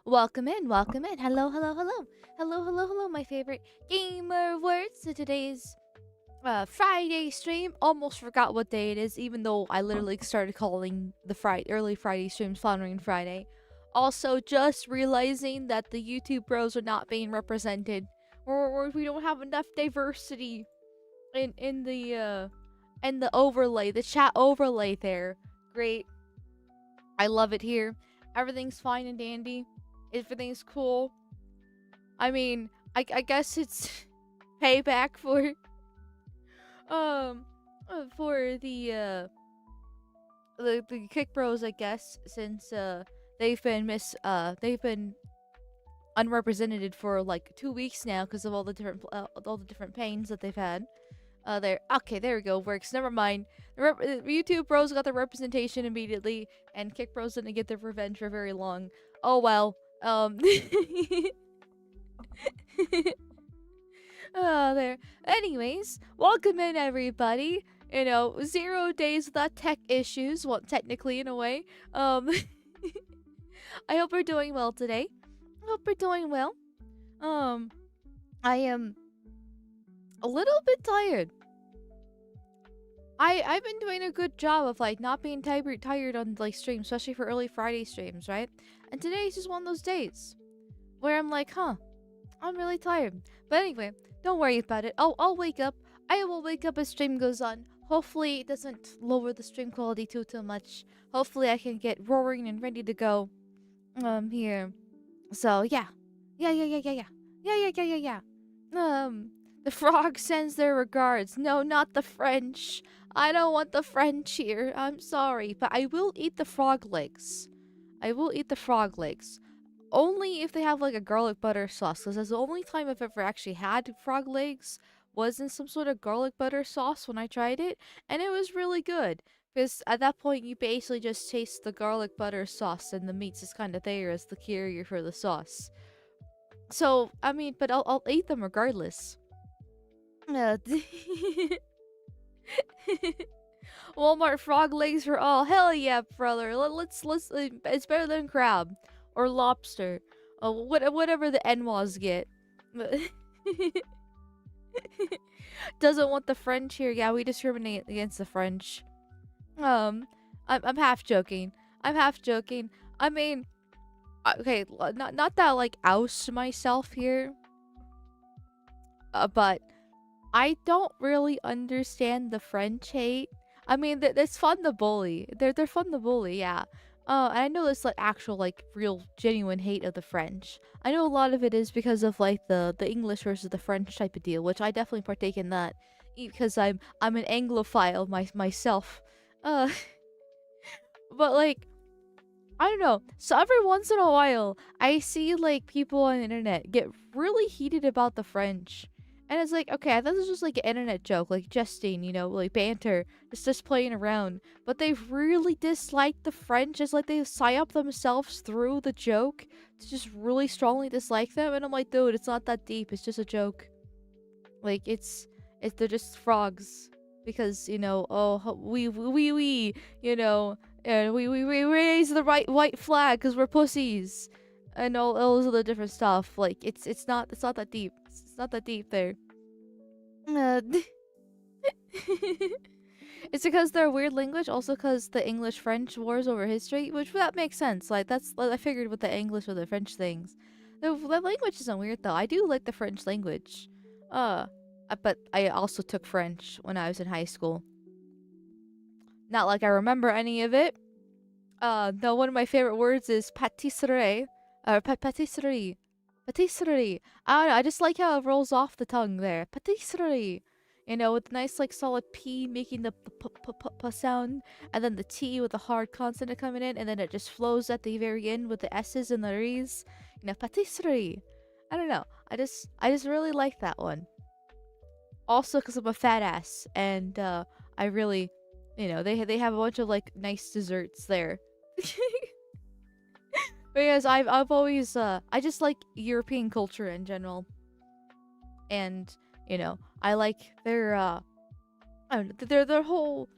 Welcome in, welcome in. Hello, hello, hello. Hello, hello, hello, my favorite gamer words. So today's Friday stream. Almost forgot what day it is, even though I literally started calling the early Friday streams Floundering Friday. Also, just realizing that the YouTube bros are not being represented, or we don't have enough diversity in the overlay, the chat overlay there. Great, I love it here. Everything's fine and dandy. Everything's cool. I mean, I guess it's payback for the Kick Bros, I guess, since they've been unrepresented for like 2 weeks now because of all the different pains that they've had. There we go. Works. Never mind. YouTube Bros got their representation immediately, and Kick Bros didn't get their revenge for very long. Oh well. There. Anyways, welcome in everybody. 0 days without tech issues. Well, technically, in a way. I hope we're doing well today. I hope we're doing well. I am a little bit tired. I've been doing a good job of like not being tired on like streams, especially for early Friday streams, right? And today's just one of those days where I'm like, I'm really tired. But anyway, don't worry about it. I'll wake up. I will wake up as stream goes on. Hopefully it doesn't lower the stream quality too much. Hopefully I can get roaring and ready to go here. So yeah. The frog sends their regards. No, not the French. I don't want the French here. I'm sorry, but I will eat the frog legs. I will eat the frog legs. Only if they have like a garlic butter sauce, because that's the only time I've ever actually had frog legs was in some sort of garlic butter sauce when I tried it, and it was really good. Because at that point, you basically just taste the garlic butter sauce, and the meat's just kind of there as the carrier for the sauce. So, I mean, but I'll eat them regardless. Walmart frog legs for all. Hell yeah, brother. Let's it's better than crab or lobster. Whatever the NWAs get. Doesn't want the French here. Yeah, we discriminate against the French. I'm half joking. I mean, okay, not that like oust myself here. But I don't really understand the French hate. I mean, it's fun to bully. They're fun to bully, yeah. And I know there's like actual like real genuine hate of the French. I know a lot of it is because of like the English versus the French type of deal, which I definitely partake in that because I'm an Anglophile myself. But like I don't know. So every once in a while, I see like people on the internet get really heated about the French. And it's like, okay, I thought this was just like an internet joke, like jesting, like banter, just playing around. But they really dislike the French. It's like they psyop themselves through the joke to just really strongly dislike them. And I'm like, dude, it's not that deep. It's just a joke. Like they're just frogs because we and we raise the white flag because we're pussies and all those other different stuff. Like it's not that deep. It's not that deep there. It's because they're a weird language. Also, because the English-French wars over history, which that makes sense. Like I figured with the English or the French things. The language isn't weird though. I do like the French language. But I also took French when I was in high school. Not like I remember any of it. No, one of my favorite words is pâtisserie. Pâtisserie. Pâtisserie. I don't know, I just like how it rolls off the tongue there. Pâtisserie. With nice like solid P making the p sound, and then the T with the hard consonant coming in, and then it just flows at the very end with the S's and the R's. Pâtisserie. I don't know. I just really like that one. Also, because I'm a fat ass, and I really, they have a bunch of like nice desserts there. Because I've always I just like European culture in general, and I like their I don't know, their whole.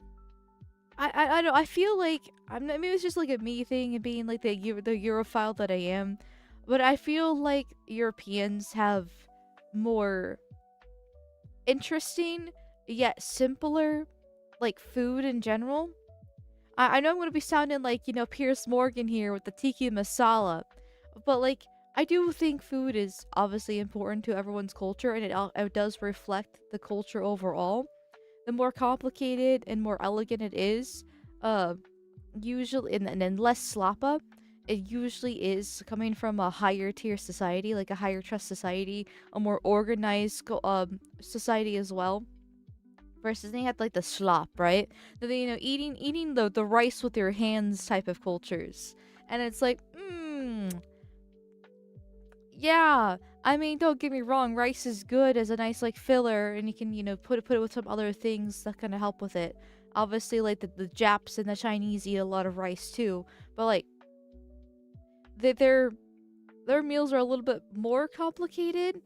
I feel like maybe it's just like a me thing and being like the Europhile that I am. But I feel like Europeans have more interesting yet simpler like food in general. I know I'm gonna be sounding like, Piers Morgan here with the tiki masala, but like I do think food is obviously important to everyone's culture, and it does reflect the culture overall. The more complicated and more elegant it is, uh, usually and then less slappa, it usually is coming from a higher tier society, like a higher trust society, a more organized society as well. Versus they had like the slop, right? The eating the rice with your hands type of cultures, and it's like, yeah. I mean, don't get me wrong, rice is good as a nice like filler, and you can put it with some other things that kind of help with it. Obviously, like the Japs and the Chinese eat a lot of rice too, but like their meals are a little bit more complicated.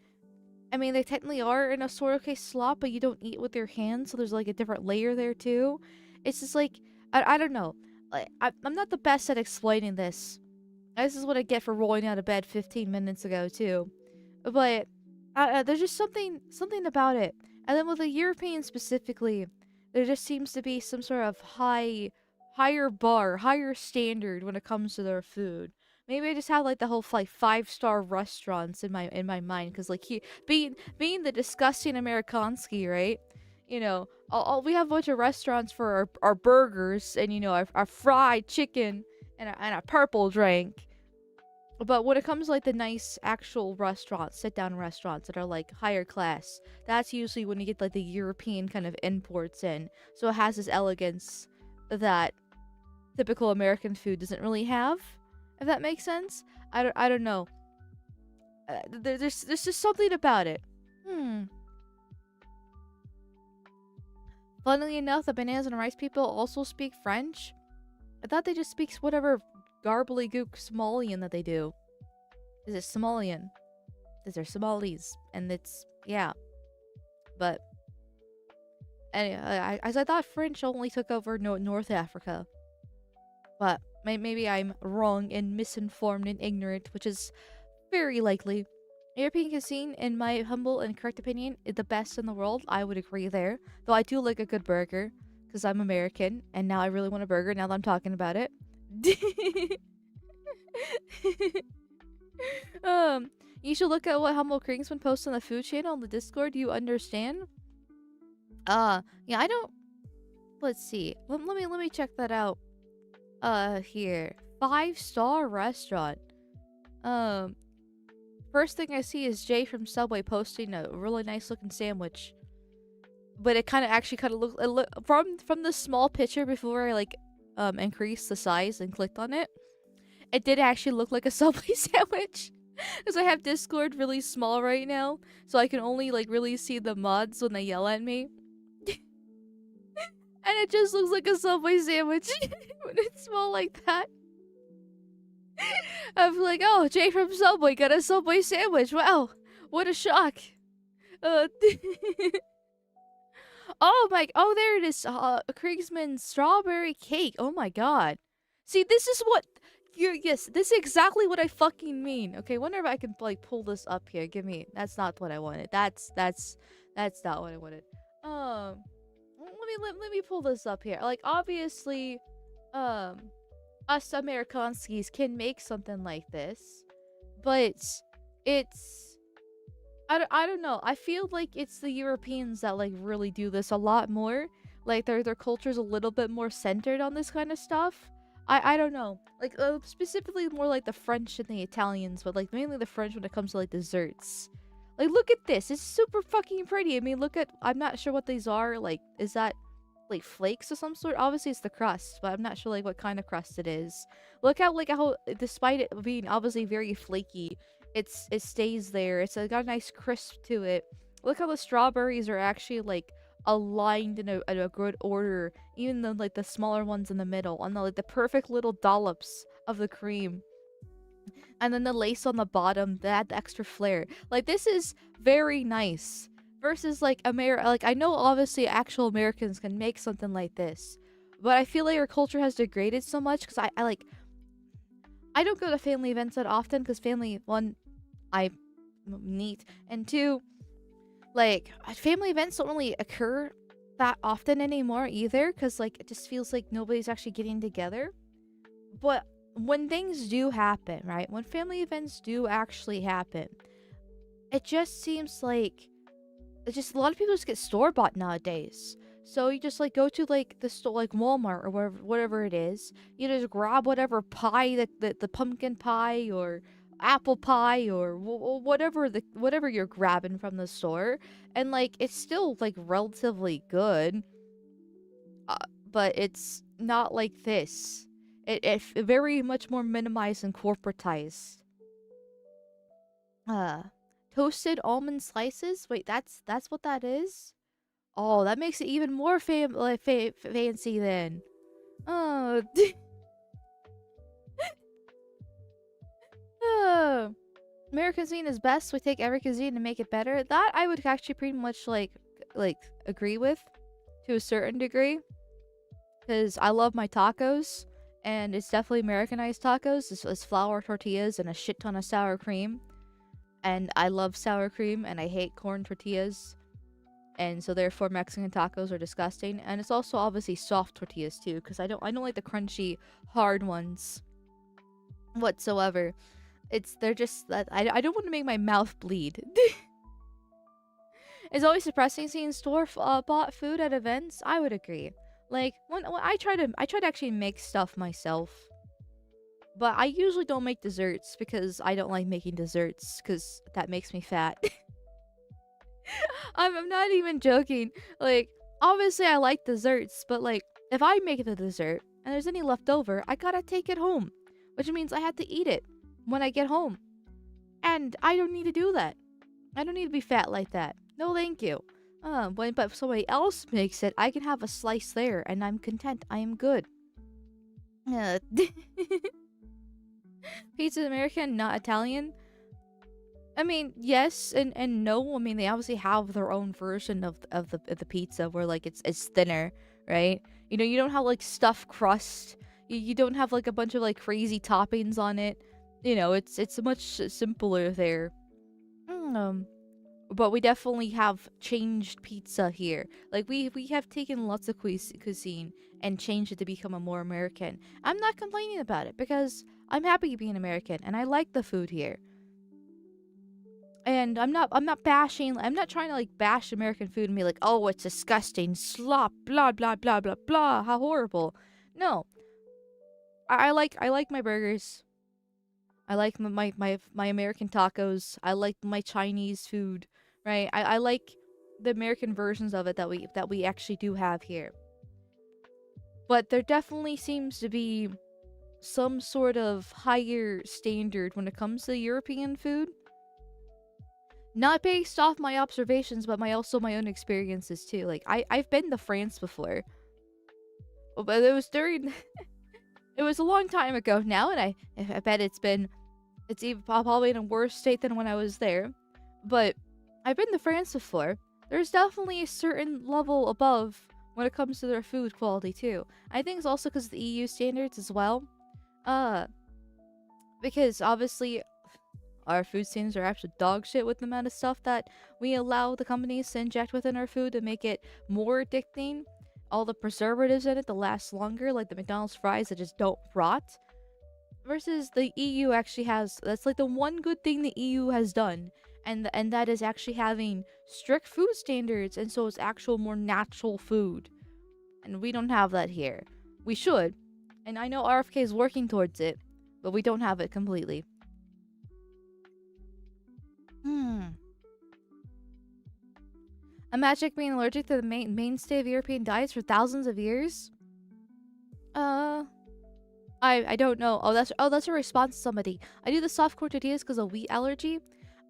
I mean, they technically are in a sort of case slop, but you don't eat with your hands, so there's like a different layer there too. It's just like I don't know. Like I'm not the best at explaining this. This is what I get for rolling out of bed 15 minutes ago too. But there's just something about it. And then with the Europeans specifically, there just seems to be some sort of higher bar, higher standard when it comes to their food. Maybe I just have like the whole like 5-star restaurants in my mind, because like being the disgusting Amerikanski, right? We have a bunch of restaurants for our burgers and our fried chicken and a purple drink. But when it comes to like the nice actual restaurants, sit down restaurants that are like higher class, that's usually when you get like the European kind of imports in. So it has this elegance that typical American food doesn't really have, if that makes sense. I don't know. There's just something about it. Funnily enough, the bananas and rice people also speak French. I thought they just speak whatever garbly-gook Somalian that they do. Is it Somalian? Because they're Somalis. And it's, yeah. But, anyway, as I thought French only took over North Africa. But, maybe I'm wrong and misinformed and ignorant, which is very likely. European cuisine, in my humble and correct opinion, is the best in the world. I would agree there. Though I do like a good burger, because I'm American, and now I really want a burger now that I'm talking about it. You should look at what Humble Kringsman posts on the food channel on the Discord. Do you understand? Yeah, I don't. Let's see. Let me check that out. Here, 5-star restaurant. First thing I see is Jay from Subway posting a really nice looking sandwich. But it kind of looks from the small picture before I like increased the size and clicked on it. It did actually look like a Subway sandwich. Because I have Discord really small right now, so I can only like really see the mods when they yell at me. And it just looks like a Subway sandwich when it's small like that. I'm like, oh, Jay from Subway got a Subway sandwich. Wow, what a shock. Oh there it is. Kriegsman's strawberry cake. Oh my god. See, this is what this is exactly what I fucking mean. Okay, wonder if I can like pull this up here. That's not what I wanted. That's not what I wanted. Let me pull this up here. Like obviously, us Amerikanskis can make something like this, but it's I don't know. I feel like it's the Europeans that like really do this a lot more. Like their culture's a little bit more centered on this kind of stuff. I don't know. Like specifically more like the French and the Italians, but like mainly the French when it comes to like desserts. Like look at this. It's super fucking pretty. I mean, look at I'm not sure what these are. Like is that like flakes of some sort? Obviously it's the crust, but I'm not sure like what kind of crust it is. Look how despite it being obviously very flaky, it stays there. It's got a nice crisp to it. Look how the strawberries are actually like aligned in a good order, even though like the smaller ones in the middle, and the perfect little dollops of the cream, and then the lace on the bottom that add the extra flair. Like this is very nice. Versus like I know obviously actual Americans can make something like this, but I feel like our culture has degraded so much because I don't go to family events that often because family, one, I neat, and two, like family events don't really occur that often anymore either because like it just feels like nobody's actually getting together. But when things do happen, right? When family events do actually happen, it just seems like it's just a lot of people just get store bought nowadays. So you just like go to like the store, like Walmart or whatever it is. You just grab whatever pie, the pumpkin pie or apple pie or whatever you're grabbing from the store, and like it's still like relatively good, uh, but it's not like this. It very much more minimized and corporatized. Uh, Toasted almond slices. Wait, that's what that is. Oh, that makes it even more fancy then. Oh, uh, American cuisine is best. We take every cuisine to make it better. That I would actually pretty much like agree with to a certain degree, because I love my tacos, and it's definitely Americanized tacos. It's flour tortillas and a shit ton of sour cream, and I love sour cream, and I hate corn tortillas. And so therefore Mexican tacos are disgusting, and it's also obviously soft tortillas too, because I don't like the crunchy hard ones whatsoever. They're just that I don't want to make my mouth bleed. It's always depressing seeing store bought food at events. I would agree. Like when I try to actually make stuff myself, but I usually don't make desserts because I don't like making desserts because that makes me fat. I'm not even joking. Like, obviously I like desserts, but like, if I make the dessert and there's any left over, I gotta take it home, which means I have to eat it when I get home. And I don't need to do that. I don't need to be fat like that. No, thank you. But if somebody else makes it, I can have a slice there, and I'm content. I am good. Uh, Pizza American, not Italian. I mean, yes and no. I mean, they obviously have their own version of the pizza where like it's thinner, right? You know, you don't have like stuffed crust. You don't have like a bunch of like crazy toppings on it. You know, it's much simpler there. Um, but we definitely have changed pizza here. Like we have taken lots of cuisine and changed it to become a more American. I'm not complaining about it because I'm happy being American and I like the food here. And I'm not bashing, I'm not trying to like bash American food and be like, "Oh, it's disgusting, slop, blah blah blah blah blah, how horrible." No. I like my burgers. I like my American tacos. I like my Chinese food, right? I like the American versions of it that we actually do have here. But there definitely seems to be some sort of higher standard when it comes to European food. Not based off my observations, but my own experiences too. Like I've been to France before, but it was during it was a long time ago now, and I bet it's even probably in a worse state than when I was there. But I've been to France before. There's definitely a certain level above when it comes to their food quality too. I think it's also because of the EU standards as well. Uh, because obviously our food standards are absolute dog shit with the amount of stuff that we allow the companies to inject within our food to make it more addicting. All the preservatives in it to last longer, like the McDonald's fries that just don't rot. Versus the EU actually has, that's like the one good thing the EU has done. And that is actually having strict food standards, and so it's actual more natural food. And we don't have that here. We should. And I know RFK is working towards it, but we don't have it completely. Imagine being allergic to the mainstay of European diets for thousands of years? I don't know. That's a response to somebody. I do the soft core tortillas because of wheat allergy.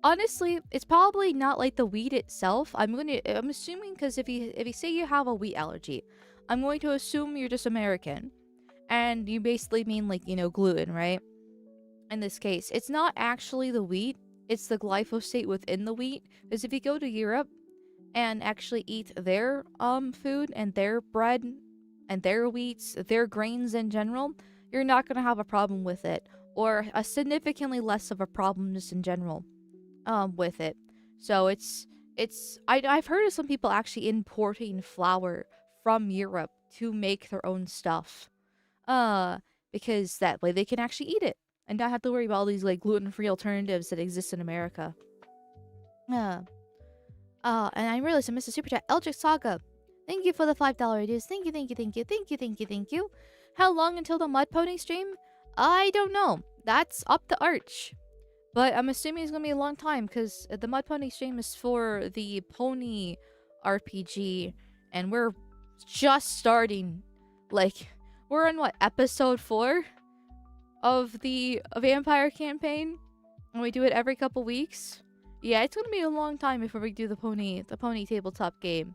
Honestly, it's probably not like the wheat itself. I'm assuming because if you say you have a wheat allergy, I'm going to assume you're just American, and you basically mean like gluten, right? In this case, it's not actually the wheat. It's the glyphosate within the wheat. Because if you go to Europe and actually eat their food and their bread and their wheats, their grains in general, you're not gonna have a problem with it. or a significantly less of a problem just in general with it. So I've heard of some people actually importing flour from Europe to make their own stuff. Uh because that way they can actually eat it and not have to worry about all these like gluten-free alternatives that exist in America. Uh and I realized I missed a super chat. Eldritch Saga. Thank you for the $5 dues. Thank you, thank you, thank you, thank you, thank you, thank you. How long until the Mud Pony stream? I don't know. That's up to Arch. But I'm assuming it's gonna be a long time because the Mud Pony stream is for the Pony RPG, and we're just starting. Like, we're on what, episode 4 of the Vampire campaign, and we do it every couple weeks. Yeah, it's gonna be a long time before we do the pony tabletop game,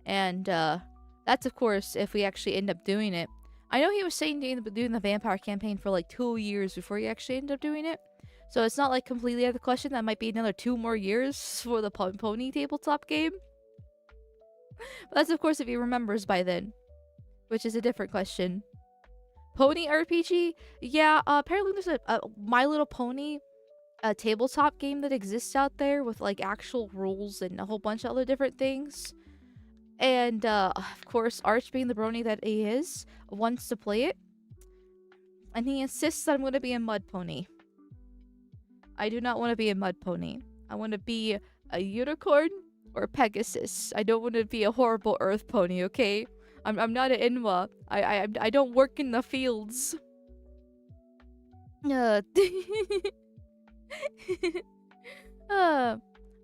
and that's of course if we actually end up doing it. I know he was saying doing the Vampire campaign for like 2 years before he actually ended up doing it. So it's not like completely out of the question. That might be another 2 more years for the pony tabletop game. But that's of course if he remembers by then, which is a different question. Pony RPG? Yeah, apparently there's a My Little Pony tabletop game that exists out there with like actual rules and a whole bunch of other different things. And of course, Arch, being the brony that he is, wants to play it. And he insists that I'm going to be a Mud Pony. I do not want to be a Mud Pony. I want to be a unicorn or a Pegasus. I don't want to be a horrible Earth Pony, okay? I'm not an Inwa. I don't work in the fields.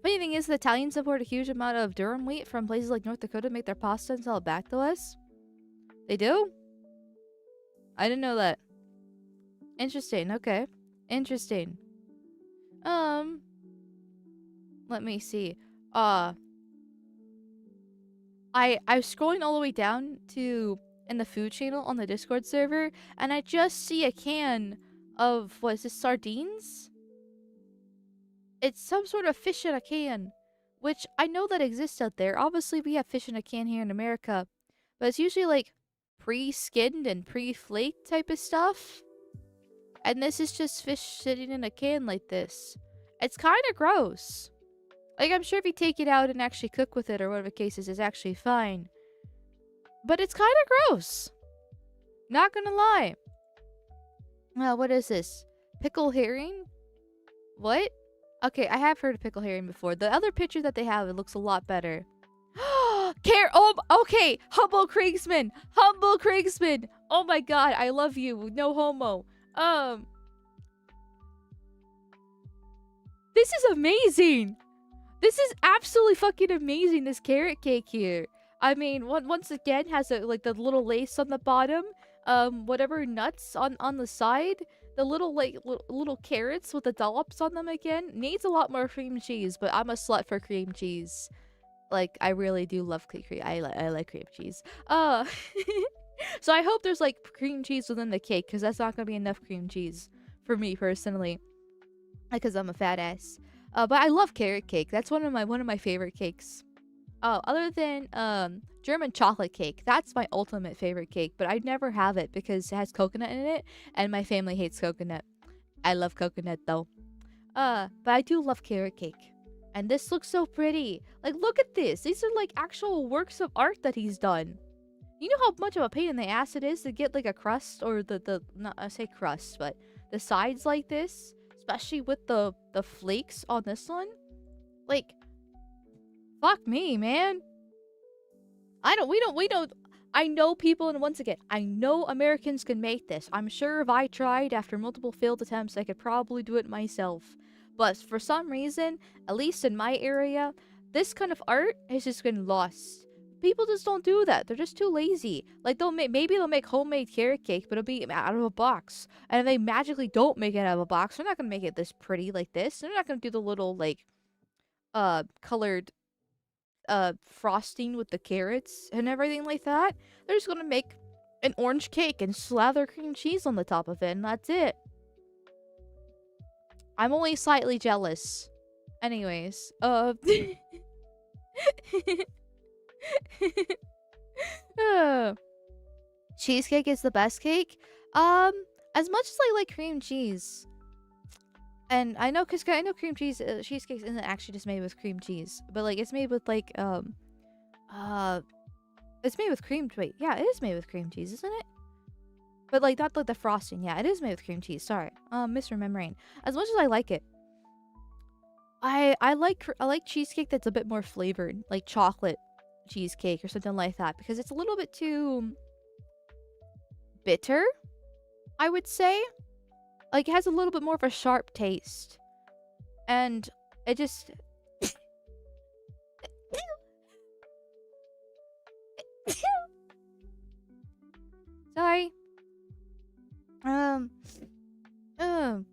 Funny thing is, the Italians import a huge amount of durum wheat from places like North Dakota to make their pasta and sell it back to us. They do? I didn't know that. Interesting. Okay. Interesting. Let me see. I was scrolling all the way down to in the food channel on the Discord server, and I just see a can of, what is this, sardines? It's some sort of fish in a can, which I know that exists out there. Obviously, we have fish in a can here in America, but it's usually like pre-skinned and pre-flaked type of stuff. And this is just fish sitting in a can like this. It's kind of gross. Like, I'm sure if you take it out and actually cook with it or whatever the case is, it's actually fine. But it's kind of gross. Not gonna lie. What is this? Pickle herring? What? Okay, I have heard of pickle herring before. The other picture that they have, it looks a lot better. Oh, okay. Humble Kriegsman. Humble Kriegsman. Oh my god, I love you. No homo. This is amazing. This is absolutely fucking amazing, this carrot cake here. I mean, once again, has like the little lace on the bottom. Whatever nuts on the side. The little like little carrots with the dollops on them again. Needs a lot more cream cheese, but I'm a slut for cream cheese. Like, I really do love cream. I like cream cheese. So I hope there's like cream cheese within the cake, because that's not gonna be enough cream cheese for me personally, because I'm a fat ass. But I love carrot cake. That's one of my favorite cakes. Oh, other than German chocolate cake. That's my ultimate favorite cake, but I never have it because it has coconut in it, and my family hates coconut. I love coconut though. But I do love carrot cake. And this looks so pretty. Like, look at this. These are like actual works of art that he's done. You know how much of a pain in the ass it is to get like a crust, or not, I say crust, but the sides like this, especially with the flakes on this one. Like, fuck me, man. We don't. I know people, and once again, I know Americans can make this. I'm sure if I tried after multiple failed attempts, I could probably do it myself. But for some reason, at least in my area, this kind of art has just been lost. People just don't do that. They're just too lazy. Like, maybe they'll make homemade carrot cake, but it'll be out of a box. And if they magically don't make it out of a box, they're not gonna make it this pretty like this. They're not gonna do the little like colored frosting with the carrots and everything like that. They're just gonna make an orange cake and slather cream cheese on the top of it, and that's it. I'm only slightly jealous. Anyways, cheesecake is the best cake. As much as I like cream cheese, and I know, cause I know cream cheese cheesecake isn't actually just made with cream cheese, but like it's made with like uh it's made with cream. Wait, yeah, it is made with cream cheese, isn't it? But like not like the frosting. Yeah, it is made with cream cheese. Sorry, misremembering. As much as I like it, I like cheesecake that's a bit more flavored, like chocolate cheesecake or something like that, because it's a little bit too bitter, I would say. Like it has a little bit more of a sharp taste. And it just sorry. Um um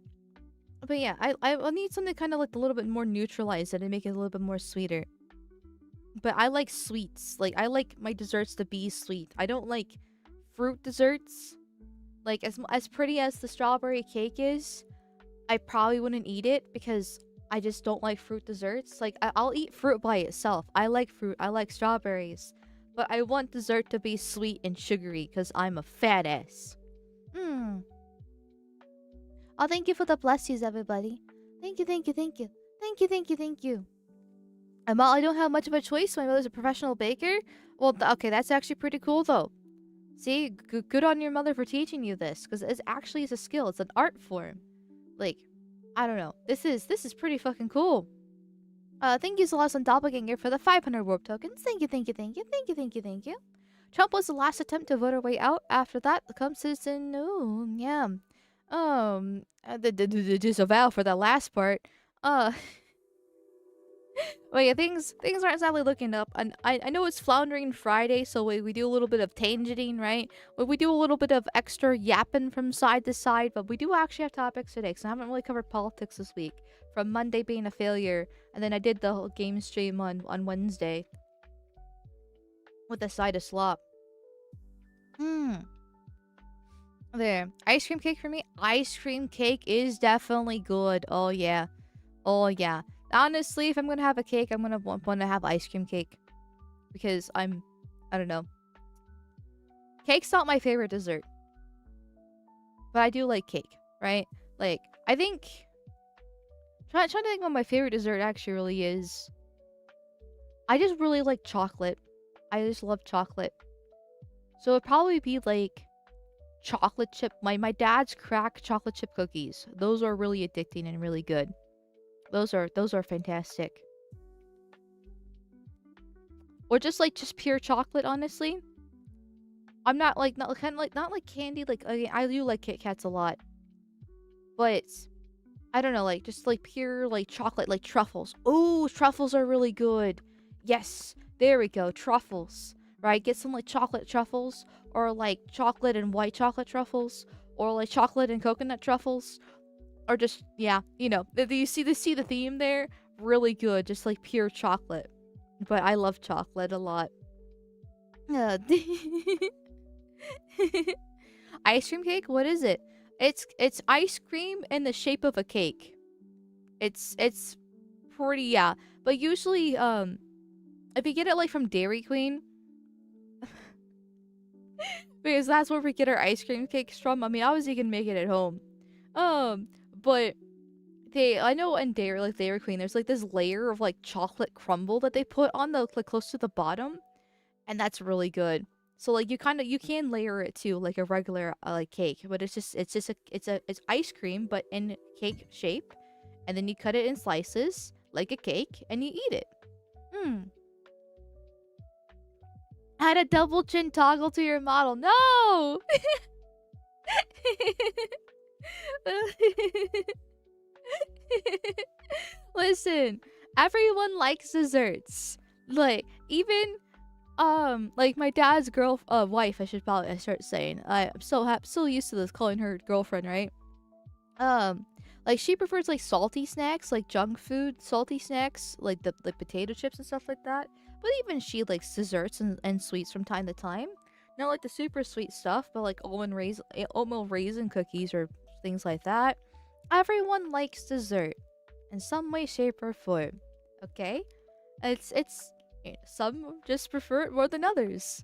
but yeah, I'll need something kind of like a little bit more neutralized and make it a little bit more sweeter. But I like sweets. Like I like my desserts to be sweet. I don't like fruit desserts. Like as pretty as the strawberry cake is, I probably wouldn't eat it because I just don't like fruit desserts. Like I'll eat fruit by itself. I like fruit. I like strawberries. But I want dessert to be sweet and sugary because I'm a fat ass. Hmm. Oh, thank you for the blessies, everybody. Thank you, thank you, thank you. Thank you, thank you, thank you. I don't have much of a choice. My mother's a professional baker. Well, okay, that's actually pretty cool, though. See, good on your mother for teaching you this, because it actually is a skill. It's an art form. Like, I don't know. This is pretty fucking cool. Thank you, Celeste Doppelganger, for the 500 warp tokens. Thank you, thank you, thank you, thank you, thank you, thank you. Trump was the last attempt to vote her way out. After that comes Citizen. Oh, yeah. The disavow for the last part. Uh, Well, yeah, things aren't sadly looking up. And I know it's Floundering Friday, so we do a little bit of tangenting, right? We do a little bit of extra yapping from side to side, but we do actually have topics today, because I haven't really covered politics this week. From Monday being a failure, and then I did the whole game stream on Wednesday. With a side of slop. There. Ice cream cake for me? Ice cream cake is definitely good. Oh, yeah. Oh, yeah. Honestly, if I'm gonna have a cake, I'm gonna want to have ice cream cake. Because I don't know. Cake's not my favorite dessert. But I do like cake, right? Like, I think... Trying to think what my favorite dessert actually really is. I just really like chocolate. I just love chocolate. So it'd probably be like... chocolate chip... My dad's crack chocolate chip cookies. Those are really addicting and really good. Those are fantastic. Or just pure chocolate, honestly. I'm not like not like candy. Like I do like Kit Kats a lot, but I don't know, like just like pure like chocolate, like truffles. Oh, truffles are really good. Yes, there we go, truffles. Right, get some like chocolate truffles, or like chocolate and white chocolate truffles, or like chocolate and coconut truffles. Or just, yeah, you know, you see the theme there? Really good, just like pure chocolate. But I love chocolate a lot. Ice cream cake? What is it? It's ice cream in the shape of a cake. It's pretty, yeah. But usually, if you get it like from Dairy Queen, because that's where we get our ice cream cakes from. I mean, obviously you can make it at home. But I know in Dairy Queen, there's like this layer of like chocolate crumble that they put on the like close to the bottom, and that's really good. So like you can layer it to like a regular like cake, but it's ice cream but in cake shape, and then you cut it in slices like a cake and you eat it. Add a double chin toggle to your model. No. Listen, everyone likes desserts. Like even like my dad's wife, I should probably start saying. I'm so used to this calling her girlfriend, right? Like she prefers like salty snacks, like junk food, salty snacks, like the potato chips and stuff like that. But even she likes desserts and sweets from time to time. Not like the super sweet stuff, but like oatmeal raisin cookies or things like that. Everyone likes dessert in some way, shape, or form. Okay? It's some just prefer it more than others.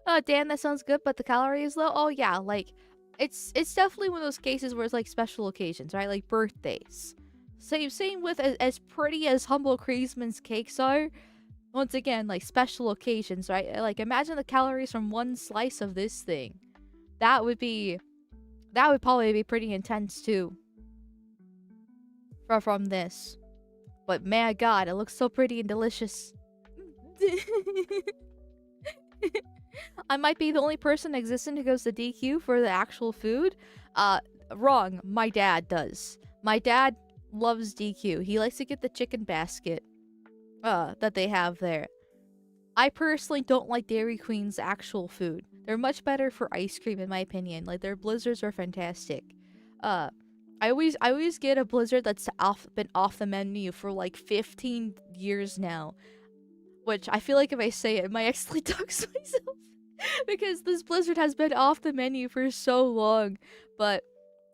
Oh, damn, that sounds good, but the calories low? Oh, yeah, like, it's definitely one of those cases where it's, like, special occasions, right? Like, birthdays. Same with as pretty as Humble Creaseman's cakes are. Once again, like, special occasions, right? Like, imagine the calories from one slice of this thing. That would probably be pretty intense, too. From this. But, man, God, it looks so pretty and delicious. I might be the only person existing who goes to DQ for the actual food. Wrong. My dad does. My dad loves DQ. He likes to get the chicken basket that they have there. I personally don't like Dairy Queen's actual food. They're much better for ice cream in my opinion. Like their blizzards are fantastic. I always get a blizzard that's been off the menu for like 15 years now. Which I feel like if I say it, I might actually dox myself. Because this blizzard has been off the menu for so long. But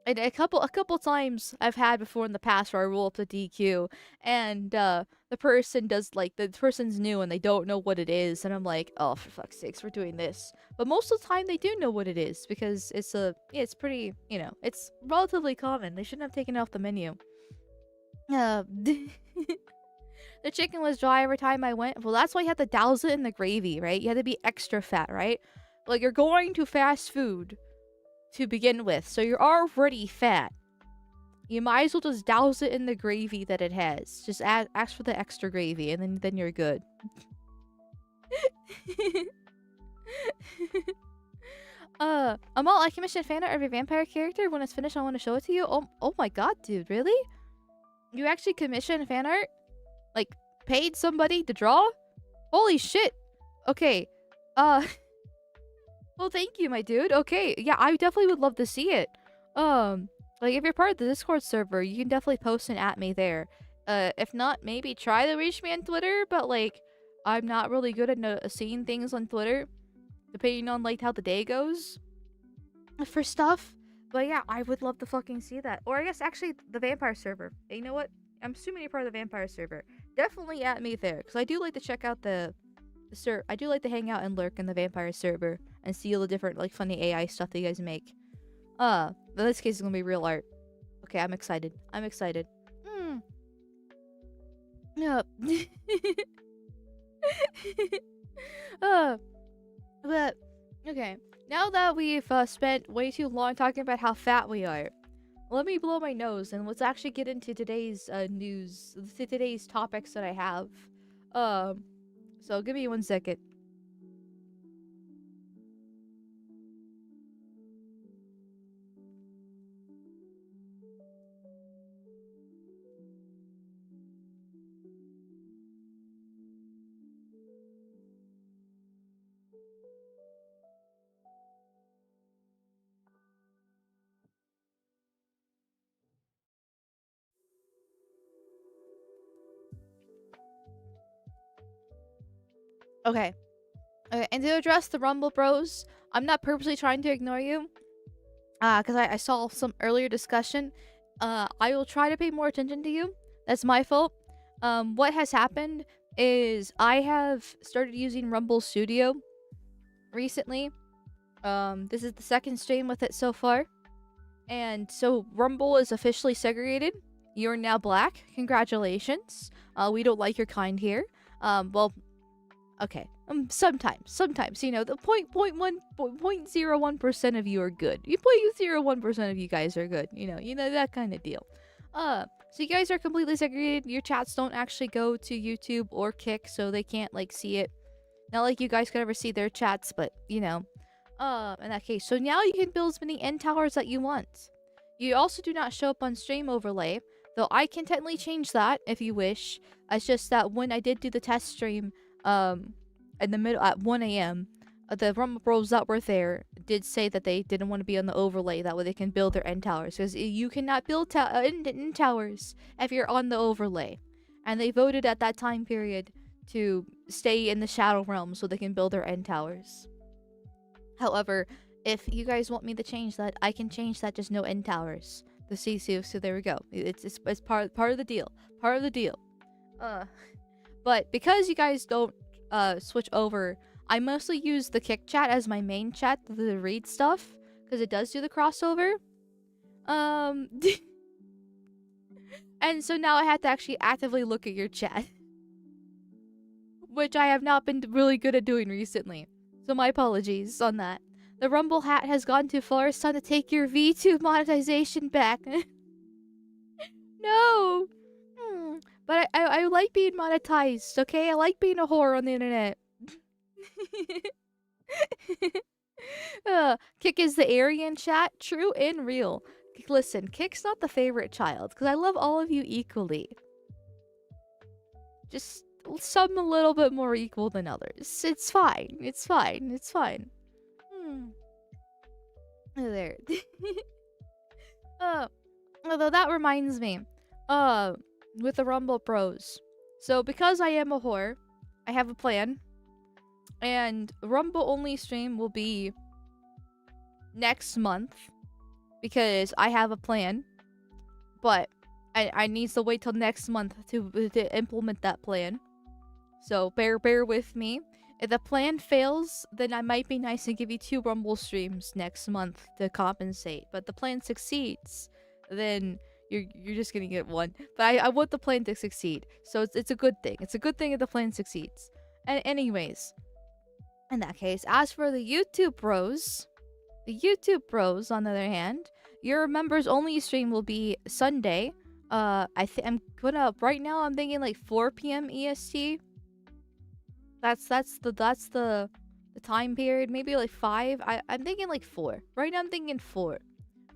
and a couple times I've had before in the past where I roll up the DQ and the person's new and they don't know what it is, and I'm like, oh, for fuck's sakes, we're doing this. But most of the time they do know what it is because it's pretty, it's relatively common. They shouldn't have taken it off the menu. The chicken was dry every time I went. Well, that's why you had to douse it in the gravy, right? You had to be extra fat, right? Like, you're going to fast food to begin with, so you're already fat. You might as well just douse it in the gravy that it has. Just ask for the extra gravy, and then you're good. Amal, I commissioned fan art of your vampire character. When it's finished, I want to show it to you. Oh my god, dude, really? You actually commissioned fan art? Like, paid somebody to draw? Holy shit. Okay. Well, thank you, my dude. Okay, yeah, I definitely would love to see it. Like, if you're part of the Discord server, you can definitely post and at me there. If not, maybe try to reach me on Twitter, but, like, I'm not really good at seeing things on Twitter, depending on, like, how the day goes for stuff. But yeah, I would love to fucking see that. Or I guess, actually, the vampire server. You know what? I'm assuming you're part of the vampire server. Definitely at me there, because I do like to check out the I do like to hang out and lurk in the vampire server and see all the different, like, funny AI stuff that you guys make. In this case, it's gonna be real art. Okay, I'm excited. I'm excited. Yeah. But, okay. Now that we've spent way too long talking about how fat we are, let me blow my nose and let's actually get into today's news, today's topics that I have. So give me 1 second. Okay. Okay, and to address the Rumble Bros, I'm not purposely trying to ignore you. Because I saw some earlier discussion. I will try to pay more attention to you. That's my fault. What has happened is I have started using Rumble Studio recently. This is the second stream with it so far. And so Rumble is officially segregated. You're now black. Congratulations. We don't like your kind here. Well, okay. Sometimes, you know, the 0.01% of you are good. 0.01% of you guys are good. You know that kind of deal. So you guys are completely segregated. Your chats don't actually go to YouTube or Kick, so they can't, like, see it. Not like you guys could ever see their chats, but, you know. In that case. So now you can build as many end towers that you want. You also do not show up on stream overlay, though I can technically change that if you wish. It's just that when I did do the test stream, in the middle at 1 a.m., the Rumble Bros that were there did say that they didn't want to be on the overlay. That way they can build their end towers, because you cannot build end towers if you're on the overlay. And they voted at that time period to stay in the Shadow Realm so they can build their end towers. However, if you guys want me to change that, I can change that. Just no end towers. The CC. So there we go. It's part of the deal. Part of the deal. But because you guys don't switch over, I mostly use the Kick chat as my main chat to read stuff because it does do the crossover. And so now I have to actually actively look at your chat, which I have not been really good at doing recently. So my apologies on that. The Rumble hat has gone too far. It's time to take your VTube monetization back. No! But I like being monetized, okay? I like being a whore on the internet. Kick is the Aryan chat. True and real. Listen, Kick's not the favorite child, because I love all of you equally. Just some a little bit more equal than others. It's fine. It's fine. It's fine. There. Although that reminds me. With the Rumble Pros. So because I am a whore, I have a plan. And Rumble only stream will be next month. Because I have a plan. But I need to wait till next month to implement that plan. So bear with me. If the plan fails, then I might be nice and give you 2 Rumble streams next month to compensate. But the plan succeeds, then you're just gonna get 1. But I want the plan to succeed, so it's a good thing. It's a good thing if the plan succeeds. And anyways, in that case, as for the YouTube Bros, on the other hand, your members only stream will be Sunday. I'm thinking like 4 p.m. EST. That's the time period. Maybe like 5. I'm thinking like 4. Right now I'm thinking 4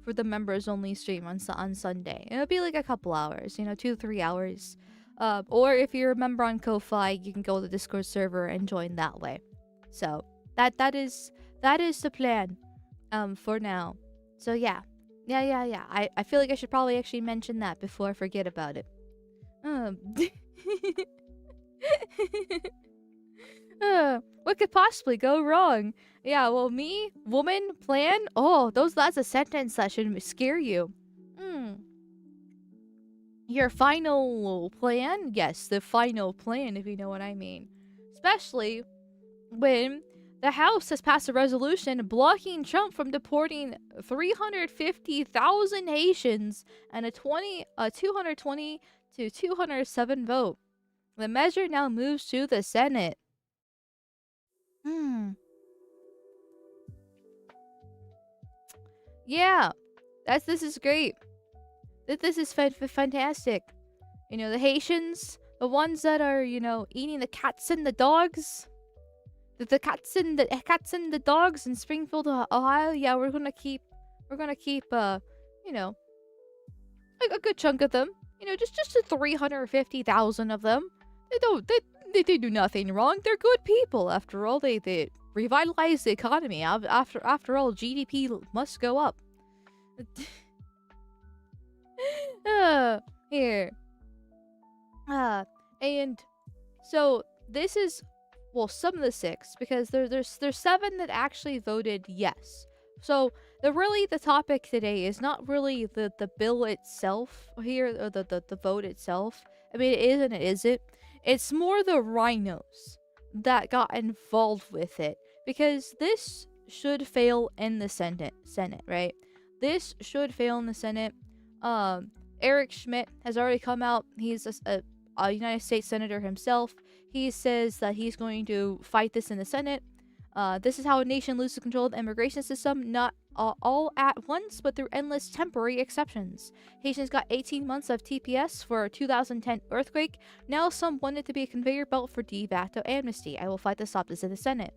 for the members only stream on Sunday. It'll be like a couple hours, 2 to 3 hours. Or if you're a member on Ko-Fi, you can go to the Discord server and join that way. So that is the plan for now. So yeah. I feel like I should probably actually mention that before I forget about it. What could possibly go wrong? Yeah, well, me, woman, plan. Oh, that's a sentence that should scare you. Your final plan? Yes, the final plan, if you know what I mean. Especially when the House has passed a resolution blocking Trump from deporting 350,000 Haitians and a 220 to 207 vote. The measure now moves to the Senate. Yeah, this is great. This is fantastic. The Haitians, the ones that are, eating the cats and the dogs. The cats and the dogs in Springfield, Ohio. Yeah, we're gonna keep a good chunk of them. Just 350,000 of them. They do nothing wrong. They're good people. After all, they revitalize the economy. After all, GDP must go up. Here. And so this is, well, some of the 6, because there's 7 that actually voted yes. So the topic today is not really the bill itself here, or the vote itself. I mean, it is and it isn't. It's more the RINOs that got involved with it, because this should fail in the Senate, right? This should fail in the Senate. Eric Schmidt has already come out. He's a United States Senator himself. He says that he's going to fight this in the Senate. This is how a nation loses control of the immigration system, not all at once, but through endless temporary exceptions. Haitians got 18 months of TPS for a 2010 earthquake. Now some want it to be a conveyor belt for de facto amnesty. I will fight to stop this in the Senate.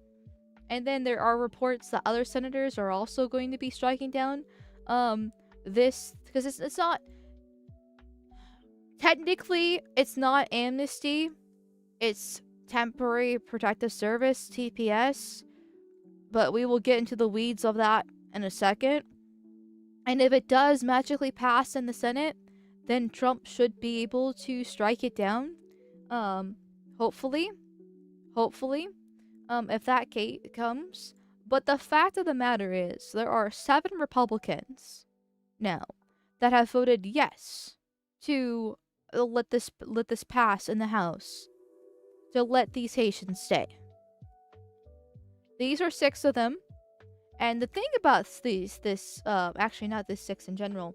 And then there are reports that other senators are also going to be striking down this, because it's not... Technically, it's not amnesty. It's temporary protective service, TPS. But we will get into the weeds of that in a second. And if it does magically pass in the Senate, then Trump should be able to strike it down. Hopefully. If that case comes. But the fact of the matter is, there are 7 Republicans now that have voted yes to let this pass in the House, to let these Haitians stay. These are 6 of them. And the thing about actually not this 6 in general.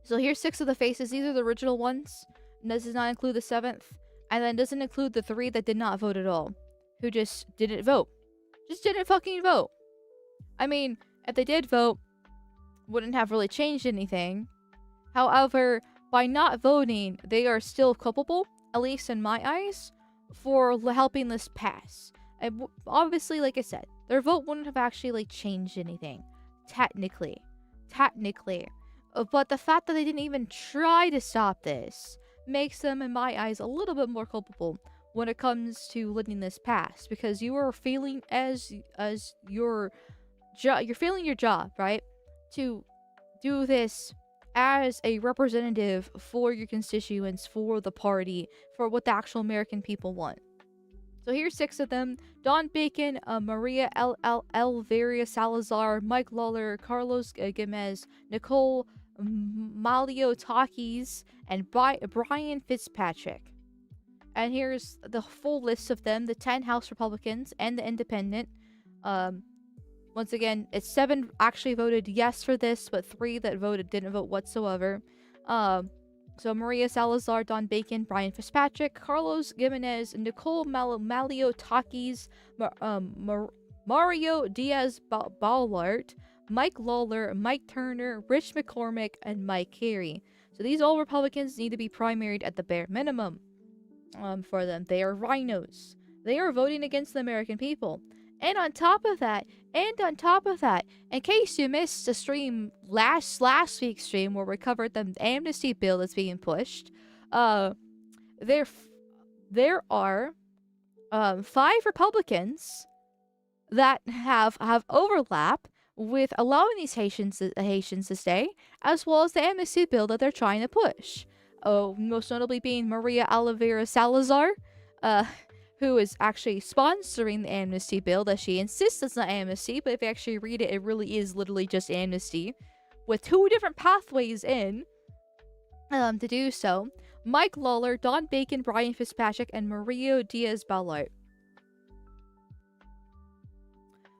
So here's 6 of the faces. These are the original ones. And this does not include the 7th. And then doesn't include the 3 that did not vote at all. Who just didn't vote. Just didn't fucking vote. I mean, if they did vote, wouldn't have really changed anything. However, by not voting, they are still culpable, at least in my eyes, for helping this pass. And obviously, like I said, their vote wouldn't have actually like changed anything. Technically. But the fact that they didn't even try to stop this makes them, in my eyes, a little bit more culpable when it comes to letting this pass, because you are failing as your you're failing your job, right? To do this as a representative for your constituents, for the party, for what the actual American people want. So here's 6 of them: Don Bacon, Maria Elvira Salazar, Mike Lawler, Carlos Gomez, Nicole Maliotakis, and Brian Fitzpatrick. And here's the full list of them: the 10 House Republicans and the Independent. Once again, it's 7 actually voted yes for this, but 3 that didn't vote whatsoever. So Maria Salazar, Don Bacon, Brian Fitzpatrick, Carlos Gimenez, Nicole Maliotakis, Mario Diaz-Balart, Mike Lawler, Mike Turner, Rich McCormick, and Mike Carey. So these all Republicans need to be primaried at the bare minimum. For them, they are RINOs. They are voting against the American people. And on top of that, in case you missed the stream, last week's stream where we covered the amnesty bill that's being pushed, there are 5 Republicans that have overlap with allowing these Haitians to stay, as well as the amnesty bill that they're trying to push. Most notably being Maria Elvira Salazar, who is actually sponsoring the amnesty bill that she insists it's not amnesty, but if you actually read it, it really is literally just amnesty, with 2 different pathways in to do so. Mike Lawler, Don Bacon, Brian Fitzpatrick, and Mario Diaz-Balart.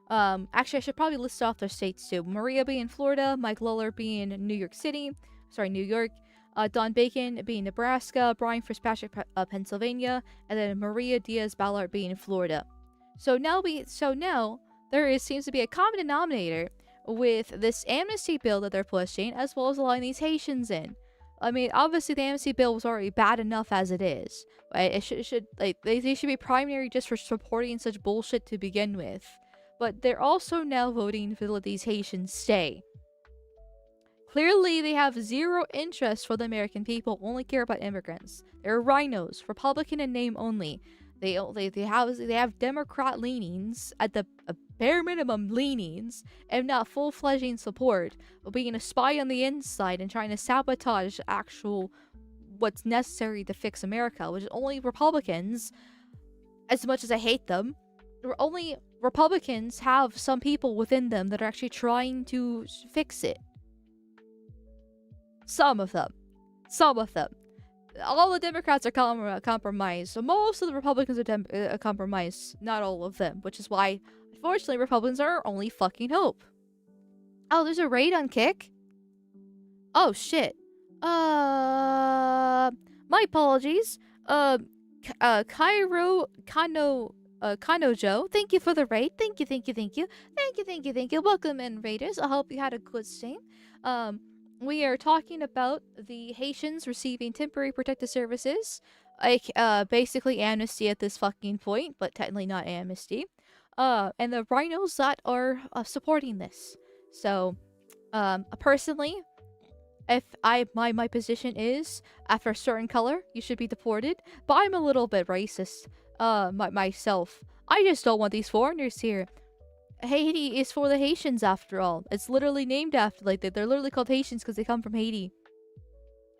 Actually, I should probably list off their states too. Maria being Florida, Mike Lawler being New York, Don Bacon being Nebraska, Brian Fitzpatrick, Pennsylvania, and then Maria Diaz-Balart being Florida. So now there seems to be a common denominator with this amnesty bill that they're pushing, as well as allowing these Haitians in. I mean, obviously the amnesty bill was already bad enough as it is. Right? They should be primary just for supporting such bullshit to begin with. But they're also now voting to let these Haitians stay. Clearly, they have zero interest for the American people, only care about immigrants. They're RINOs, Republican in name only. They have Democrat leanings, at the bare minimum leanings, and not full-fledged support, but being a spy on the inside and trying to sabotage what's necessary to fix America, which is only Republicans, as much as I hate them, only Republicans have some people within them that are actually trying to fix it. Some of them. All the Democrats are compromised. So most of the Republicans are compromised. Not all of them. Which is why, unfortunately, Republicans are our only fucking hope. Oh, there's a raid on Kick? Oh, shit. My apologies. Kanojo, thank you for the raid. Thank you. Welcome in, raiders. I hope you had a good stream. We are talking about the Haitians receiving temporary protective services, like basically amnesty at this fucking point, but technically not amnesty. And the RINOs that are supporting this. So, personally, if my position is after a certain color, you should be deported. But I'm a little bit racist, myself. I just don't want these foreigners here. Haiti is for the Haitians, after all. It's literally named after, like, they're literally called Haitians because they come from Haiti.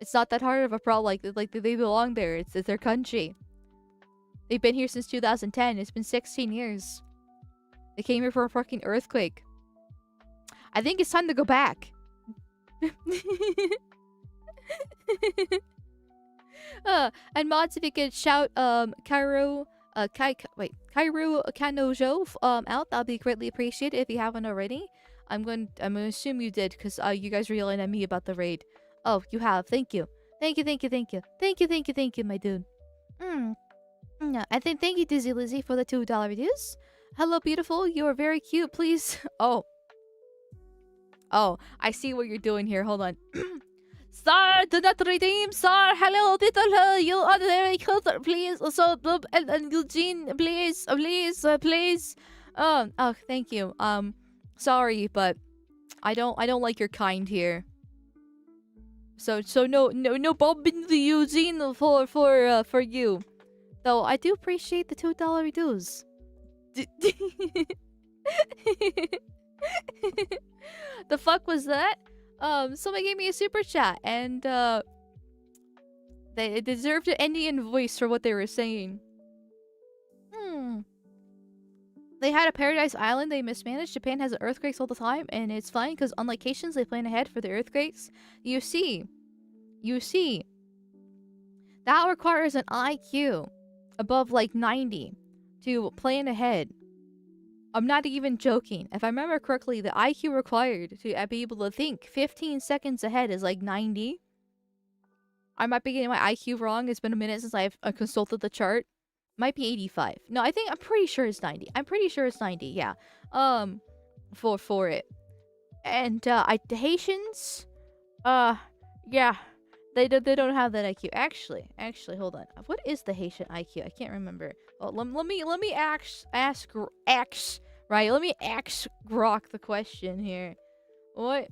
It's not that hard of a problem. Like they belong there. It's their country. They've been here since 2010. It's been 16 years. They came here for a fucking earthquake. I think it's time to go back. And mods, if you could shout Cairo Kairu Kanojo out. That'll be greatly appreciated if you haven't already. I'm gonna assume you did, because you guys were yelling at me about the raid. Oh, you have. Thank you. Thank you, thank you, thank you. Thank you, thank you, thank you, my dude. Yeah, I think thank you, Dizzy Lizzy, for the $2 reviews. Hello, beautiful. You are very cute. Please. Oh, I see what you're doing here. Hold on. Sir, do not redeem, sir. Hello, little. You are very cute. Please. So, and Eugene, please, please. Oh, thank you. Sorry, but I don't like your kind here. So no bobbing the Eugene for you. Though I do appreciate the $2 reviews. The fuck was that? Somebody gave me a super chat, and they deserved an Indian voice for what they were saying. They had a paradise island they mismanaged. Japan has earthquakes all the time, and it's fine because unlike Haitians, they plan ahead for the earthquakes. You see, that requires an IQ above like 90 to plan ahead. I'm not even joking. If I remember correctly, the IQ required to be able to think 15 seconds ahead is like 90. I might be getting my IQ wrong. It's been a minute since I've consulted the chart. Might be 85. No, I'm pretty sure it's 90. I'm pretty sure it's 90, yeah. For it. And, the Haitians, yeah. They don't have that IQ. Actually, hold on. What is the Haitian IQ? I can't remember. Well, let me ask right. Let me ask Grok the question here. What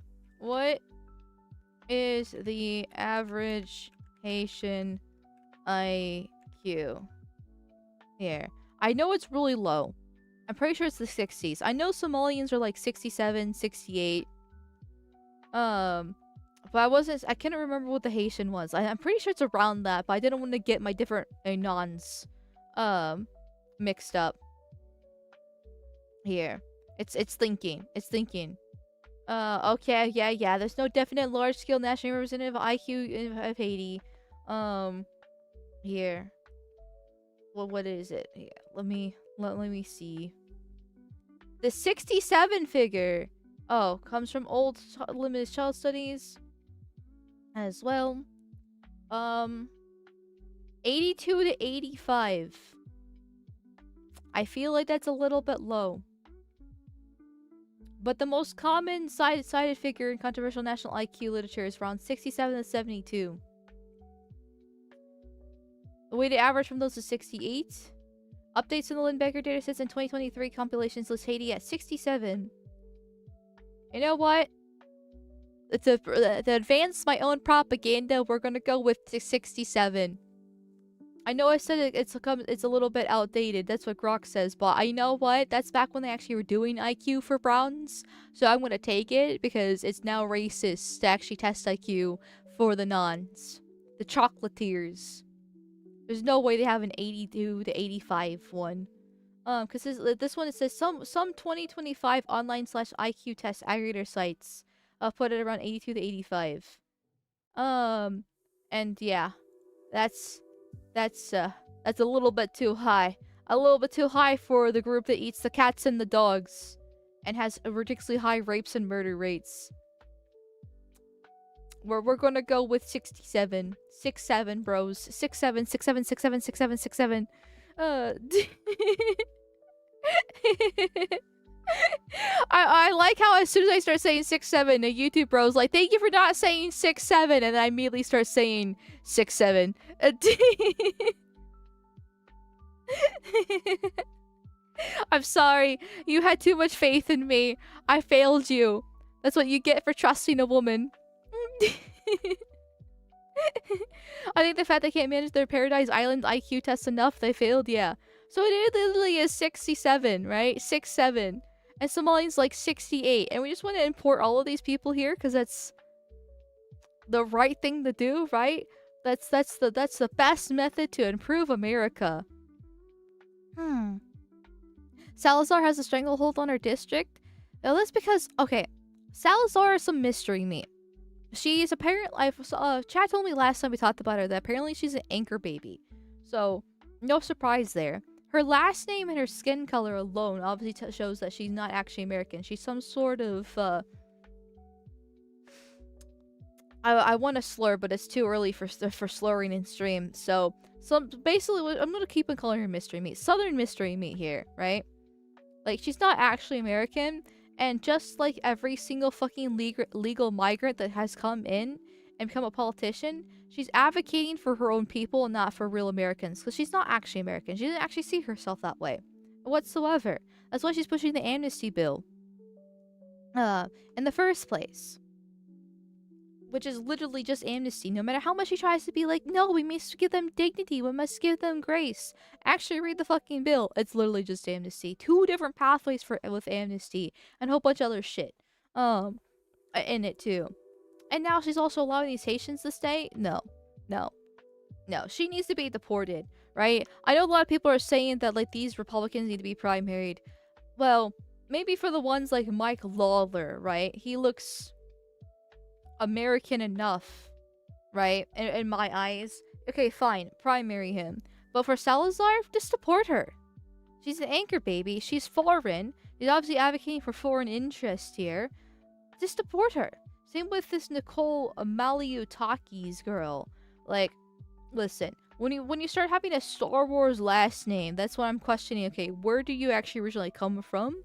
is the average Haitian IQ? Here. I know it's really low. I'm pretty sure it's the 60s. I know Somalians are like 67, 68. But I couldn't remember what the Haitian was. I'm pretty sure it's around that, but I didn't want to get my different nons mixed up. Here. It's thinking. Okay, yeah. There's no definite large-scale nationally representative IQ of Haiti. Here. Well, what is it? Yeah, let me see. The 67 figure. Oh, comes from old limited child studies as well. 82 to 85. I feel like that's a little bit low. But the most common cited figure in controversial national IQ literature is around 67 to 72. The weighted average from those is 68. Updates in the Lindbecker datasets in 2023 compilations list Haiti at 67. You know what? To advance my own propaganda, we're gonna go with 67. I know I said it's a little bit outdated. That's what Grok says, but I know what? That's back when they actually were doing IQ for Browns. So I'm gonna take it because it's now racist to actually test IQ for the nons, the chocolatiers. There's no way they have an 82 to 85 one. Because this one, it says some 2025 online/IQ test aggregator sites put it around 82 to 85. And yeah, that's a little bit too high. A little bit too high for the group that eats the cats and the dogs and has ridiculously high rapes and murder rates. We're gonna go with 67. 67, bros. 67, 67, 67, 67, 67. I like how as soon as I start saying 6'7", the YouTube bros like, thank you for not saying 6'7", and then I immediately start saying 6'7". I'm sorry. You had too much faith in me. I failed you. That's what you get for trusting a woman. I think the fact they can't manage their Paradise Island IQ test enough, they failed, yeah. So it literally is 67, right? 67. And Somalians like 68. And we just want to import all of these people here because that's the right thing to do, right? That's the best method to improve America. Salazar has a stranglehold on her district. Now that's because, okay, Salazar is some mystery meat. She is apparently, Chad told me last time we talked about her that apparently she's an anchor baby. So, no surprise there. her last name and her skin color alone obviously shows that she's not actually American. She's some sort of I want to slur, but it's too early for slurring in stream. So basically, I'm gonna keep on calling her mystery meat, Southern mystery meat here, right? Like, she's not actually American, and just like every single fucking legal migrant that has come in and become a politician, she's advocating for her own people and not for real Americans, because she's not actually American. She doesn't actually see herself that way whatsoever. That's why she's pushing the amnesty bill in the first place, which is literally just amnesty. No matter how much she tries to be like, no, we must give them dignity, we must give them grace. Actually, read the fucking bill. It's literally just amnesty. 2 different pathways with amnesty, and a whole bunch of other shit in it too. And now she's also allowing these Haitians to stay? No. She needs to be deported, right? I know a lot of people are saying that, like, these Republicans need to be primaried. Well, maybe for the ones like Mike Lawler, right? He looks American enough, right? In my eyes. Okay, fine. Primary him. But for Salazar, just deport her. She's an anchor baby. She's foreign. She's obviously advocating for foreign interest here. Just deport her. Same with this Nicole Maliutakis girl. Like, listen. When you start having a Star Wars last name, that's when I'm questioning, okay, where do you actually originally come from?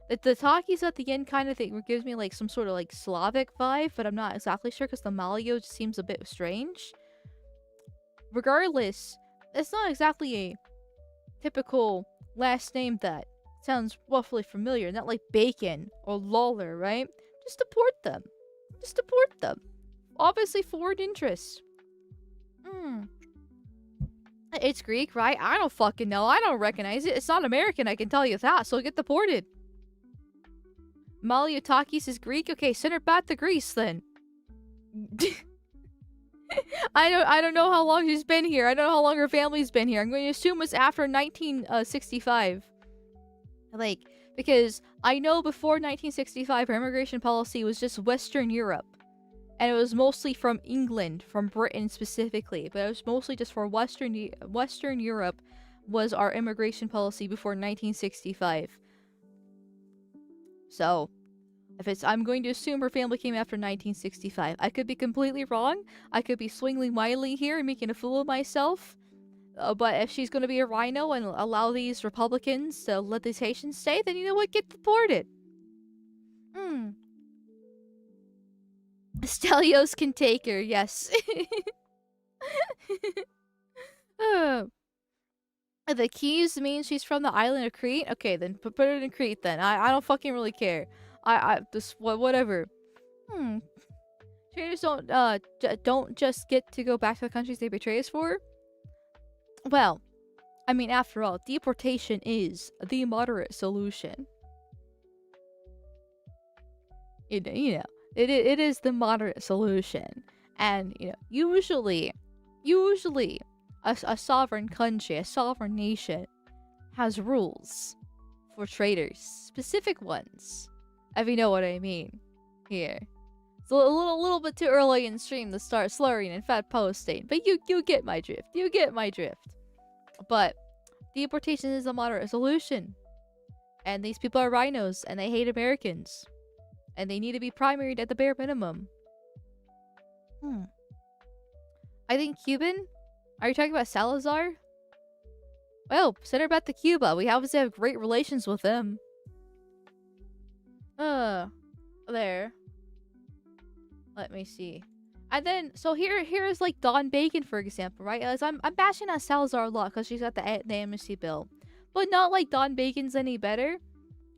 The Takis at the end kind of thing gives me like some sort of like Slavic vibe, but I'm not exactly sure because the Malio just seems a bit strange. Regardless, it's not exactly a typical last name that sounds roughly familiar. Not like Bacon or Lawler, right? Just deport them. Just deport them. Obviously foreign interests. It's Greek, right? I don't fucking know. I don't recognize it. It's not American, I can tell you that, so get deported. Maliutakis is Greek? Okay, send her back to Greece then. I don't know how long she's been here. I don't know how long her family's been here. I'm going to assume it's after 1965. Like, because I know before 1965 her immigration policy was just Western Europe. And it was mostly from England, from Britain specifically. But it was mostly just for Western Europe was our immigration policy before 1965. So, I'm going to assume her family came after 1965. I could be completely wrong. I could be swinging wildly here and making a fool of myself. But if she's going to be a rhino and allow these Republicans to let these Haitians stay, then you know what? Get deported. Stelios can take her, yes. The Keys means she's from the island of Crete? Okay, then put it in Crete then. I don't fucking really care. Whatever. Traders don't just get to go back to the countries they betray us for? Well, I mean, after all, deportation is the moderate solution. You know, it is the moderate solution. And, you know, usually, a sovereign country, a sovereign nation, has rules for traders. Specific ones. If you know what I mean. Here. It's a little bit too early in stream to start slurring and fat posting. But you get my drift. You get my drift. But deportation is a moderate solution. And these people are rhinos, and they hate Americans. And they need to be primaried at the bare minimum. I think Cuban? Are you talking about Salazar? Well, send her back to Cuba. We obviously have great relations with them. There. Let me see. And then, so here's like Don Bacon, for example, right? As I'm bashing on Salazar a lot because she's got the amnesty bill. But not like Don Bacon's any better.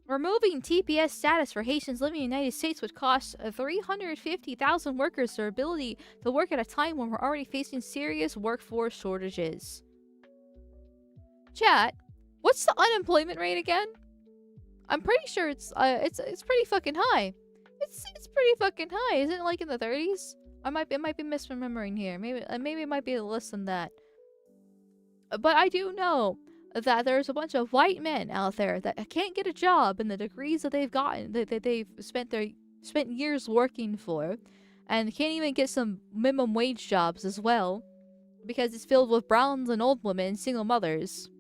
Removing TPS status for Haitians living in the United States would cost 350,000 workers their ability to work at a time when we're already facing serious workforce shortages. Chat, what's the unemployment rate again? I'm pretty sure it's pretty fucking high. It's pretty fucking high. Isn't it like in the 30s? I might be misremembering here. Maybe it might be less than that. But I do know that there's a bunch of white men out there that can't get a job in the degrees that they've gotten, that they've spent years working for, and can't even get some minimum wage jobs as well, because it's filled with browns and old women and single mothers.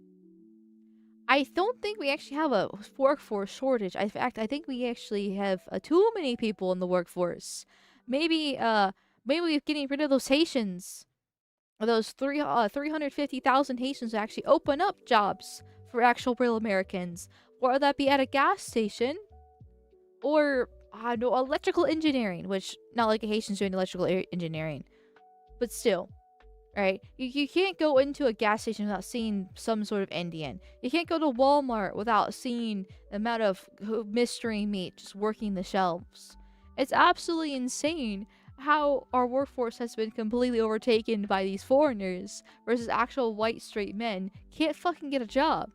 I don't think we actually have a workforce shortage. In fact, I think we actually have too many people in the workforce. Maybe, maybe we're getting rid of those Haitians. Those 350,000 Haitians to actually open up jobs for actual real Americans. Whether that be at a gas station or, I don't know, electrical engineering, which, not like a Haitian's doing electrical engineering, but still. Right? You can't go into a gas station without seeing some sort of Indian. You can't go to Walmart without seeing the amount of mystery meat just working the shelves. It's absolutely insane how our workforce has been completely overtaken by these foreigners versus actual white straight men can't fucking get a job.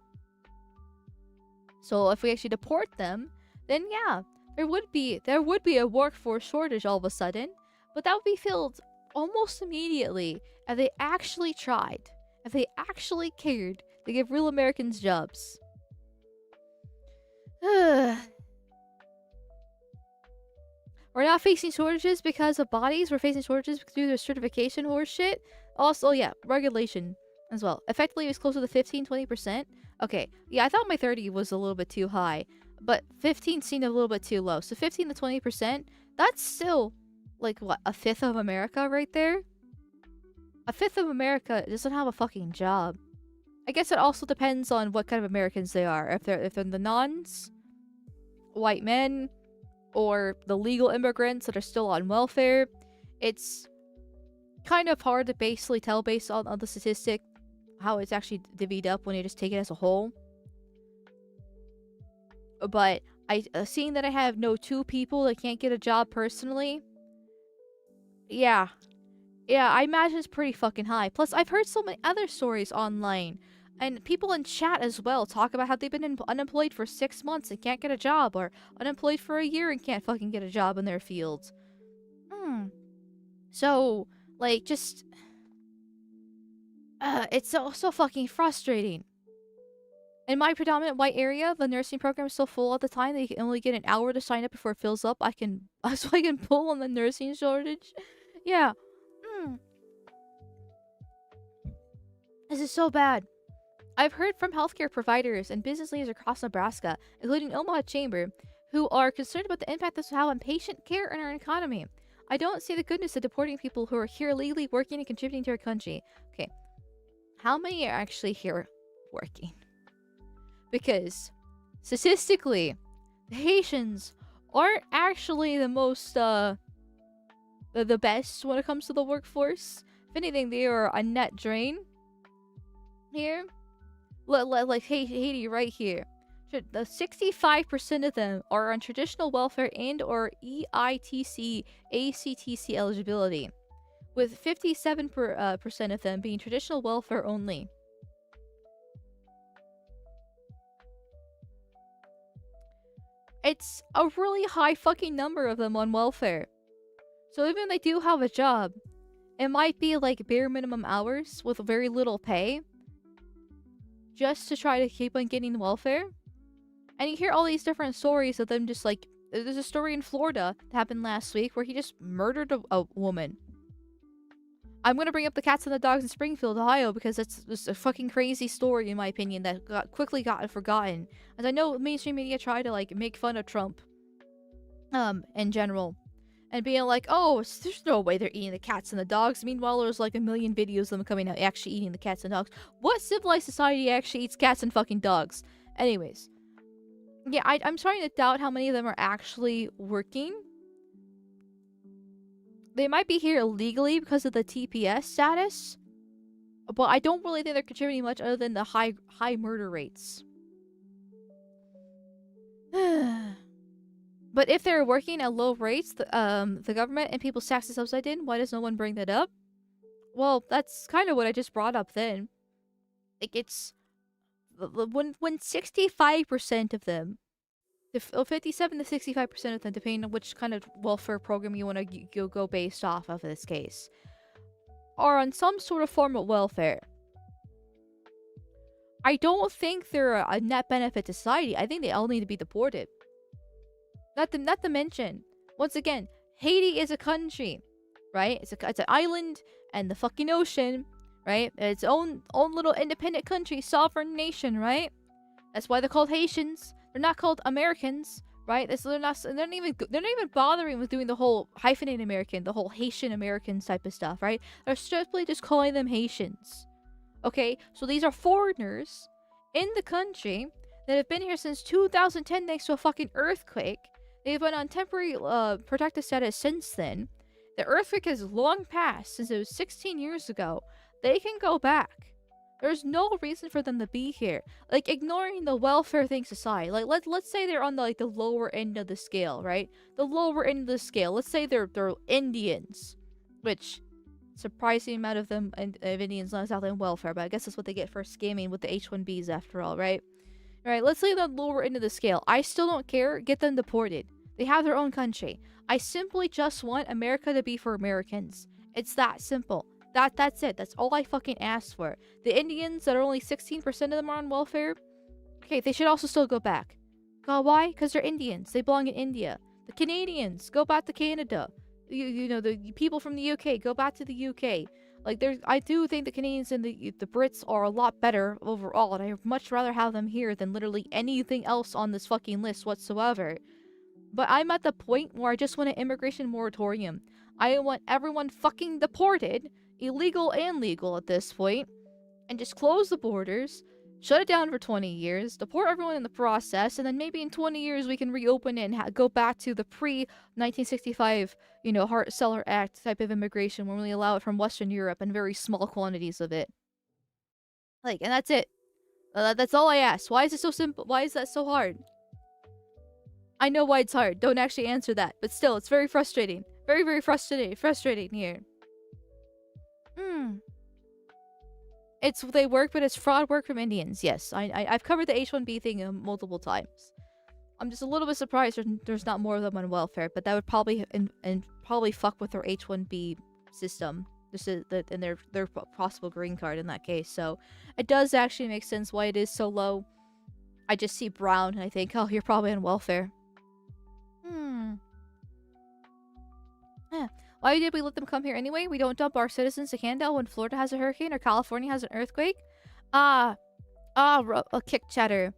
So if we actually deport them, then yeah, there would be a workforce shortage all of a sudden, but that would be filled almost immediately if they actually tried, if they actually cared to give real Americans jobs. We're not facing shortages because of bodies. We're facing shortages due to certification horseshit. Also, yeah, regulation as well. Effectively, it was closer to 15-20%. Okay, yeah, I thought my 30 was a little bit too high, but 15 seemed a little bit too low. So 15 to 20%, that's still, like, what, a fifth of America right there? A fifth of America doesn't have a fucking job. I guess it also depends on what kind of Americans they are. If they're the nons, white men, or the legal immigrants that are still on welfare, it's kind of hard to basically tell based on the statistic how it's actually divvied up when you just take it as a whole. But seeing that I have no two people that can't get a job personally, yeah, I imagine it's pretty fucking high. Plus, I've heard so many other stories online, and people in chat as well talk about how they've been unemployed for 6 months and can't get a job, or unemployed for a year and can't fucking get a job in their field. So, like, just... it's so fucking frustrating. In my predominant white area, the nursing program is so full at the time that you can only get an hour to sign up before it fills up. So I can pull on the nursing shortage. Yeah. This is so bad. I've heard from healthcare providers and business leaders across Nebraska, including Omaha Chamber, who are concerned about the impact this will have on patient care and our economy. I don't see the goodness of deporting people who are here legally working and contributing to our country. Okay. How many are actually here working? Because statistically, the Haitians aren't actually the most the best when it comes to the workforce. If anything, they are a net drain here. Like Haiti right here. The 65% of them are on traditional welfare and or EITC ACTC eligibility, with 57% of them being traditional welfare only. It's a really high fucking number of them on welfare. So even if they do have a job, it might be like bare minimum hours with very little pay, just to try to keep on getting welfare. And you hear all these different stories of them just like... There's a story in Florida that happened last week where he just murdered a woman. I'm gonna bring up the cats and the dogs in Springfield, Ohio, because it's just a fucking crazy story in my opinion that quickly got forgotten. As I know mainstream media try to like make fun of Trump in general. And being like, oh, there's no way they're eating the cats and the dogs. Meanwhile, there's like a million videos of them coming out actually eating the cats and dogs. What civilized society actually eats cats and fucking dogs? Anyways. Yeah, I'm starting to doubt how many of them are actually working. They might be here illegally because of the TPS status. But I don't really think they're contributing much other than the high murder rates. But if they're working at low rates, the government and people's taxes upside in, why does no one bring that up? Well, that's kind of what I just brought up then. Like, it's... When 65% of them... 57 to 65% of them, depending on which kind of welfare program you want to go based off of in this case, are on some sort of form of welfare. I don't think they're a net benefit to society. I think they all need to be deported. Not to mention, once again, Haiti is a country, right? It's an island and the fucking ocean, right? Its own little independent country, sovereign nation, right? That's why they're called Haitians. They're not called Americans, right? They're not even bothering with doing the whole hyphenated American, the whole Haitian Americans type of stuff, right? They're strictly just calling them Haitians. Okay, so these are foreigners in the country that have been here since 2010 thanks to a fucking earthquake. They've been on temporary protective status since then. The earthquake has long passed since it was 16 years ago. They can go back. There's no reason for them to be here. Like, ignoring the welfare things aside, like let's say they're on the the lower end of the scale, right? The lower end of the scale. Let's say they're Indians, which surprising amount of them and of Indians not exactly on welfare, but I guess that's what they get for scamming with the H-1Bs after all, right? Alright, let's say the lower end of the scale. I still don't care. Get them deported. They have their own country. I simply just want America to be for Americans. It's that simple. That's it. That's all I fucking asked for. The Indians that are only 16% of them are on welfare, okay, they should also still go back. God, why? Because they're Indians. They belong in India. The Canadians, go back to Canada. You know, the people from the UK, go back to the UK. Like, I do think the Canadians and the Brits are a lot better overall, and I'd much rather have them here than literally anything else on this fucking list whatsoever. But I'm at the point where I just want an immigration moratorium. I want everyone fucking deported, illegal and legal at this point, and just close the borders, shut it down for 20 years, deport everyone in the process, and then maybe in 20 years we can reopen it and go back to the pre-1965, you know, Hart-Celler Act type of immigration where we allow it from Western Europe and very small quantities of it. Like, and that's it. That's all I ask. Why is it so simple? Why is that so hard? I know why it's hard. Don't actually answer that. But still, it's very frustrating. Very, very frustrating here. They work, but it's fraud work from Indians. Yes, I've covered the H-1B thing multiple times. I'm just a little bit surprised there's not more of them on welfare, but that would probably probably fuck with their H-1B system. And their possible green card in that case. So it does actually make sense why it is so low. I just see brown and I think, oh, you're probably on welfare. Yeah. Why did we let them come here anyway? We don't dump our citizens to Canada when Florida has a hurricane or California has an earthquake? A kick chatter.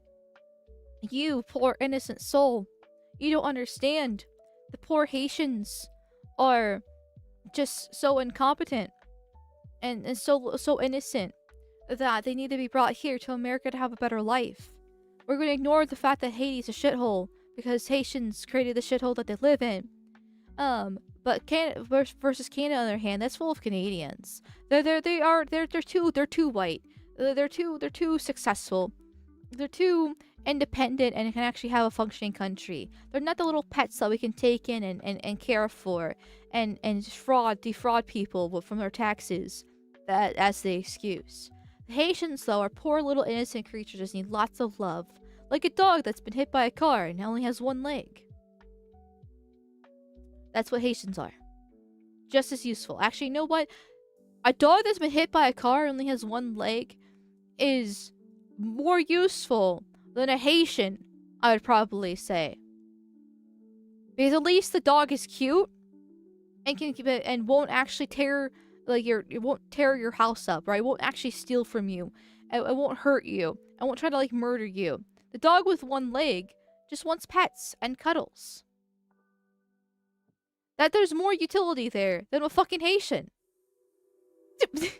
You poor innocent soul. You don't understand. The poor Haitians are just so incompetent and so innocent that they need to be brought here to America to have a better life. We're going to ignore the fact that Haiti's a shithole because Haitians created the shithole that they live in. But Canada versus Canada, on the other hand, that's full of Canadians. They're too white. They're too successful. They're too independent and can actually have a functioning country. They're not the little pets that we can take in and care for and defraud people from their taxes as the excuse. The Haitians, though, are poor little innocent creatures that need lots of love. Like a dog that's been hit by a car and only has one leg. That's what Haitians are. Just as useful. Actually, you know what? A dog that's been hit by a car and only has one leg is more useful than a Haitian, I would probably say. Because at least the dog is cute and can keep it and won't actually tear it won't tear your house up, right? It won't actually steal from you. It won't hurt you. It won't try to murder you. The dog with one leg just wants pets and cuddles. That there's more utility there than a fucking Haitian. Thank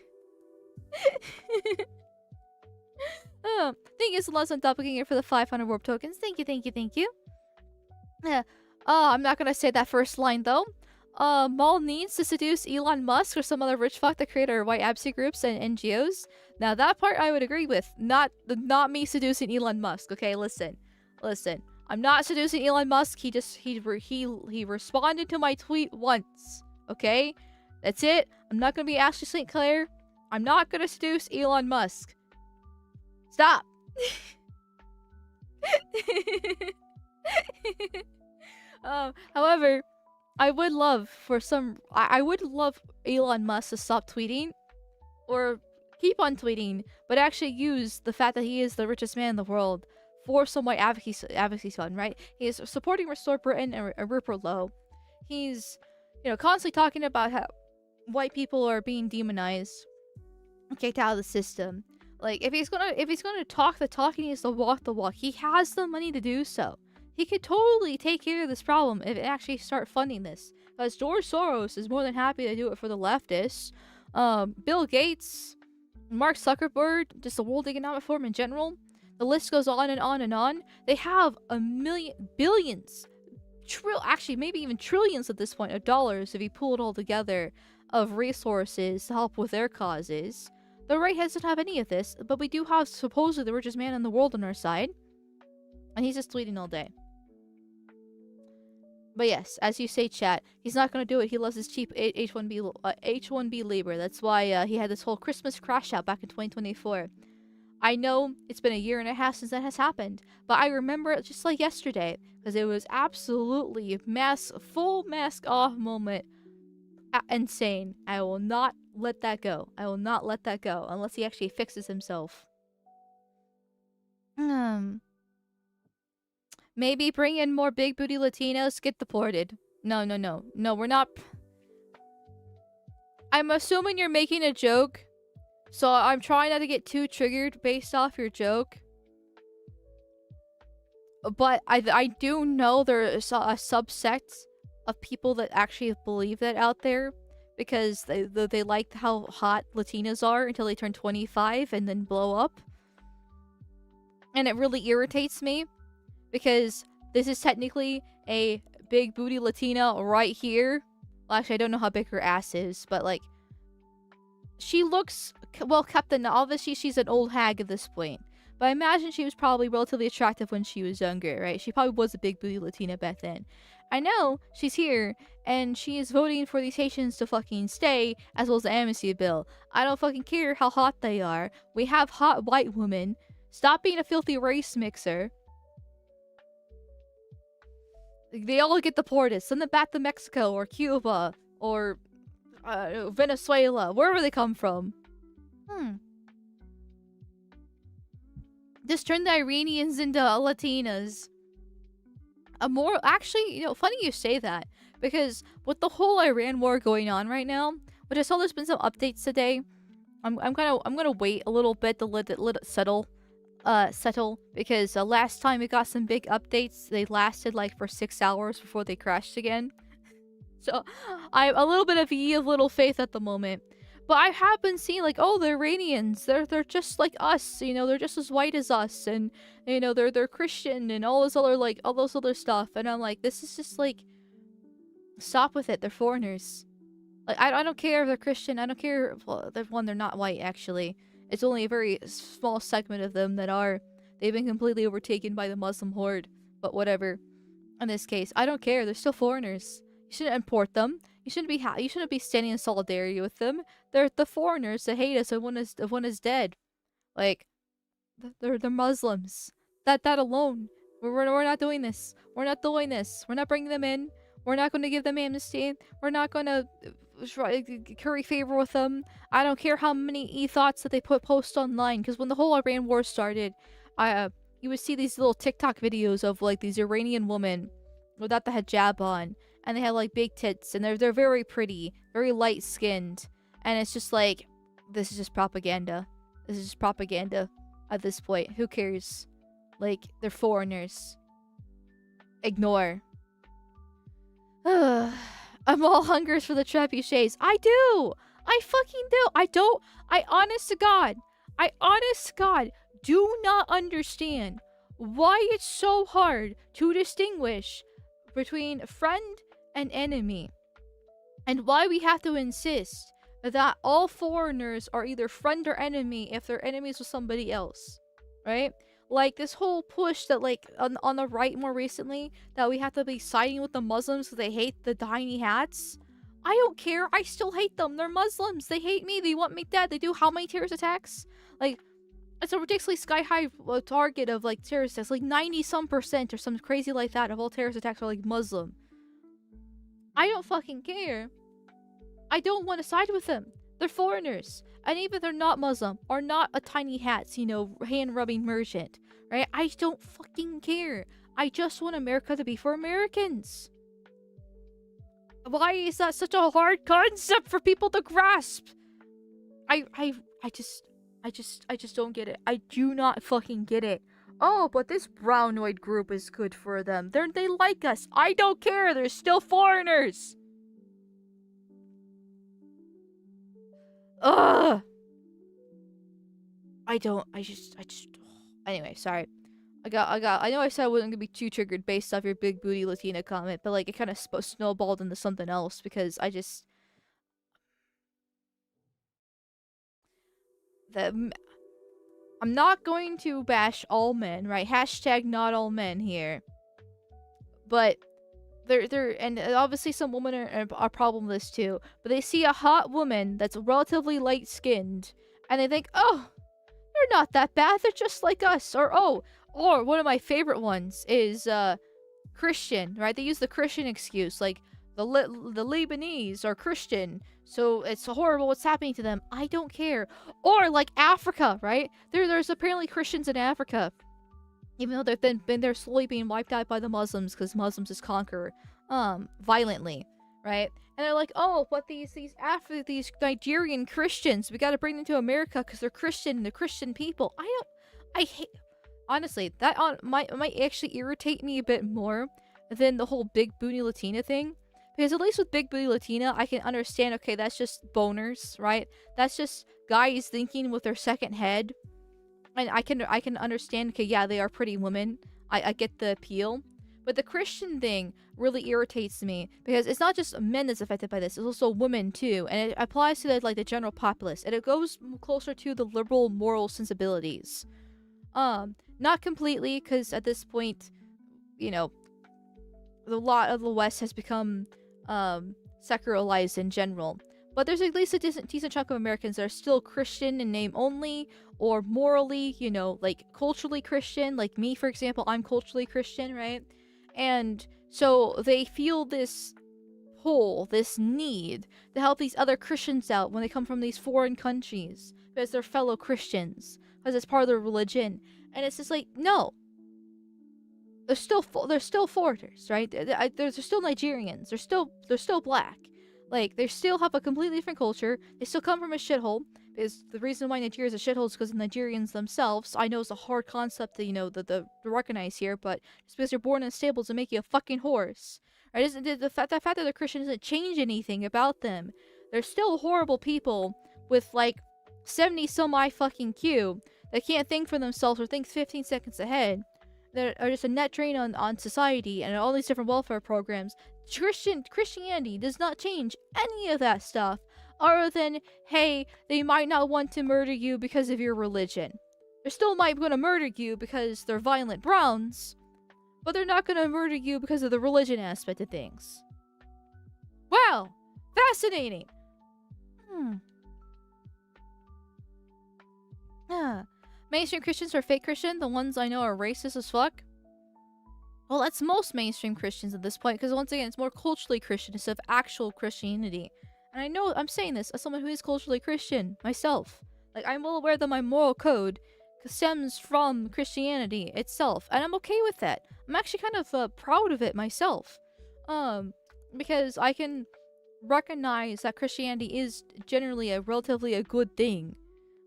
you so much on Doppelganger for the 500 warp tokens. Thank you. I'm not gonna say that first line though. Maul needs to seduce Elon Musk or some other rich fuck to create our white ABSI groups and NGOs. Now that part I would agree with. Not me seducing Elon Musk. Okay, listen. I'm not seducing Elon Musk. He responded to my tweet once. Okay? That's it. I'm not gonna be Ashley St. Clair. I'm not gonna seduce Elon Musk. Stop. However, I would love Elon Musk to stop tweeting or keep on tweeting, but actually use the fact that he is the richest man in the world for some white advocacy fund, right? He is supporting Restore Britain and Rupert Lowe. He's, constantly talking about how white people are being demonized, kicked out of the system. Like, if he's gonna talk the talk, he needs to walk the walk. He has the money to do so. He could totally take care of this problem if it actually start funding this. Because George Soros is more than happy to do it for the leftists. Bill Gates, Mark Zuckerberg, just the World Economic Forum in general. The list goes on and on and on. They have billions, actually maybe even trillions at this point of dollars if you pull it all together of resources to help with their causes. The right doesn't have any of this, but we do have supposedly the richest man in the world on our side. And he's just tweeting all day. But yes, as you say, chat, he's not going to do it. He loves his cheap H1B labor. That's why he had this whole Christmas crash out back in 2024. I know it's been a year and a half since that has happened, but I remember it just like yesterday, because it was absolutely full mask off moment. Insane. I will not let that go. I will not let that go unless he actually fixes himself. Maybe bring in more big booty Latinos, get deported. No, we're not. I'm assuming you're making a joke, so I'm trying not to get too triggered based off your joke. But I do know there's a subsect of people that actually believe that out there, because they like how hot Latinas are until they turn 25 and then blow up. And it really irritates me, because this is technically a big booty Latina right here. Well, actually, I don't know how big her ass is, but like, she looks well kept, and obviously she's an old hag at this point. But I imagine she was probably relatively attractive when she was younger, right? She probably was a big booty Latina back then. I know she's here, and she is voting for these Haitians to fucking stay, as well as the amnesty bill. I don't fucking care how hot they are. We have hot white women. Stop being a filthy race mixer. They all get deported. Send them back to Mexico or Cuba or Venezuela, wherever they come from. Just turn the Iranians into Latinas. Actually, funny you say that, because with the whole Iran war going on right now, which I saw there's been some updates today. I'm gonna wait a little bit to let it settle, because last time we got some big updates, they lasted like for 6 hours before they crashed again. So I have a little bit of little faith at the moment. But I have been seeing like, oh, the Iranians, they're just like us, they're just as white as us, and they're Christian and all those other stuff, and I'm like, this is just like, stop with it. They're foreigners. Like, I don't care if they're Christian. I don't care if they're not white. Actually, it's only a very small segment of them that are. They've been completely overtaken by the Muslim horde. But whatever. In this case, I don't care. They're still foreigners. You shouldn't import them. You shouldn't be standing in solidarity with them. They're the foreigners that hate us, and one is dead. Like, they're Muslims. That alone. We're not doing this. We're not doing this. We're not bringing them in. We're not going to give them amnesty. We're not going to curry favor with them. I don't care how many e-thoughts that they post online, because when the whole Iran war started, you would see these little TikTok videos of like these Iranian women without the hijab on, and they have like big tits, and they're very pretty, very light skinned, and it's just like, this is just propaganda. This is just propaganda at this point. Who cares? Like, they're foreigners. Ignore. I'm all hungers for the trebuchets. I do! I fucking do! I honest to God, do not understand why it's so hard to distinguish between friend and enemy. And why we have to insist that all foreigners are either friend or enemy if they're enemies with somebody else. Right? Like, this whole push that, like, on the right more recently, that we have to be siding with the Muslims because they hate the tiny hats. I don't care. I still hate them. They're Muslims. They hate me. They want me dead. They do how many terrorist attacks? Like, it's a ridiculously sky-high target of, like, terrorist attacks. Like, 90-some% or something crazy like that of all terrorist attacks are, like, Muslim. I don't fucking care. I don't want to side with them. They're foreigners. And even if they're not Muslim, or not a tiny hats, hand-rubbing merchant, right? I don't fucking care. I just want America to be for Americans. Why is that such a hard concept for people to grasp? I just... I just don't get it. I do not fucking get it. Oh, but this brownoid group is good for them. They like us. I don't care. They're still foreigners. Ugh. I just. Anyway, sorry. I know I said I wasn't gonna be too triggered based off your big booty Latina comment, but like it kind of snowballed into something else because the I'm not going to bash all men, right? Hashtag not all men here, but and obviously some women are problem with this too. But they see a hot woman that's relatively light skinned, and they think, oh, they're not that bad. They're just like us. Or one of my favorite ones is Christian, right? They use the Christian excuse, like the Lebanese are Christian, so it's horrible what's happening to them. I don't care. Or like Africa, right? There's apparently Christians in Africa, even though they've been there slowly being wiped out by the Muslims because Muslims just conquer violently, right? And they're like, oh, but these Nigerian Christians, we got to bring them to America because they're Christian and they're Christian people. I hate. Honestly, that might actually irritate me a bit more than the whole big booty Latina thing. Because at least with big booty Latina, I can understand, okay, that's just boners, right? That's just guys thinking with their second head. And I can understand, okay, yeah, they are pretty women. I get the appeal. But the Christian thing really irritates me because it's not just men that's affected by this, it's also women too. And it applies to the general populace. And it goes closer to the liberal moral sensibilities. Not completely, because at this point, you know, a lot of the West has become secularized in general. But there's at least a decent chunk of Americans that are still Christian in name only, or morally, you know, like culturally Christian. Like me, for example, I'm culturally Christian, right? And so they feel this pull, this need to help these other Christians out when they come from these foreign countries because they're fellow Christians, because it's part of their religion. And it's just like, no. They're still foreigners, right? They're still Nigerians. They're still black. Like, they still have a completely different culture. They still come from a shithole. Because the reason why Nigeria is a shithole is because of Nigerians themselves. I know it's a hard concept to, to recognize here, but just because you're born in a stable doesn't make you a fucking horse. Right? The fact that they're Christian doesn't change anything about them. They're still horrible people with, like, 70 some I fucking Q that can't think for themselves or think 15 seconds ahead. That are just a net drain on society and all these different welfare programs. Christianity does not change any of that stuff, other than, hey, they might not want to murder you because of your religion. They still might want to murder you because they're violent Browns, but they're not going to murder you because of the religion aspect of things. Wow, fascinating. Mainstream Christians are fake Christian. The ones I know are racist as fuck. Well, that's most mainstream Christians at this point, because once again, it's more culturally Christian instead of actual Christianity. And I know I'm saying this as someone who is culturally Christian myself. Like, I'm well aware that my moral code stems from Christianity itself, and I'm okay with that. I'm actually kind of proud of it myself, because I can recognize that Christianity is generally a relatively a good thing,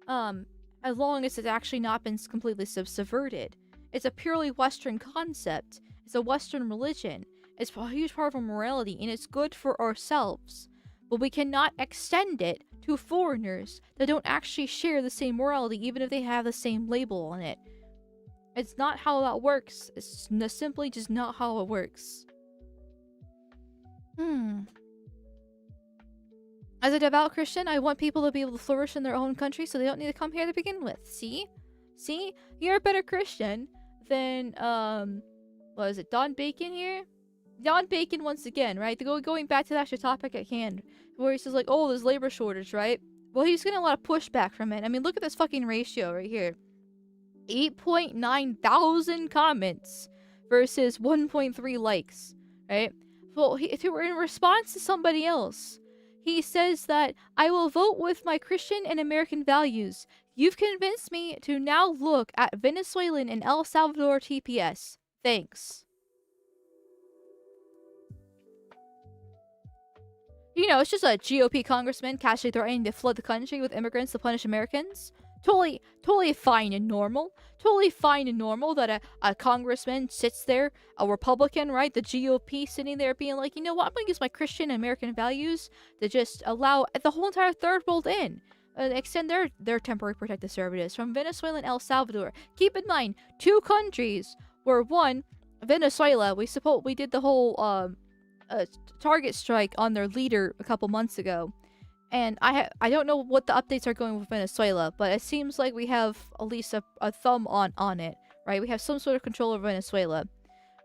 as long as it's actually not been completely subverted. It's a purely Western concept. It's a Western religion. It's a huge part of our morality, and it's good for ourselves. But we cannot extend it to foreigners that don't actually share the same morality, even if they have the same label on it. It's not how that works. It's simply just not how it works. As a devout Christian, I want people to be able to flourish in their own country so they don't need to come here to begin with. See? See? You're a better Christian than, what is it, Don Bacon here? Don Bacon once again, right? Going back to the actual topic at hand, where he says, like, oh, there's labor shortage, right? Well, he's getting a lot of pushback from it. I mean, look at this fucking ratio right here. 8.9 thousand comments versus 1.3 likes, right? Well, in response to somebody else, he says that, I will vote with my Christian and American values. You've convinced me to now look at Venezuelan and El Salvador TPS. Thanks. You know, it's just a GOP congressman casually threatening to flood the country with immigrants to punish Americans. totally fine and normal. Totally fine and normal that a congressman sits there, a Republican, right? The GOP sitting there being like, you know what? I'm gonna use my Christian American values to just allow the whole entire third world in. Extend their temporary protected services from Venezuela and El Salvador. Keep in mind, two countries where one, Venezuela, we did the whole target strike on their leader a couple months ago. And I don't know what the updates are going with Venezuela, but it seems like we have at least a thumb on it, right? We have some sort of control over Venezuela.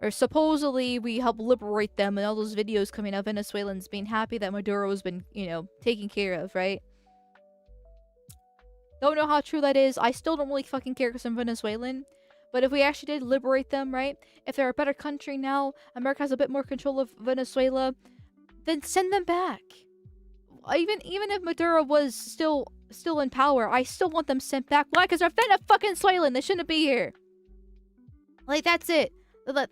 Or supposedly we help liberate them, and all those videos coming out, Venezuelans being happy that Maduro's been, taken care of, right? Don't know how true that is. I still don't really fucking care because I'm Venezuelan. But if we actually did liberate them, right? If they're a better country now, America has a bit more control of Venezuela, then send them back. Even if Maduro was still in power, I still want them sent back. Why? Because they're Venezuelan. They shouldn't be here. Like, that's it. Like,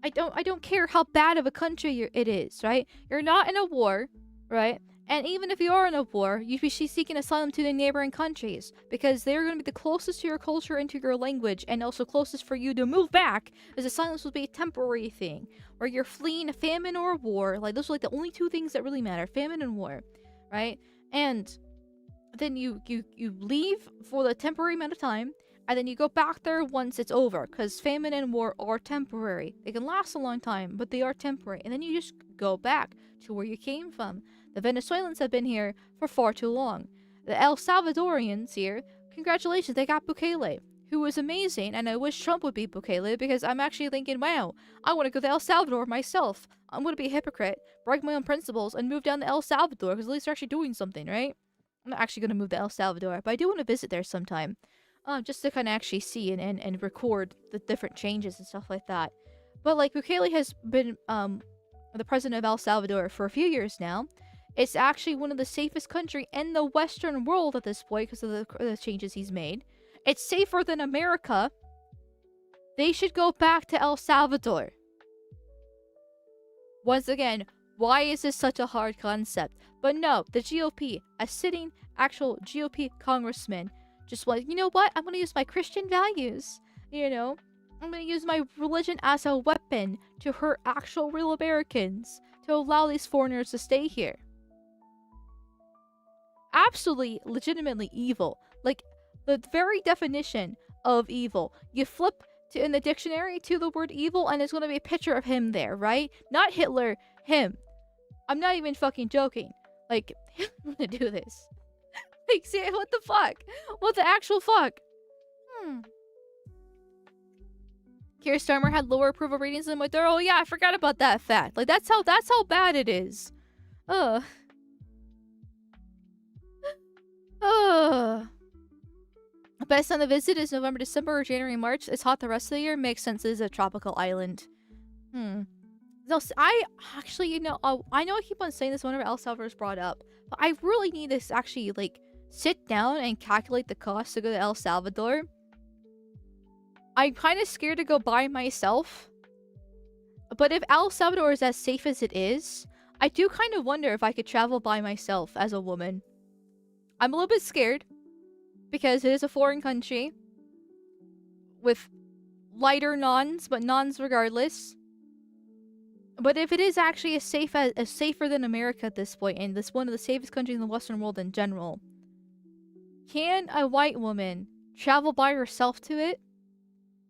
I don't care how bad of a country it is, right? You're not in a war, right? And even if you are in a war, you should be seeking asylum to the neighboring countries, because they're going to be the closest to your culture and to your language, and also closest for you to move back, as asylum will be a temporary thing, where you're fleeing a famine or a war. Like, those are like the only two things that really matter, famine and war, right? And then you leave for the temporary amount of time, and then you go back there once it's over, because famine and war are temporary. They can last a long time, but they are temporary, and then you just go back to where you came from. The Venezuelans have been here for far too long. The El Salvadorians here, congratulations, they got Bukele, who was amazing, and I wish Trump would be Bukele, because I'm actually thinking, wow, I want to go to El Salvador myself. I'm going to be a hypocrite, break my own principles, and move down to El Salvador, because at least they're actually doing something, right? I'm not actually going to move to El Salvador, but I do want to visit there sometime. Just to kind of actually see and record the different changes and stuff like that. But, like, Bukele has been, the president of El Salvador for a few years now. It's actually one of the safest countries in the Western world at this point because of the changes he's made. It's safer than America. They should go back to El Salvador. Once again, why is this such a hard concept? But no, the GOP, a sitting actual GOP congressman, just like, you know what? I'm going to use my Christian values. I'm going to use my religion as a weapon to hurt actual real Americans, to allow these foreigners to stay here. Absolutely, legitimately evil. Like, the very definition of evil. You flip in the dictionary to the word evil, and there's going to be a picture of him there, right? Not Hitler, him. I'm not even fucking joking. Like, I'm gonna do this. Like, see, what the fuck? What the actual fuck? Keir Starmer had lower approval ratings than Maduro. Oh yeah, I forgot about that fact. Like, that's how bad it is. Ugh. Best time to visit is November, December, or January, March. It's hot the rest of the year. Makes sense. It is a tropical island. No, I actually, I know I keep on saying this whenever El Salvador is brought up, but I really need to actually, like, sit down and calculate the cost to go to El Salvador. I'm kind of scared to go by myself. But if El Salvador is as safe as it is, I do kind of wonder if I could travel by myself as a woman. I'm a little bit scared because it is a foreign country with lighter nons, but nons regardless. But if it is actually as safer than America at this point, and this one of the safest countries in the Western world in general, can a white woman travel by herself to it?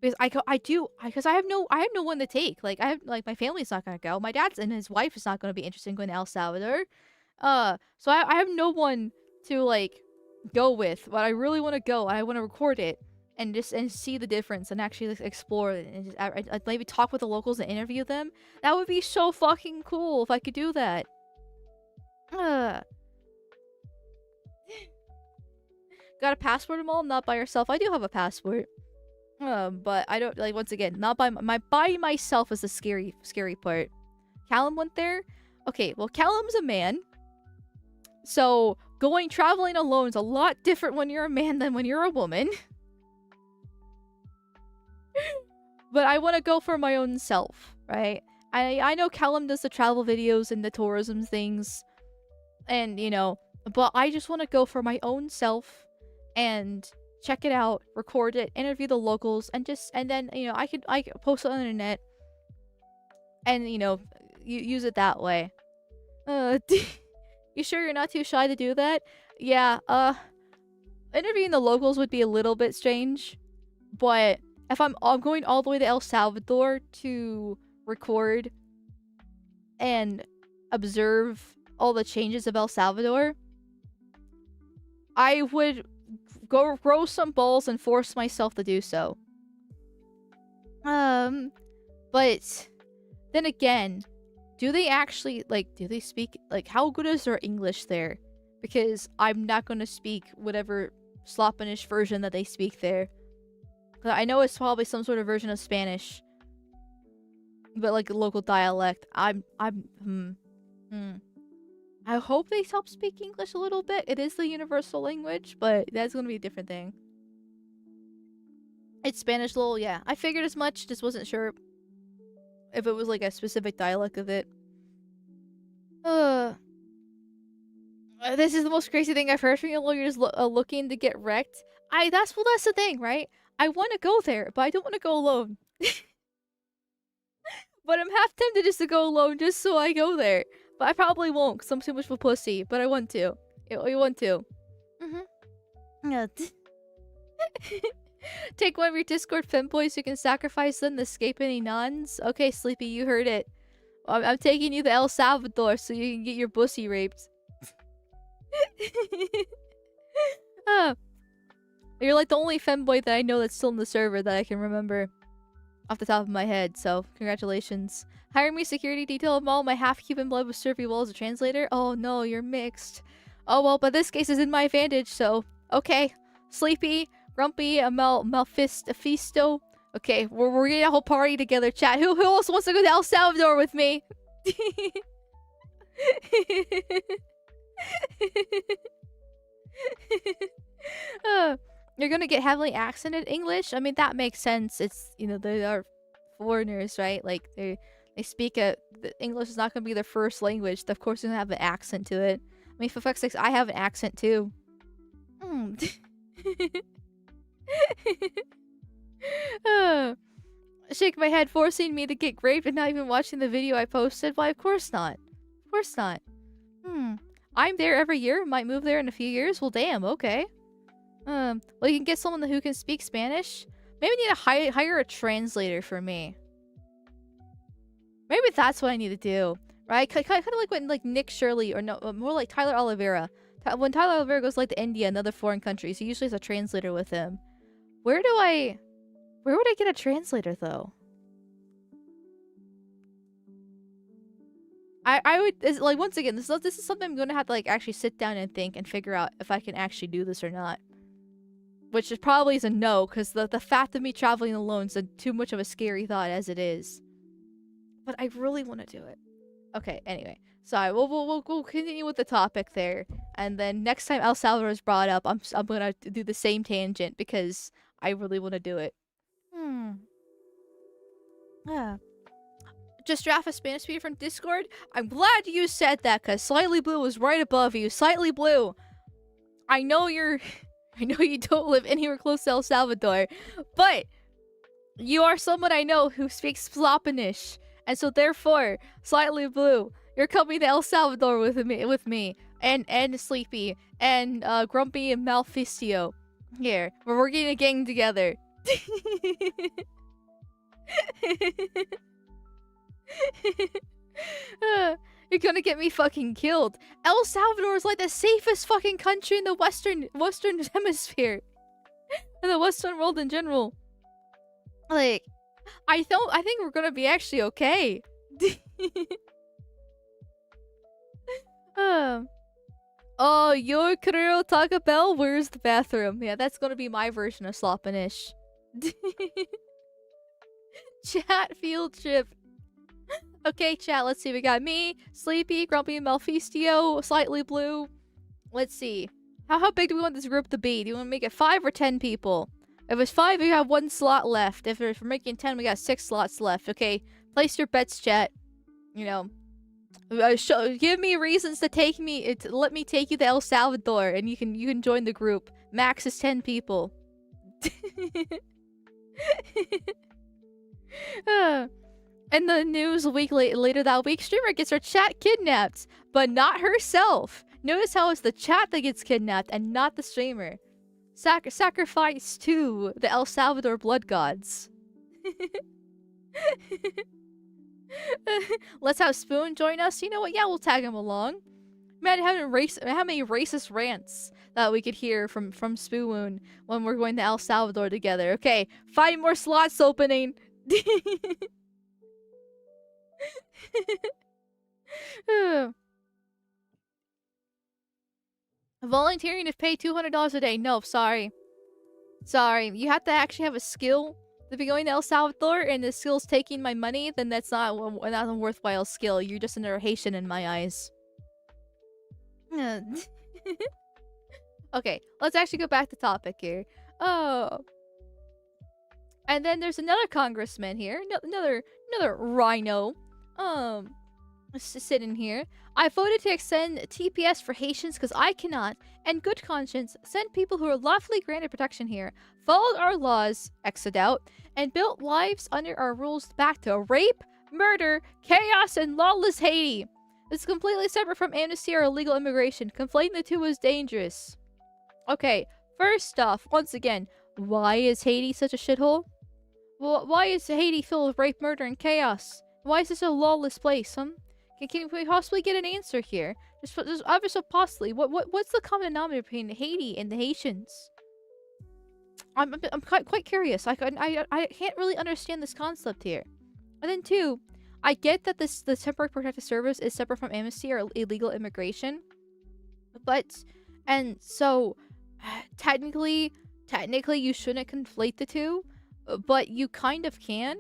Because I have no one to take. Like, my family's not gonna go. My dad's and his wife is not gonna be interested in going to El Salvador. So I have no one to, like, go with. But I really want to go, and I want to record it and see the difference and actually, like, explore it and just I'd maybe talk with the locals and interview them. That would be so fucking cool if I could do that. Got a passport and all? Not by yourself. I do have a passport. But I don't, like, once again, not by myself is the scary part. Callum went there? Okay, well, Callum's a man. So, traveling alone is a lot different when you're a man than when you're a woman. But I want to go for my own self, right? I know Callum does the travel videos and the tourism things. And, but I just want to go for my own self and check it out, record it, interview the locals, and then I could post it on the internet and use it that way. You sure you're not too shy to do that? Yeah, interviewing the locals would be a little bit strange, but if I'm going all the way to El Salvador to record and observe all the changes of El Salvador, I would go grow some balls and force myself to do so. But then again, do they actually, do they speak, how good is their English there? Because I'm not going to speak whatever Sloppinish version that they speak there. I know it's probably some sort of version of Spanish, but like a local dialect. I hope they help speak English a little bit. It is the universal language, but that's going to be a different thing. It's Spanish, lol, yeah. I figured as much, just wasn't sure if it was like a specific dialect of it. This is the most crazy thing I've heard from you. Lawyers looking to get wrecked. That's the thing, right? I want to go there, but I don't want to go alone. But I'm half tempted just to go alone, just so I go there. But I probably won't, because I'm too much of a pussy. But I want to. I want to. Take one of your Discord femboys who can sacrifice them to escape any nuns. Okay, Sleepy, you heard it. I'm taking you to El Salvador so you can get your pussy raped. You're like the only femboy that I know that's still in the server that I can remember off the top of my head, so congratulations. Hire me security detail of all my half-Cuban blood will serve you well as a translator. Oh no, you're mixed. Oh well, but this case is in my advantage, so okay. Sleepy, Grumpy, Mephisto. Okay, we're getting a whole party together, chat. Who else wants to go to El Salvador with me? You're gonna get heavily accented English? I mean, that makes sense. It's, they are foreigners, right? Like, they speak the English is not gonna be their first language. Of course, they're gonna have an accent to it. I mean, for fuck's sakes, I have an accent too. Shake my head, forcing me to get raped and not even watching the video I posted. Why, of course not. Of course not. I'm there every year. Might move there in a few years. Well, damn, okay. Well, you can get someone who can speak Spanish. Maybe I need to hire a translator for me. Maybe that's what I need to do, right? Kind of like when Nick Shirley, or no, more like Tyler Oliveira. When Tyler Oliveira goes to India and other foreign countries, he usually has a translator with him. Where would I get a translator though? I would, once again, this is something I'm gonna have to actually sit down and think and figure out if I can actually do this or not. Which is probably a no, because the fact of me traveling alone is too much of a scary thought as it is. But I really want to do it. Okay, anyway. Sorry, we'll continue with the topic there. And then next time El Salvador is brought up, I'm gonna do the same tangent because I really want to do it. Just draft a Spanish speaker from Discord? I'm glad you said that, because Slightly Blue was right above you. Slightly Blue, I know you don't live anywhere close to El Salvador, but you are someone I know who speaks Sloppinish. And so therefore, Slightly Blue, you're coming to El Salvador with me, and Sleepy, and Grumpy and Mephisto. Here, we're working a gang together. You're gonna get me fucking killed. El Salvador is like the safest fucking country in the Western Hemisphere, in the Western world in general. Like, I think we're gonna be actually okay. Oh, yo creo Taco Bell, where's the bathroom? Yeah, that's gonna be my version of Sloppinish. Chat field trip. Okay, chat, let's see. We got me, Sleepy, Grumpy, Mephisto, Slightly Blue. Let's see. How big do we want this group to be? Do you want to make it 5 or 10 people? If it's 5, we have 1 slot left. If we're making 10, we got 6 slots left. Okay, place your bets, chat. Give me reasons to take me. Let me take you to El Salvador, and you can join the group. Max is 10 people. In the news a week later that week, streamer gets her chat kidnapped, but not herself. Notice how it's the chat that gets kidnapped and not the streamer. Sacrifice to the El Salvador blood gods. Let's have Spoon join us. You know what? Yeah, we'll tag him along. Man, how many racist rants that we could hear from Spoon when we're going to El Salvador together. Okay, 5 more slots opening. Volunteering to pay $200 a day. No, sorry. Sorry. You have to actually have a skill to be going to El Salvador, and the skill's taking my money, then that's not a worthwhile skill. You're just another Haitian in my eyes. Okay, let's actually go back to topic here. Oh. And then there's another congressman here. Another rhino. Sitting here. I voted to extend TPS for Haitians because I cannot, in good conscience, send people who are lawfully granted protection here, followed our laws, exit out, and built lives under our rules back to rape, murder, chaos, and lawless Haiti. This is completely separate from amnesty or illegal immigration. Conflating the two is dangerous. Okay, first off, once again, why is Haiti such a shithole? Why is Haiti filled with rape, murder, and chaos? Why is this a lawless place, Can we possibly get an answer here? Just ever so possibly. What's the common denominator between Haiti and the Haitians? I'm quite curious. I can't really understand this concept here. And then 2, I get that the temporary protective service is separate from amnesty or illegal immigration, and so technically you shouldn't conflate the two, but you kind of can,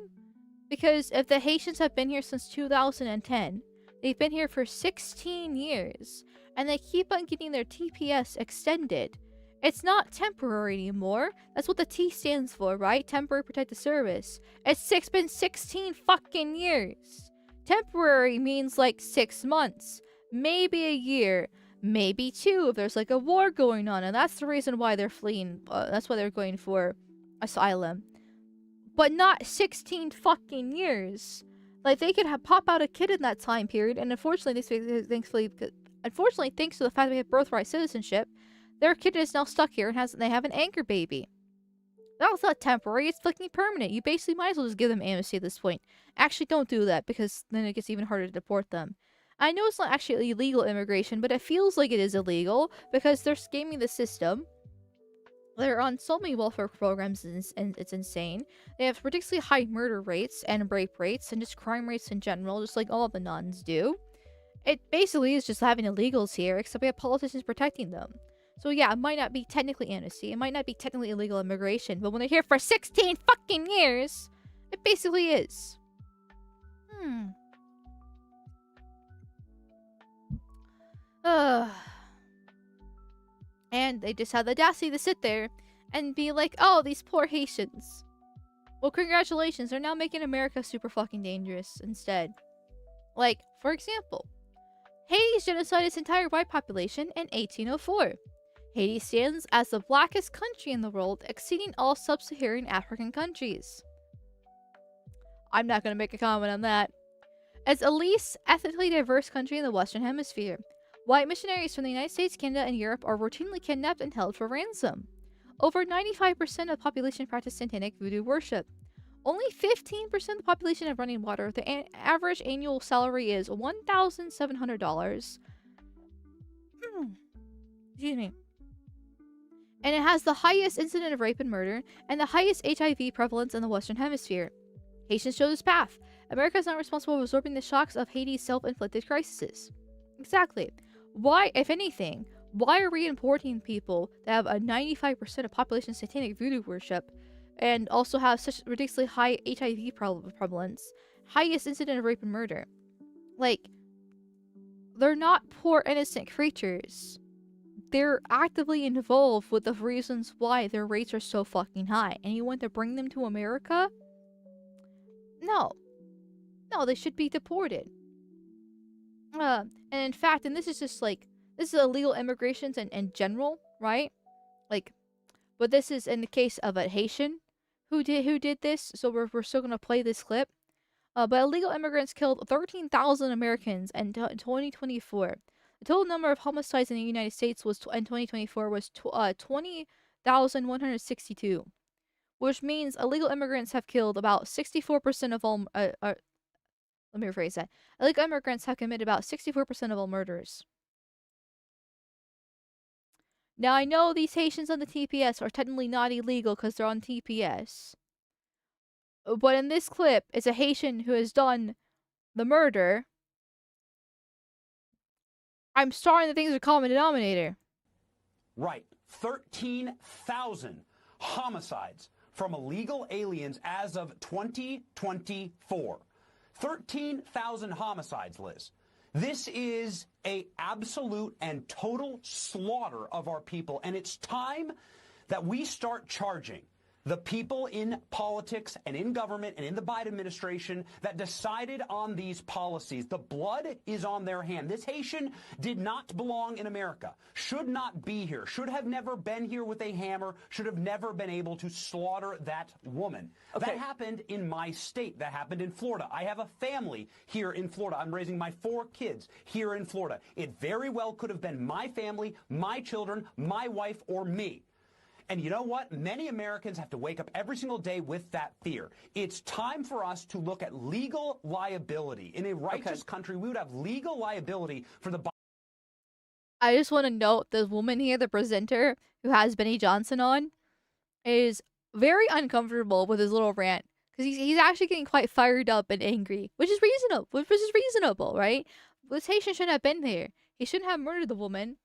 because if the Haitians have been here since 2010. They've been here for 16 years, and they keep on getting their TPS extended. It's not temporary anymore. That's what the T stands for, right? Temporary Protected Service. It's been 16 fucking years. Temporary means like 6 months, maybe a year, maybe 2 if there's like a war going on, and that's the reason why they're fleeing. That's why they're going for asylum. But not 16 fucking years. Like, they could pop out a kid in that time period, and unfortunately, thanks to the fact that we have birthright citizenship, their kid is now stuck here and they have an anchor baby. That's not temporary, it's fucking permanent. You basically might as well just give them amnesty at this point. Actually, don't do that, because then it gets even harder to deport them. I know it's not actually illegal immigration, but it feels like it is illegal, because they're scamming the system. They're on so many welfare programs, and it's insane. They have ridiculously high murder rates and rape rates and just crime rates in general, just like all of the nuns do. It basically is just having illegals here, except we have politicians protecting them. So yeah, it might not be technically amnesty, it might not be technically illegal immigration, but when they're here for 16 fucking years, it basically is. And they just had the audacity to sit there and be like, oh, these poor Haitians. Well, congratulations, they're now making America super fucking dangerous instead. Like, for example, Haiti genocided its entire white population in 1804. Haiti stands as the blackest country in the world, exceeding all sub-Saharan African countries. I'm not going to make a comment on that. As the least ethnically diverse country in the Western Hemisphere, white missionaries from the United States, Canada, and Europe are routinely kidnapped and held for ransom. Over 95% of the population practice satanic voodoo worship. Only 15% of the population have running water. The average annual salary is $1,700. Excuse me. And it has the highest incident of rape and murder, and the highest HIV prevalence in the Western Hemisphere. Haitians show this path. America is not responsible for absorbing the shocks of Haiti's self-inflicted crises. Exactly. Why, if anything, why are we importing people that have a 95% of population satanic voodoo worship and also have such ridiculously high HIV prevalence, highest incident of rape and murder? Like, they're not poor innocent creatures. They're actively involved with the reasons why their rates are so fucking high. And you want to bring them to America? No. No, they should be deported. And in fact, and this is just like, this is illegal immigrations in general, right? Like, but this is in the case of a Haitian who did this. So we're still gonna play this clip. But illegal immigrants killed 13,000 Americans in 2024. The total number of homicides in the United States was in 2024 was 20,162, which means illegal immigrants have killed about 64% of all. Let me rephrase that. Illegal immigrants have committed about 64% of all murders. Now I know these Haitians on the TPS are technically not illegal because they're on TPS. But in this clip, it's a Haitian who has done the murder. I'm starting to think there's a common denominator. Right. 13,000 homicides from illegal aliens as of 2024. 13,000 homicides, Liz. This is a absolute and total slaughter of our people, and it's time that we start charging the people in politics and in government and in the Biden administration that decided on these policies. The blood is on their hand. This Haitian did not belong in America, should not be here, should have never been here with a hammer, should have never been able to slaughter that woman. Okay. That happened in my state. That happened in Florida. I have a family here in Florida. I'm raising my 4 kids here in Florida. It very well could have been my family, my children, my wife, or me. And you know what? Many Americans have to wake up every single day with that fear. It's time for us to look at legal liability. In a righteous country, we would have legal liability for the... I just want to note the woman here, the presenter, who has Benny Johnson on, is very uncomfortable with his little rant. Because he's actually getting quite fired up and angry, which is reasonable, right? This Haitian shouldn't have been there. He shouldn't have murdered the woman.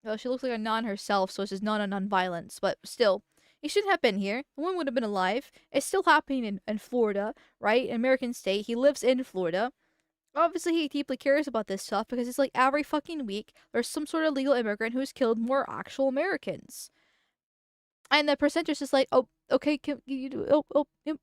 Well, she looks like a non herself, so it's just non-violence. But still, he shouldn't have been here. The woman would have been alive. It's still happening in Florida, right? American state. He lives in Florida. Obviously, he deeply cares about this stuff because it's like every fucking week there's some sort of legal immigrant who's killed more actual Americans. And the presenter's just like, oh, okay, can you do, yeah,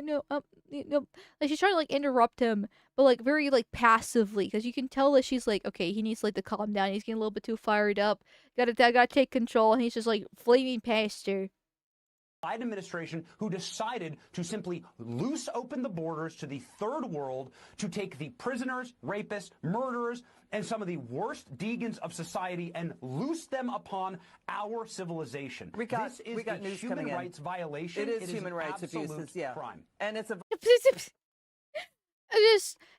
no, no. Like, she's trying to, like, interrupt him, but, like, very, like, passively, because you can tell that she's like, okay, he needs, like, to calm down, he's getting a little bit too fired up, gotta take control, and he's just, like, flaming past her. Biden administration who decided to simply loose open the borders to the third world to take the prisoners, rapists, murderers, and some of the worst degens of society and loose them upon our civilization. This is a human rights violation. It is human rights abuses, yeah. Crime. And it's a...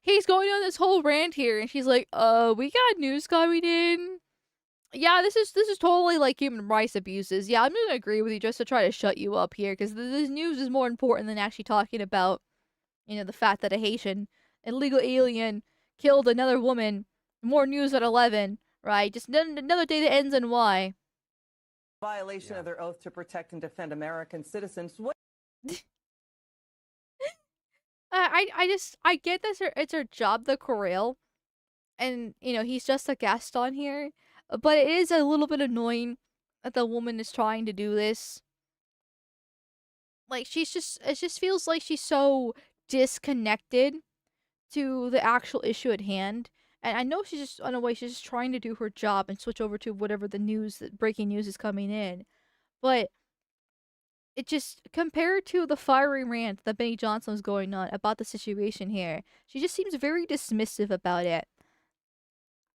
He's going on this whole rant here, and she's like, we got news coming in. Yeah, this is totally like human rights abuses. Yeah, I'm gonna agree with you just to try to shut you up here, because this news is more important than actually talking about, you know, the fact that a Haitian illegal alien killed another woman. More news at 11, right? Just another day that ends in Y. Violation of their oath to protect and defend American citizens. What? I get that it's her job, the Corral, and you know he's just a guest on here, but it is a little bit annoying that the woman is trying to do this. Like, it just feels like she's so disconnected to the actual issue at hand. And I know she's just, in a way, she's just trying to do her job and switch over to whatever breaking news is coming in. But it just, compared to the fiery rant that Benny Johnson was going on about the situation here, she just seems very dismissive about it.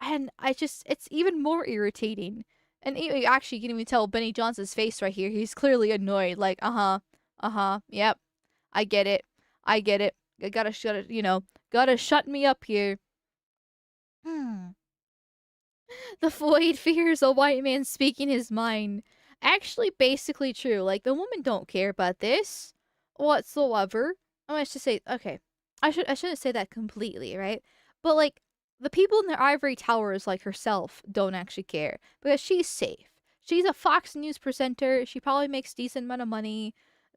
And it's even more irritating. And actually, you can even tell Benny Johnson's face right here. He's clearly annoyed. Like, yep, I get it. I gotta shut me up here. The Floyd fears a white man speaking his mind. Actually, basically true. Like, the woman don't care about this whatsoever. I should say, okay, I shouldn't say that completely, right? But, like, the people in the ivory towers, like herself, don't actually care because she's safe. She's a Fox News presenter. She probably makes decent amount of money.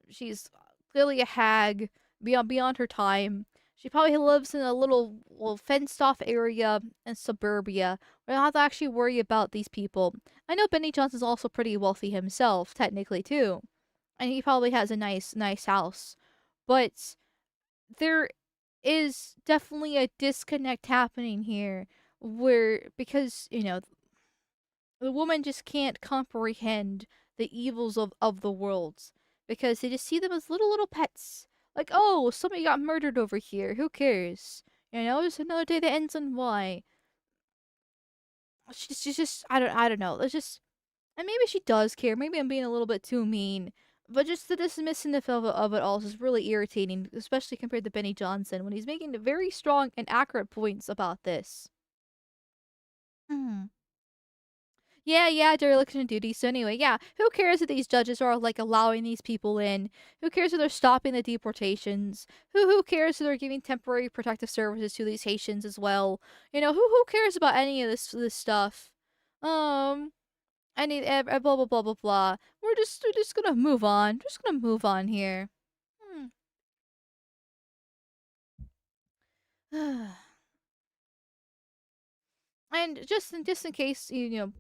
She's clearly a hag beyond her time. She probably lives in a little fenced-off area in suburbia where I don't have to actually worry about these people. I know Benny Johnson's also pretty wealthy himself, technically, too. And he probably has a nice house. But there is definitely a disconnect happening here where, because, the woman just can't comprehend the evils of the world because they just see them as little pets. Like, oh, somebody got murdered over here. Who cares? Just another day that ends in Y. She's just I don't know. It's just, and maybe she does care. Maybe I'm being a little bit too mean. But just the dismissing of it all is just really irritating, especially compared to Benny Johnson when he's making very strong and accurate points about this. Hmm. Yeah, dereliction of duty. So anyway, yeah, who cares if these judges are like allowing these people in? Who cares if they're stopping the deportations? Who cares if they're giving temporary protective services to these Haitians as well? Who cares about any of this stuff? Um, blah blah blah blah blah. We're just gonna move on. Just gonna move on here. Hmm. And just in case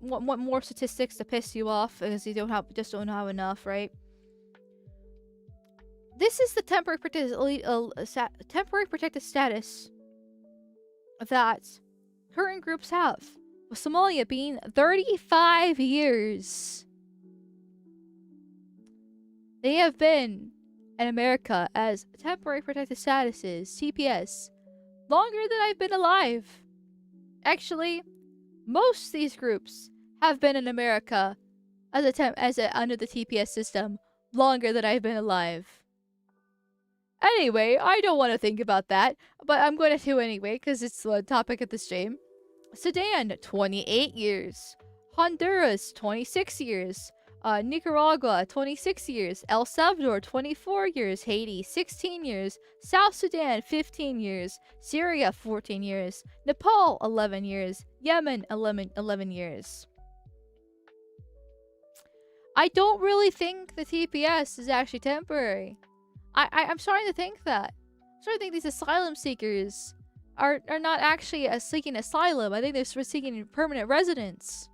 want more statistics to piss you off because you don't have enough, right? This is the temporary protected status that current groups have, with Somalia being 35 years. They have been in America as temporary protected statuses, TPS, longer than I've been alive. Actually, most of these groups have been in America under the TPS system longer than I've been alive. Anyway, I don't want to think about that, but I'm going to anyway because it's the topic of the stream. Sudan, 28 years. Honduras, 26 years. Nicaragua, 26 years. El Salvador, 24 years. Haiti, 16 years. South Sudan, 15 years. Syria, 14 years. Nepal, 11 years. Yemen, 11 years. I don't really think the TPS is actually temporary. I'm starting to think that. I'm starting to think these asylum seekers are not actually seeking asylum. I think they're seeking permanent residence.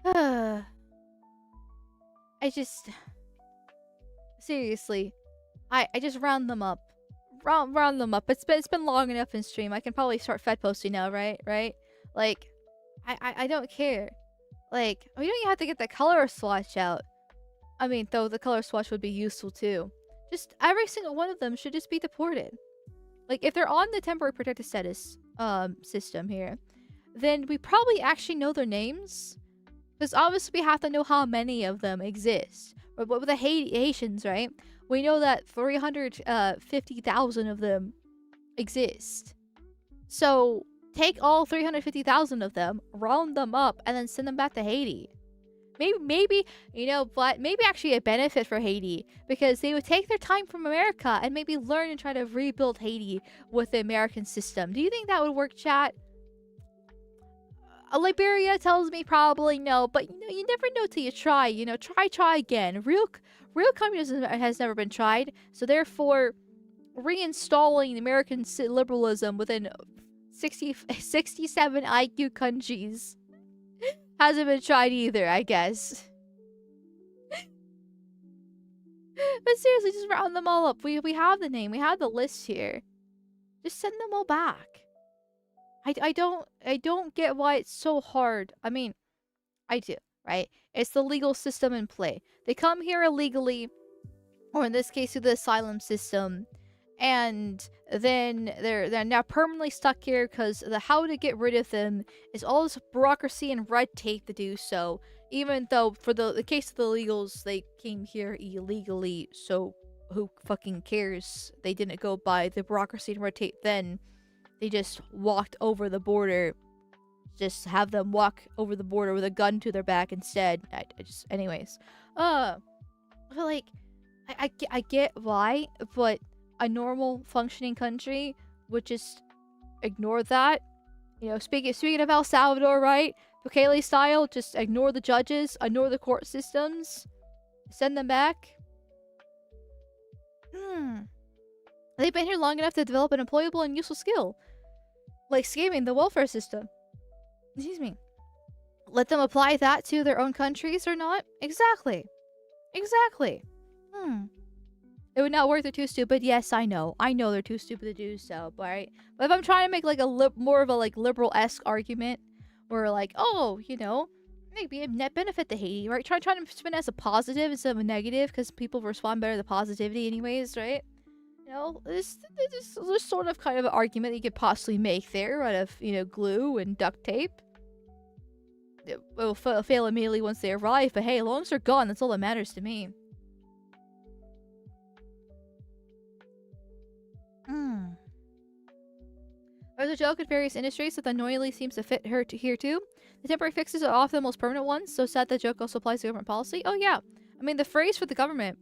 I just... Seriously. I just round them up. Round them up. It's been long enough in stream. I can probably start fed posting now, right? Like, I don't care. Like, we don't even have to get the color swatch out. I mean, though the color swatch would be useful too. Just every single one of them should just be deported. Like, if they're on the temporary protected status system here, then we probably actually know their names. Because obviously we have to know how many of them exist. But with the Haitians, right? We know that 350,000 of them exist. So take all 350,000 of them, round them up, and then send them back to Haiti. Maybe, but maybe actually a benefit for Haiti because they would take their time from America and maybe learn and try to rebuild Haiti with the American system. Do you think that would work, chat? Liberia tells me probably no, but you never know till you try. Try again. Real communism has never been tried, so therefore, reinstalling American liberalism within 67 IQ countries hasn't been tried either, I guess. But seriously, just round them all up. We have the name. We have the list here. Just send them all back. I don't get why it's so hard. I mean, I do, right? It's the legal system in play. They come here illegally, or in this case, through the asylum system, and then they're now permanently stuck here because how to get rid of them is all this bureaucracy and red tape to do so. Even though for the case of the illegals, they came here illegally, so who fucking cares? They didn't go by the bureaucracy and red tape then. They just walked over the border. Just have them walk over the border with a gun to their back instead. Anyways. But like, I get why, but a normal functioning country would just ignore that. Speaking of El Salvador, right? Bukele style, just ignore the judges, ignore the court systems, send them back. They've been here long enough to develop an employable and useful skill, like scamming the welfare system. Excuse me. Let them apply that to their own countries or not? Exactly. It would not work. They're too stupid. Yes, I know. I know they're too stupid to do so. But right? But if I'm trying to make like a more of a like liberal-esque argument, where like, oh, you know, maybe a net benefit to Haiti, right? Trying to spin it as a positive instead of a negative, because people respond better to positivity, anyways, right? You know, this sort of kind of an argument that you could possibly make there out of, you know, glue and duct tape. It will fail immediately once they arrive, but hey, as long as they're gone, that's all that matters to me. There's a joke in various industries that annoyingly seems to fit her here too. The temporary fixes are often the most permanent ones, so sad that joke also applies to government policy. Oh yeah, I mean the phrase for the government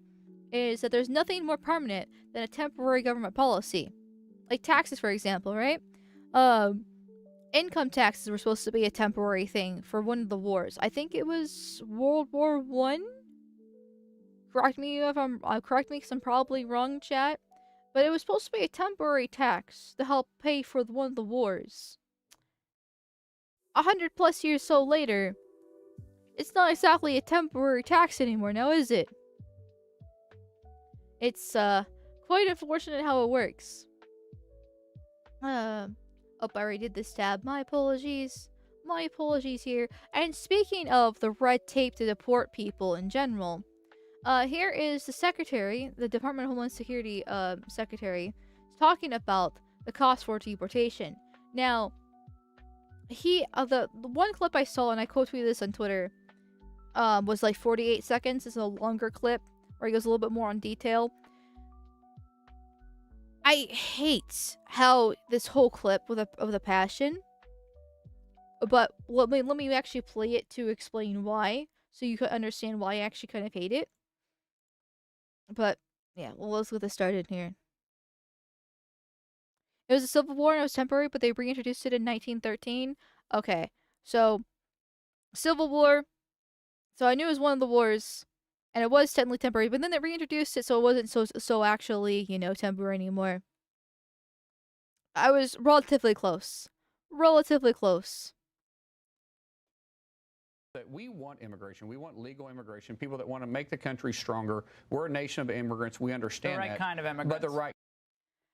is that there's nothing more permanent than a temporary government policy. Like taxes, for example, right? Income taxes were supposed to be a temporary thing for one of the wars. I think it was World War One. Correct me if I'm because I'm probably wrong, chat. But it was supposed to be a temporary tax to help pay for one of the wars. 100+ years so later, it's not exactly a temporary tax anymore now, is it? It's quite unfortunate how it works. Oh, I already did this tab. My apologies. My apologies here. And speaking of the red tape to deport people in general, here is the secretary, the Department of Homeland Security secretary, talking about the cost for deportation. Now, the one clip I saw, and I quote tweeted this on Twitter, was like 48 seconds. It's a longer clip where he goes a little bit more on detail. I hate how this whole clip with a passion, but let me actually play it to explain why, so you could understand why I actually kind of hate it. But yeah, well, let's get this started here. It was a civil war and it was temporary, but they reintroduced it in 1913. Okay, so Civil War. So I knew it was one of the wars, and it was technically temporary, but then they reintroduced it, so it wasn't so actually, you know, temporary anymore. I was relatively close. Relatively close. That we want immigration. We want legal immigration, people that want to make the country stronger. We're a nation of immigrants. We understand that. The right kind of immigrants. But the right...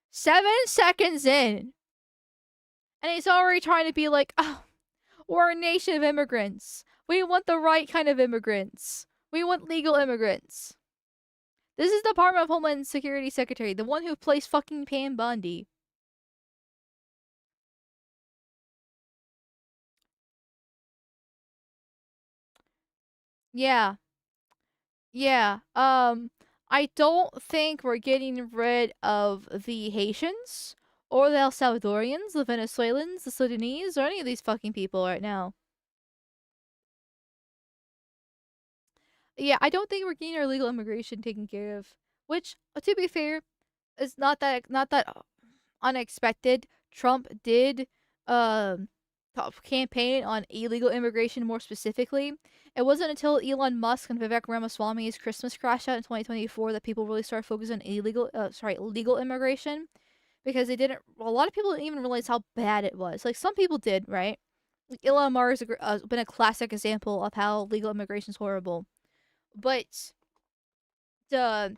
7 seconds in. And he's already trying to be like, oh, we're a nation of immigrants. We want the right kind of immigrants. We want legal immigrants. This is the Department of Homeland Security Secretary, the one who plays fucking Pam Bondi. Yeah. Yeah. I don't think we're getting rid of the Haitians or the El Salvadorians, the Venezuelans, the Sudanese, or any of these fucking people right now. Yeah, I don't think we're getting our legal immigration taken care of. Which, to be fair, is not that unexpected. Trump did campaign on illegal immigration more specifically. It wasn't until Elon Musk and Vivek Ramaswamy's Christmas crash out in 2024 that people really started focusing on legal immigration, because a lot of people didn't even realize how bad it was. Like, some people did, right? Like, Elon Musk has been a classic example of how legal immigration is horrible. But a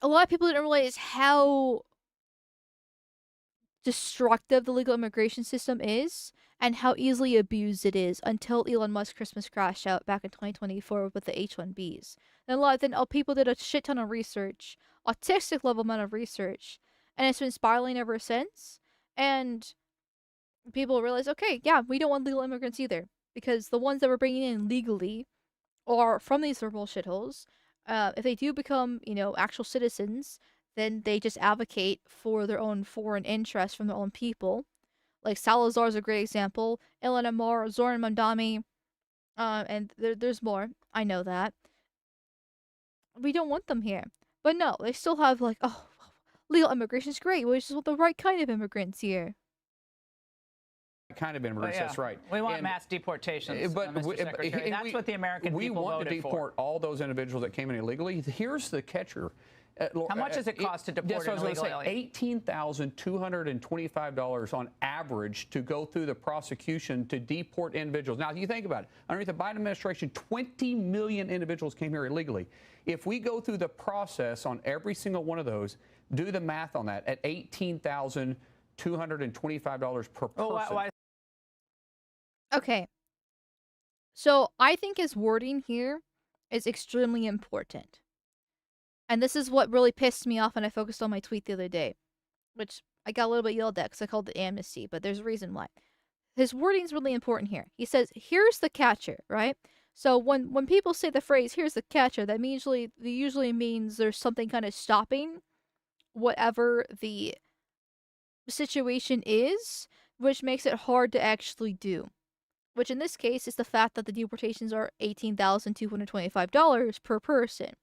lot of people didn't realize how destructive the legal immigration system is and how easily abused it is until Elon Musk's Christmas crash out back in 2024 with the H-1Bs. Then people did a shit ton of research, autistic level amount of research, and it's been spiraling ever since. And people realize, okay, yeah, we don't want legal immigrants either, because the ones that we're bringing in legally are from these liberal shitholes. If they do become, you know, actual citizens, then they just advocate for their own foreign interests from their own people. Like Salazar's a great example. Ilhan Omar, Zoran Mamdani, and there's more. I know that. We don't want them here. But no, they still have like, oh, legal immigration's great. We just want the right kind of immigrants here. Kind of immigrants, that's right. We want mass deportations, Mr. Secretary. That's what the American people voted for. We want to deport all those individuals that came in illegally. Here's the catcher. How much does it cost to deport an illegal alien? $18,225 on average to go through the prosecution to deport individuals. Now, you think about it. Underneath the Biden administration, 20 million individuals came here illegally. If we go through the process on every single one of those, do the math on that at $18,225 per person. Okay. So I think his wording here is extremely important. And this is what really pissed me off when I focused on my tweet the other day, which I got a little bit yelled at because I called it amnesty, but there's a reason why. His wording is really important here. He says, here's the catcher, right? So when people say the phrase, here's the catcher, that usually means there's something kind of stopping whatever the situation is, which makes it hard to actually do. Which in this case is the fact that the deportations are $18,225 per person.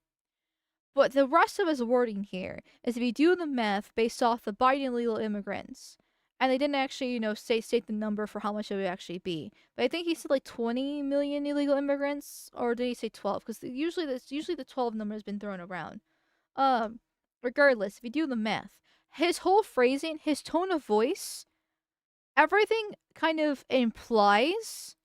But the rest of his wording here is if you do the math based off the Biden illegal immigrants, and they didn't actually, state the number for how much it would actually be. But I think he said like 20 million illegal immigrants, or did he say 12? Because usually the 12 number has been thrown around. Regardless, if you do the math, his whole phrasing, his tone of voice, everything kind of implies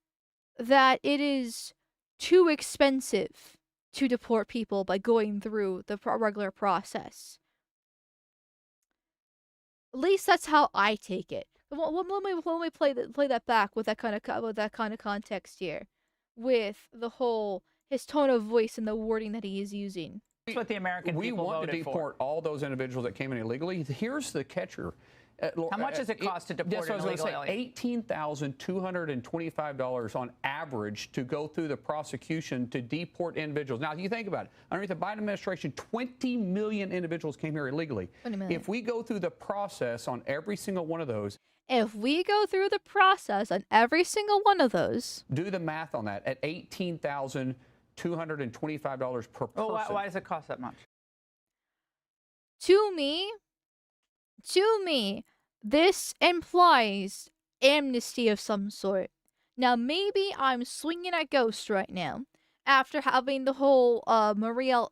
that it is too expensive to deport people by going through the regular process. At least that's how I take it. Let me play that back with that kind of context here, with the whole his tone of voice and the wording that he is using. That's what the American people voted for. We want to deport all those individuals that came in illegally. Here's the catcher. How much does it cost to deport an illegal alien? $18,225 on average to go through the prosecution to deport individuals. Now, you think about it. Underneath the Biden administration, 20 million individuals came here illegally. If we go through the process on every single one of those, do the math on that at $18,225 per person. Why does it cost that much? To me, this implies amnesty of some sort. Now, maybe I'm swinging at Ghost right now, after having the whole Maria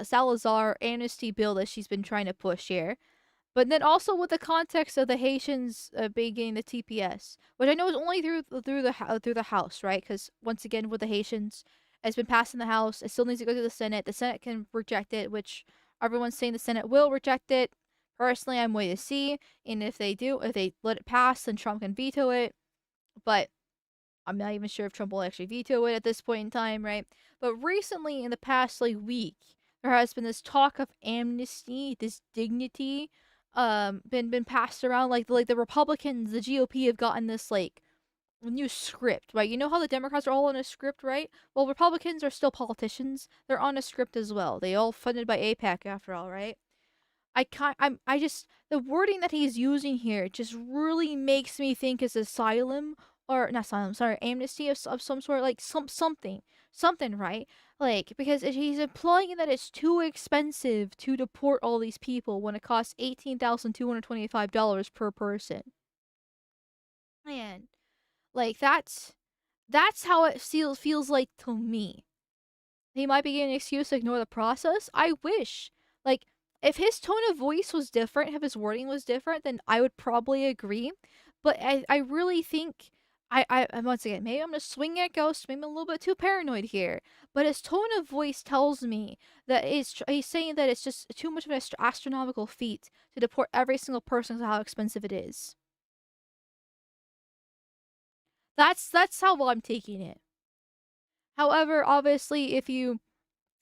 Salazar amnesty bill that she's been trying to push here. But then also with the context of the Haitians being the TPS, which I know is only through the House, right? Because once again, with the Haitians, it's been passed in the House. It still needs to go to the Senate. The Senate can reject it, which everyone's saying the Senate will reject it. Personally, I'm waiting to see, and if they let it pass, then Trump can veto it. But I'm not even sure if Trump will actually veto it at this point in time, right? But recently, in the past week, there has been this talk of amnesty, this dignity, been passed around. Like the Republicans, the GOP have gotten this new script, right? You know how the Democrats are all on a script, right? Well, Republicans are still politicians. They're on a script as well. They all funded by AIPAC after all, right? The wording that he's using here just really makes me think it's asylum, or not asylum, sorry, amnesty of some sort, like something, right? Like, because he's implying that it's too expensive to deport all these people when it costs $18,225 per person. Man, like that's how it feels like to me. He might be getting an excuse to ignore the process. I wish, if his tone of voice was different, if his wording was different, then I would probably agree. But I really think, once again, maybe I'm going to swing at Ghost, maybe I'm a little bit too paranoid here. But his tone of voice tells me that he's saying that it's just too much of an astronomical feat to deport every single person because of how expensive it is. That's how I'm taking it. However, obviously,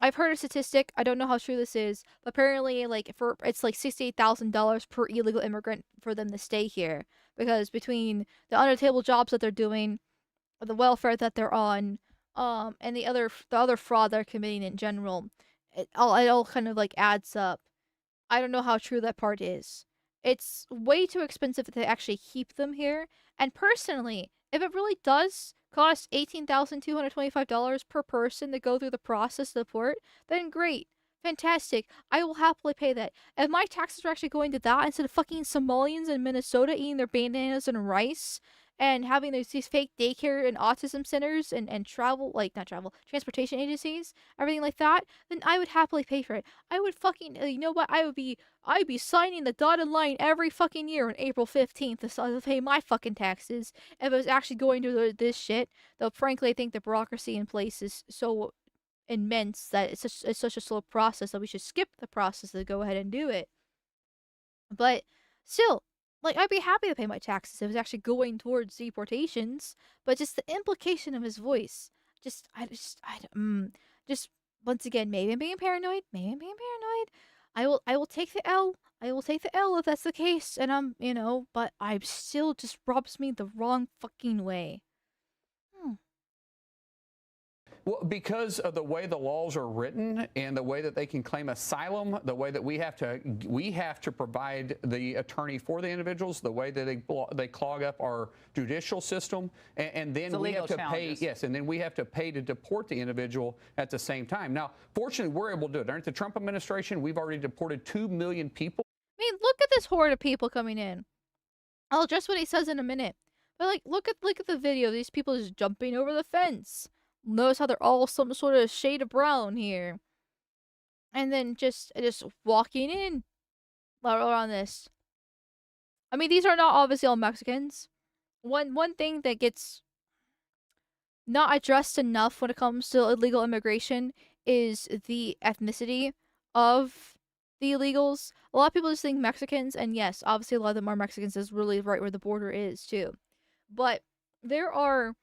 I've heard a statistic, I don't know how true this is, but apparently it's $68,000 per illegal immigrant for them to stay here, because between the under-the-table jobs that they're doing, the welfare that they're on, and the other fraud they're committing in general, it all kind of adds up. I don't know how true that part is. It's way too expensive to actually keep them here, and personally, if it really does cost $18,225 per person to go through the process to deport, then great. Fantastic. I will happily pay that. If my taxes are actually going to that instead of fucking Somalians in Minnesota eating their bananas and rice and having these fake daycare and autism centers and travel, like, not travel, transportation agencies, everything like that, then I would happily pay for it. I would fucking, you know what? I'd be signing the dotted line every fucking year on April 15th to pay my fucking taxes if it was actually going to this shit. Though, frankly, I think the bureaucracy in place is so immense that it's such a slow process that we should skip the process to go ahead and do it. But still, like, I'd be happy to pay my taxes if it was actually going towards deportations. But just the implication of his voice, just once again, maybe I'm being paranoid. Maybe I'm being paranoid. I will take the L. I will take the L if that's the case. And but I still just rubs me the wrong fucking way. Well, because of the way the laws are written and the way that they can claim asylum, the way that we have to provide the attorney for the individuals, the way that they clog up our judicial system, and then we have to pay. Yes, and then we have to pay to deport the individual at the same time. Now, fortunately, we're able to do it. During the Trump administration, we've already deported 2 million people. I mean, look at this horde of people coming in. I'll address what he says in a minute. But like, look at the video. These people just jumping over the fence. Notice how they're all some sort of shade of brown here. And then just walking in around this. I mean, these are not obviously all Mexicans. One thing that gets not addressed enough when it comes to illegal immigration is the ethnicity of the illegals. A lot of people just think Mexicans, and yes, obviously a lot of them are Mexicans. Is really right where the border is too. But there are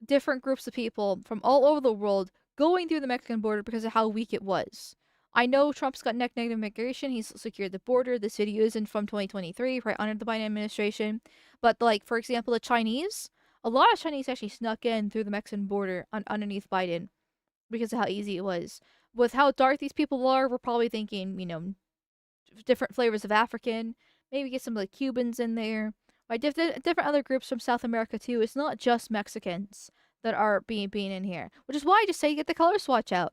different groups of people from all over the world going through the Mexican border because of how weak it was. I know Trump's got net negative immigration. He's secured the border. This video isn't from 2023, right under the Biden administration. But, like, for example, the Chinese, a lot of Chinese actually snuck in through the Mexican border underneath Biden because of how easy it was. With how dark these people are, we're probably thinking, different flavors of African. Maybe get some, like, Cubans in there. Right, different other groups from South America too. It's not just Mexicans that are being in here, which is why I just say get the color swatch out.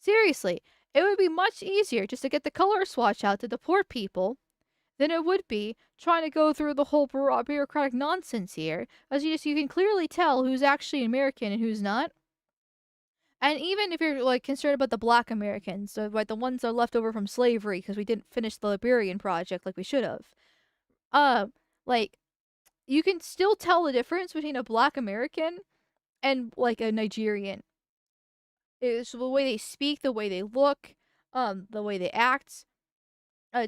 Seriously, it would be much easier just to get the color swatch out to deport people than it would be trying to go through the whole bureaucratic nonsense here, as you can clearly tell who's actually American and who's not. And even if you're like concerned about the Black Americans, so right, the ones that are left over from slavery because we didn't finish the Liberian project like we should have, like, you can still tell the difference between a Black American and, like, a Nigerian. It's the way they speak, the way they look, the way they act,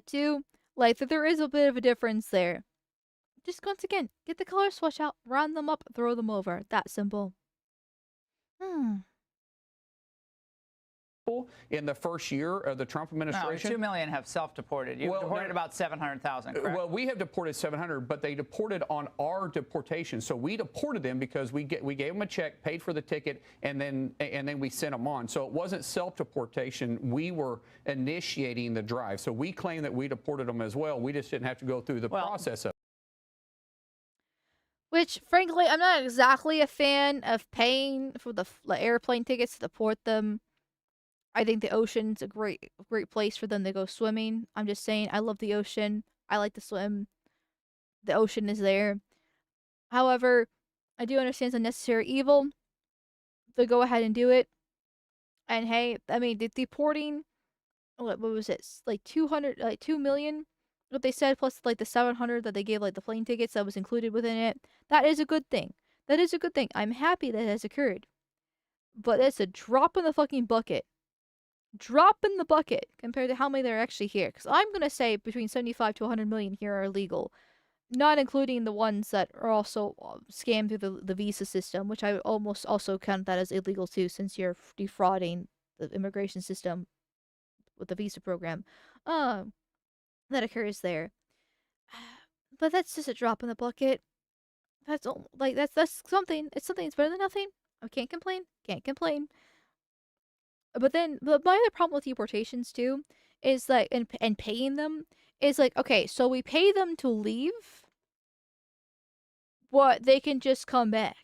too. Like, that there is a bit of a difference there. Just, once again, get the color swatch out, round them up, throw them over. That simple. In the first year of the Trump administration. No, 2 million have self-deported. You've deported about 700,000, correct? Well, we have deported 700, but they deported on our deportation. So we deported them because we gave them a check, paid for the ticket, and then we sent them on. So it wasn't self-deportation. We were initiating the drive. So we claim that we deported them as well. We just didn't have to go through the process of it. Which, frankly, I'm not exactly a fan of paying for the airplane tickets to deport them. I think the ocean's a great place for them to go swimming. I'm just saying, I love the ocean. I like to swim. The ocean is there. However, I do understand it's a necessary evil. To go ahead and do it. And hey, I mean, deporting, what was it? Like 2 million? What they said, plus like the 700 that they gave, like the plane tickets that was included within it. That is a good thing. That is a good thing. I'm happy that has occurred. But it's a drop in the fucking bucket. Drop in the bucket compared to how many there are actually here. Because I'm going to say between 75 to 100 million here are illegal. Not including the ones that are also scammed through the visa system, which I almost also count that as illegal too, since you're defrauding the immigration system with the visa program. That occurs there. But that's just a drop in the bucket. That's something. It's something. It's better than nothing. I can't complain. Can't complain. But my other problem with deportations too is like, and paying them is like, okay, so we pay them to leave, but they can just come back.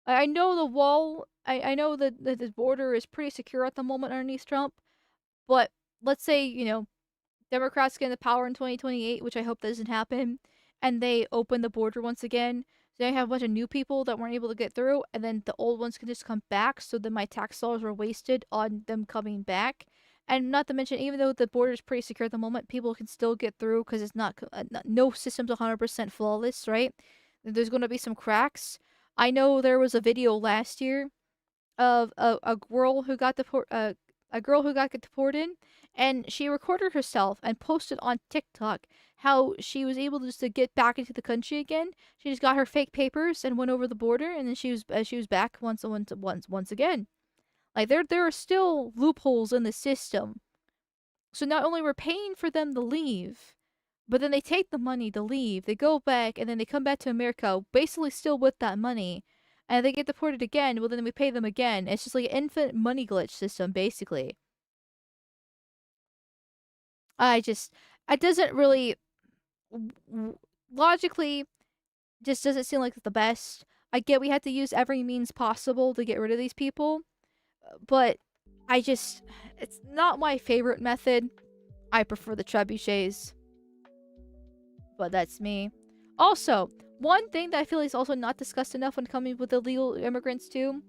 I know the wall, I know that the border is pretty secure at the moment underneath Trump, but let's say, Democrats get into power in 2028, which I hope doesn't happen, and they open the border once again. So I have a bunch of new people that weren't able to get through, and then the old ones can just come back. So then my tax dollars were wasted on them coming back. And not to mention, even though the border is pretty secure at the moment, people can still get through because it's no system's 100% flawless, right? There's going to be some cracks. I know there was a video last year of a girl who got deported, and she recorded herself and posted on TikTok how she was able just to get back into the country again. She just got her fake papers and went over the border, and then she was back once again. Like there are still loopholes in the system. So not only we're paying for them to leave, but then they take the money to leave, they go back, and then they come back to America basically still with that money. And they get deported again, well then we pay them again. It's just like an infinite money glitch system, basically. It doesn't really, logically, just doesn't seem like the best. I get we have to use every means possible to get rid of these people, but it's not my favorite method. I prefer the trebuchets. But that's me. Also, one thing that I feel is also not discussed enough when coming with illegal immigrants too,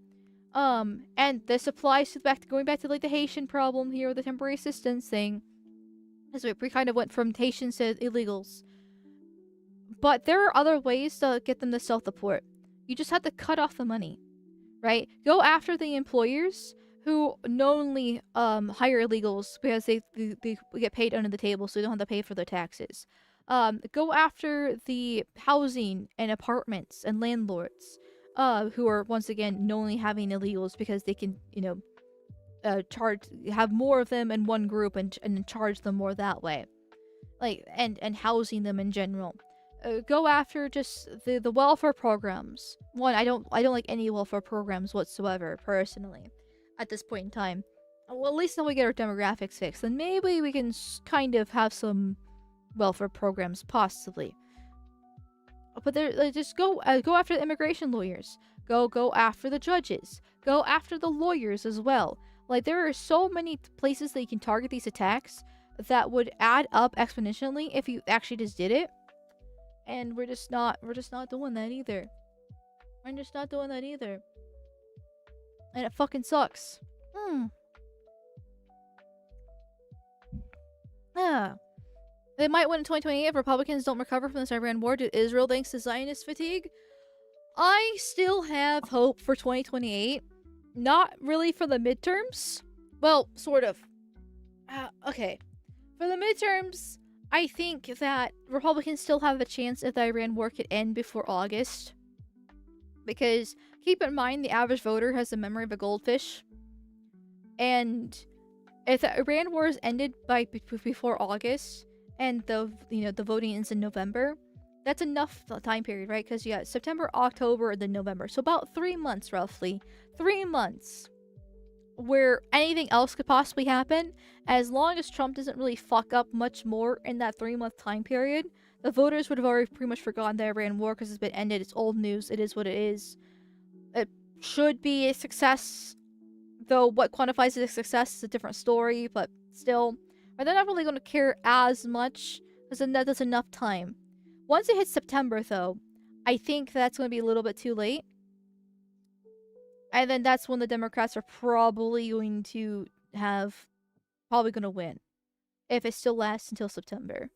and this applies to going back to like the Haitian problem here with the temporary assistance thing, as we kind of went from Haitians to illegals. But there are other ways to get them to self-deport. You just have to cut off the money, right? Go after the employers who knowingly hire illegals because they get paid under the table, so they don't have to pay for their taxes. Go after the housing and apartments and landlords who are once again knowingly having illegals because they can, have more of them in one group and charge them more that way, like and housing them in general. Go after just the welfare programs. One, I don't like any welfare programs whatsoever personally at this point in time. Well, at least until we get our demographics fixed, then maybe we can kind of have some welfare programs possibly. But just go after the immigration lawyers. Go after the judges. Go after the lawyers as well. Like there are so many places that you can target these attacks that would add up exponentially if you actually just did it. And we're just not doing that either. We're just not doing that either. And it fucking sucks. They might win in 2028 if Republicans don't recover from this Iran war to Israel thanks to Zionist fatigue. I still have hope for 2028. Not really for the midterms. Well, sort of. Okay. For the midterms, I think that Republicans still have a chance if the Iran war could end before August. Because keep in mind, the average voter has the memory of a goldfish. And if the Iran war is ended before August, and the voting ends in November, that's enough time period, right? Because you got September, October, and then November. So about 3 months, roughly. 3 months. Where anything else could possibly happen. As long as Trump doesn't really fuck up much more in that 3-month time period, the voters would have already pretty much forgotten the Iran war because it's been ended. It's old news. It is what it is. It should be a success. Though what quantifies it as success is a different story, but still. But they're not really going to care as much because then that's enough time. Once it hits September, though, I think that's going to be a little bit too late. And then that's when the Democrats are probably going to win. If it still lasts until September.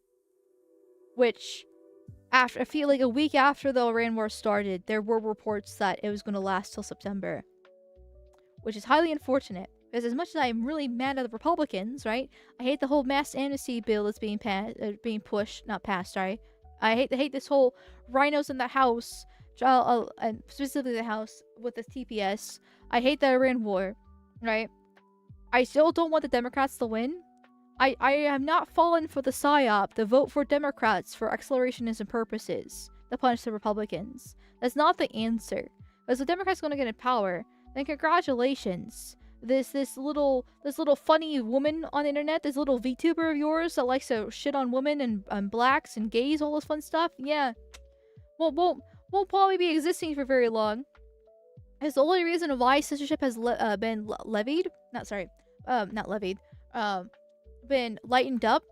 Which, I feel like a week after the Iran war started, there were reports that it was going to last till September. Which is highly unfortunate. Because as much as I'm really mad at the Republicans, right? I hate the whole mass amnesty bill that's being pushed. Not passed, sorry. I hate this whole RINOs in the House, and specifically the House with the TPS. I hate the Iran war, right? I still don't want the Democrats to win. I have not fallen for the PSYOP to vote for Democrats for accelerationism purposes to punish the Republicans. That's not the answer. Because the Democrats are going to get in power, then congratulations. This little funny woman on the internet, this little VTuber of yours that likes to shit on women and blacks and gays, all this fun stuff, yeah, won't probably be existing for very long. It's the only reason why censorship has been been lightened up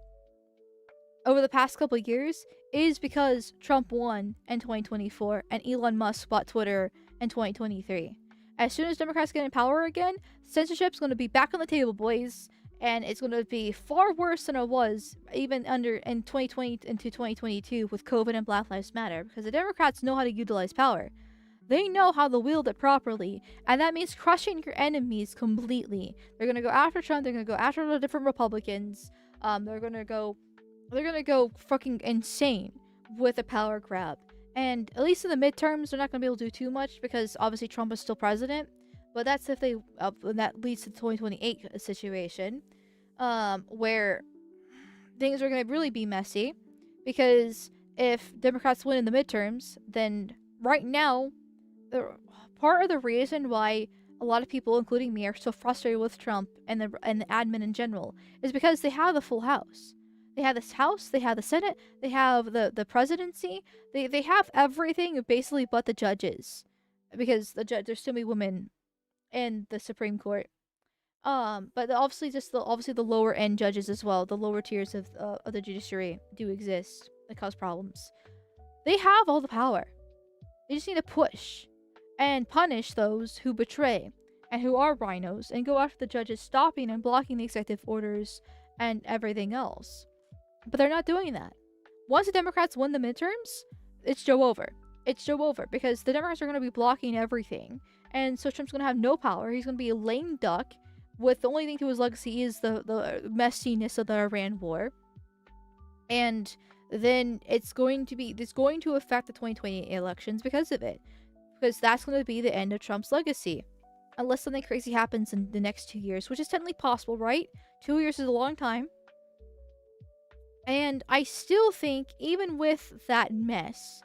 over the past couple of years is because Trump won in 2024 and Elon Musk bought Twitter in 2023. As soon as Democrats get in power again, censorship's going to be back on the table, boys, and it's going to be far worse than it was even in 2020 into 2022 with COVID and Black Lives Matter, because the Democrats know how to utilize power. They know how to wield it properly, and that means crushing your enemies completely. They're going to go after Trump, they're going to go after the different Republicans, they're going to go fucking insane with a power grab. And at least in the midterms, they're not going to be able to do too much because obviously Trump is still president. But that's if they, that leads to the 2028 situation, where things are going to really be messy. Because if Democrats win in the midterms, then right now, part of the reason why a lot of people, including me, are so frustrated with Trump and the admin in general is because they have the full house. They have this house, they have the Senate, they have the presidency, they have everything basically but the judges. Because there's too many women in the Supreme Court. But obviously the lower end judges as well, the lower tiers of the judiciary do exist that cause problems. They have all the power. They just need to push and punish those who betray and who are RINOs and go after the judges stopping and blocking the executive orders and everything else. But they're not doing that. Once the Democrats win the midterms, it's Joe over. It's Joe over because the Democrats are going to be blocking everything. And so Trump's going to have no power. He's going to be a lame duck with the only thing to his legacy is the messiness of the Iran war. And then it's going to affect the 2028 elections because of it. Because that's going to be the end of Trump's legacy. Unless something crazy happens in the next 2 years, which is technically possible, right? 2 years is a long time. And I still think, even with that mess,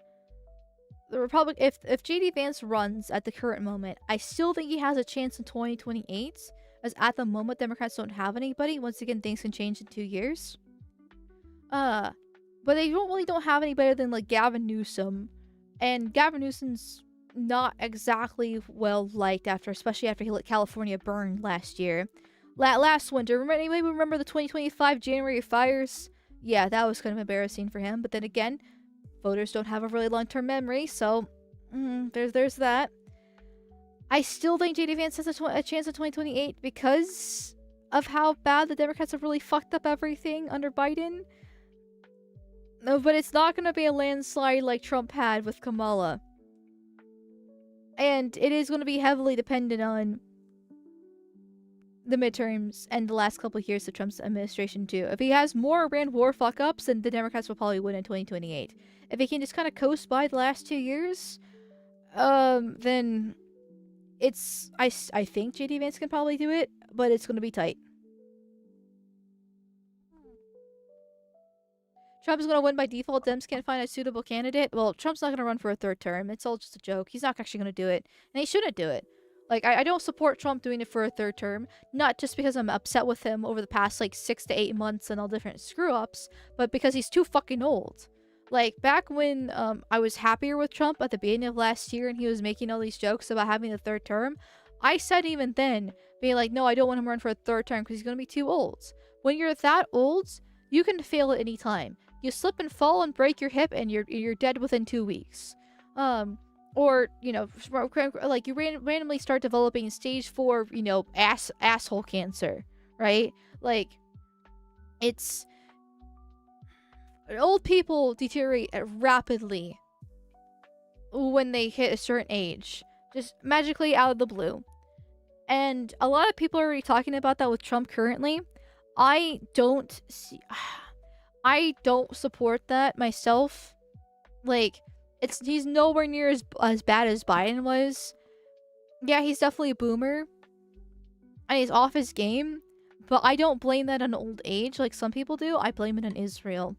the if J.D. Vance runs at the current moment, I still think he has a chance in 2028, as at the moment Democrats don't have anybody. Once again, things can change in 2 years. But they don't have any better than like Gavin Newsom, and Gavin Newsom's not exactly well liked especially after he let California burn last year, last winter. Anybody remember the 2025 January fires? Yeah, that was kind of embarrassing for him. But then again, voters don't have a really long-term memory, so there's that. I still think J.D. Vance has a chance in 2028 because of how bad the Democrats have really fucked up everything under Biden. No, but it's not going to be a landslide like Trump had with Kamala. And it is going to be heavily dependent on the midterms and the last couple of years of Trump's administration too. If he has more Iran war fuck-ups, then the Democrats will probably win in 2028. If he can just kind of coast by the last 2 years, then it's... I think J.D. Vance can probably do it, but it's going to be tight. Trump's going to win by default. Dems can't find a suitable candidate. Well, Trump's not going to run for a third term. It's all just a joke. He's not actually going to do it. And he shouldn't do it. Like, I don't support Trump doing it for a third term. Not just because I'm upset with him over the past, 6 to 8 months and all different screw-ups, but because he's too fucking old. Like, back when I was happier with Trump at the beginning of last year and he was making all these jokes about having a third term, I said even then, being like, no, I don't want him to run for a third term because he's going to be too old. When you're that old, you can fail at any time. You slip and fall and break your hip and you're dead within 2 weeks. Or, like you randomly start developing stage 4, asshole cancer, right? Like, it's... Old people deteriorate rapidly when they hit a certain age. Just magically out of the blue. And a lot of people are already talking about that with Trump currently. I don't support that myself. Like, he's nowhere near as bad as Biden was. Yeah, he's definitely a boomer. And he's off his game. But I don't blame that on old age like some people do. I blame it on Israel.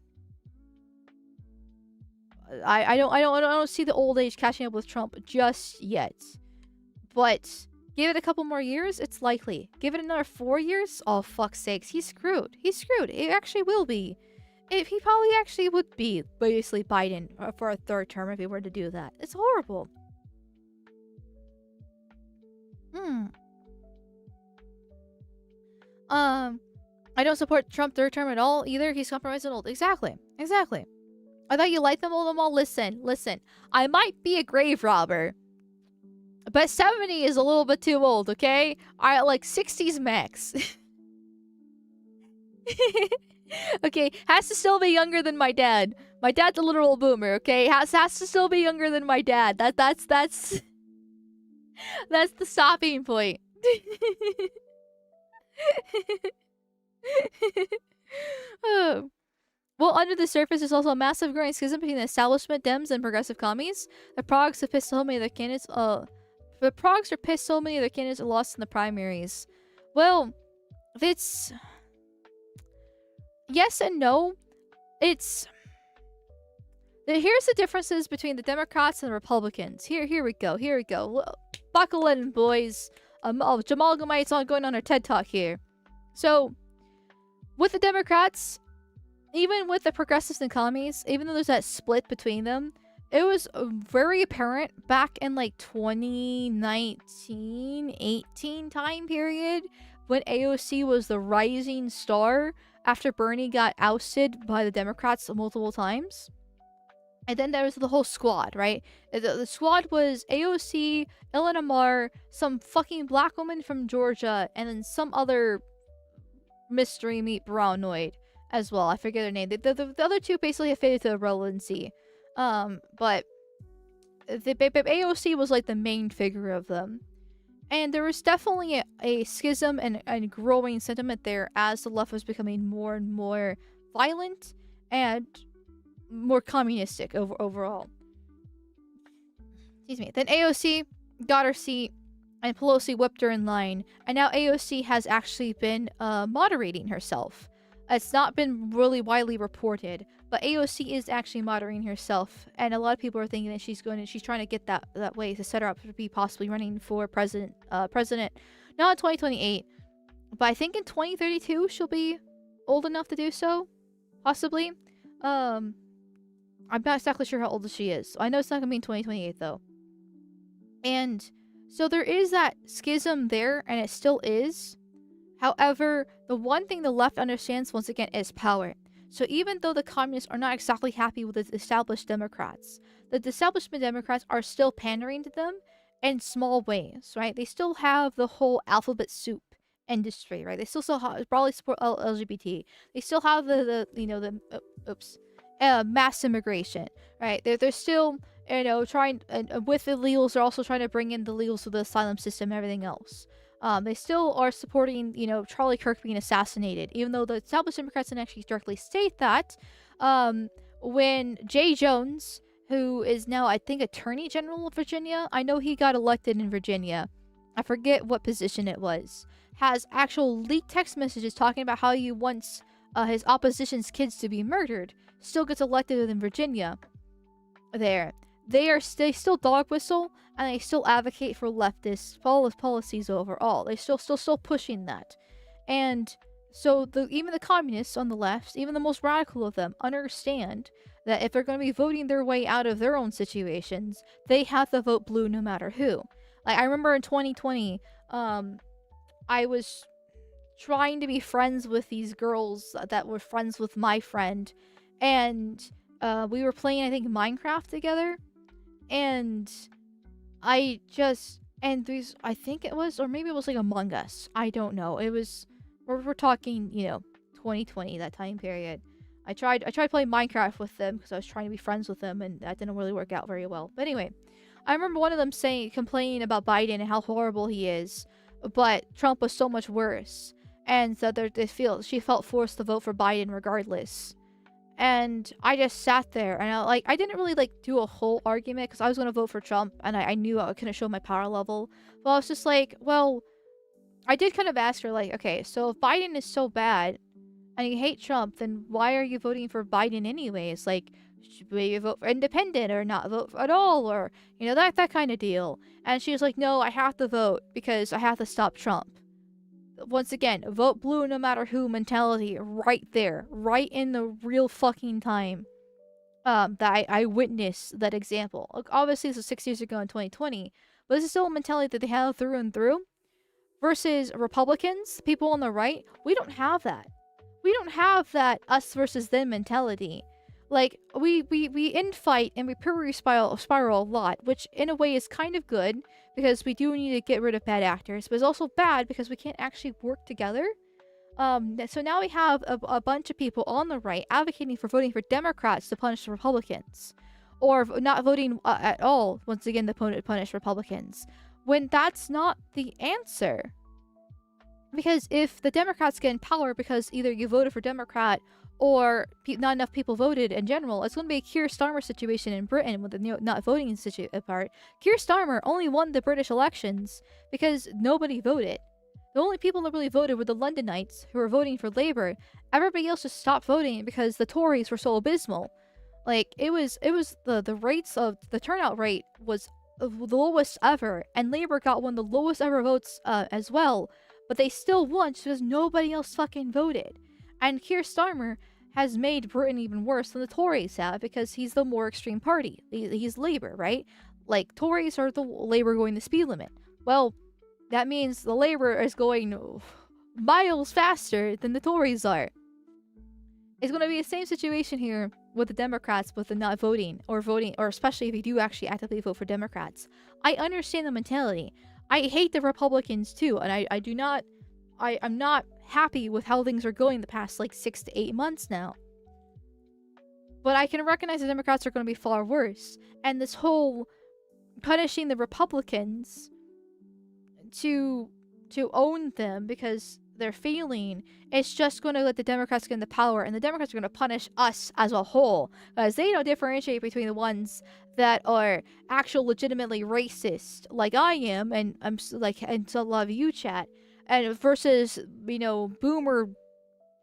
I don't see the old age catching up with Trump just yet. But give it a couple more years, it's likely. Give it another 4 years? Oh, fuck's sakes. He's screwed. He's screwed. It actually will be. He probably actually would be basically Biden for a third term if he were to do that. It's horrible. I don't support Trump third term at all either. He's compromised and old. Exactly. Exactly. I thought you liked them all. Listen. I might be a grave robber, but 70 is a little bit too old, okay? I like 60s max. Okay, has to still be younger than my dad. My dad's a literal boomer, okay? Has to still be younger than my dad. That's that's the stopping point. Oh. Well, under the surface, there's also a massive growing schism between the establishment Dems and progressive commies. The Progs have pissed so many of their candidates. The Progs are pissed so many of their candidates are lost in the primaries. Well, it's yes and no. It's here's the differences between the Democrats and the Republicans. Here we go. Buckle in, boys. Amalgamyte's on going on our TED Talk here. So, with the Democrats, even with the progressives and commies, even though there's that split between them, it was very apparent back in like 2019-18 time period when AOC was the rising star after Bernie got ousted by the Democrats multiple times. And then there was the whole squad, right? The squad was AOC, Ilhan Omar, some fucking black woman from Georgia, and then some other mystery meat brownoid as well. I forget their name. The other two basically have faded to irrelevancy. But the AOC was like the main figure of them. And there was definitely a schism and growing sentiment there as the left was becoming more and more violent and more communistic overall. Excuse me. Then AOC got her seat and Pelosi whipped her in line. And now AOC has actually been moderating herself. It's not been really widely reported, but AOC is actually moderating herself, and a lot of people are thinking that she's trying to get that way to set her up to be possibly running for president, not in 2028, but I think in 2032 she'll be old enough to do so, possibly. I'm not exactly sure how old she is. I know it's not gonna be in 2028 though, and so there is that schism there, and it still is. However, the one thing the left understands, once again, is power. So even though the communists are not exactly happy with the established Democrats, the establishment Democrats are still pandering to them in small ways, right? They still have the whole alphabet soup industry, right? They still broadly support LGBT. They still have mass immigration, right? They're still, trying, with the illegals, they're also trying to bring in the illegals to the asylum system and everything else. They still are supporting, Charlie Kirk being assassinated, even though the established Democrats didn't actually directly state that. When Jay Jones, who is now, I think, Attorney General of Virginia, I know he got elected in Virginia. I forget what position it was. Has actual leaked text messages talking about how he wants his opposition's kids to be murdered. Still gets elected within Virginia. They still dog whistle, and they still advocate for leftist policies overall. They still pushing that. And so even the communists on the left, even the most radical of them, understand that if they're going to be voting their way out of their own situations, they have to vote blue no matter who. Like, I remember in 2020, I was trying to be friends with these girls that were friends with my friend, and we were playing, I think, Minecraft together. And I think it was, or maybe it was like Among Us. I don't know. It was, we're talking, 2020, that time period. I tried playing Minecraft with them because I was trying to be friends with them, and that didn't really work out very well. But anyway, I remember one of them complaining about Biden and how horrible he is, but Trump was so much worse, and so she felt forced to vote for Biden regardless. And I just sat there, and I didn't really do a whole argument because I was going to vote for Trump, and I knew I couldn't show my power level. But I was just like, well, I did kind of ask her, okay, so if Biden is so bad and you hate Trump, then why are you voting for Biden anyways? Should we vote for independent or not vote at all, or that kind of deal? And she was like, no, I have to vote because I have to stop Trump. Once again, vote blue no matter who mentality, right there, right in the real fucking time that I witnessed that example. Obviously, this was 6 years ago in 2020, but this is still a mentality that they have through and through. Versus Republicans, people on the right, we don't have that. we don't have that us versus them mentality. Like, we infight and we purity spiral a lot, which in a way is kind of good, because we do need to get rid of bad actors, but it's also bad because we can't actually work together. So now we have a bunch of people on the right advocating for voting for Democrats to punish the Republicans, or not voting at all, once again, to punish Republicans, when that's not the answer. Because if the Democrats get in power because either you voted for Democrat or not enough people voted in general, it's going to be a Keir Starmer situation in Britain with the not voting part. Keir Starmer only won the British elections because nobody voted. The only people that really voted were the Londonites who were voting for Labour. Everybody else just stopped voting because the Tories were so abysmal. Like, it was the rates of the turnout rate was the lowest ever, and Labour got one of the lowest ever votes as well. But they still won because nobody else fucking voted. And Keir Starmer has made Britain even worse than the Tories have, because he's the more extreme party. He's Labour, right? Like, Tories are the Labour going the speed limit. Well, that means the Labour is going miles faster than the Tories are. It's going to be the same situation here with the Democrats with the not voting, or especially if you do actually actively vote for Democrats. I understand the mentality. I hate the Republicans too, and I'm not happy with how things are going the past like 6 to 8 months now. But I can recognize the Democrats are going to be far worse. And this whole punishing the Republicans to own them because they're failing, it's just going to let the Democrats get into power, and the Democrats are going to punish us as a whole, because they don't differentiate between the ones that are actual legitimately racist, like I am, and I'm like, and so a lot of you chat, and versus, you know, boomer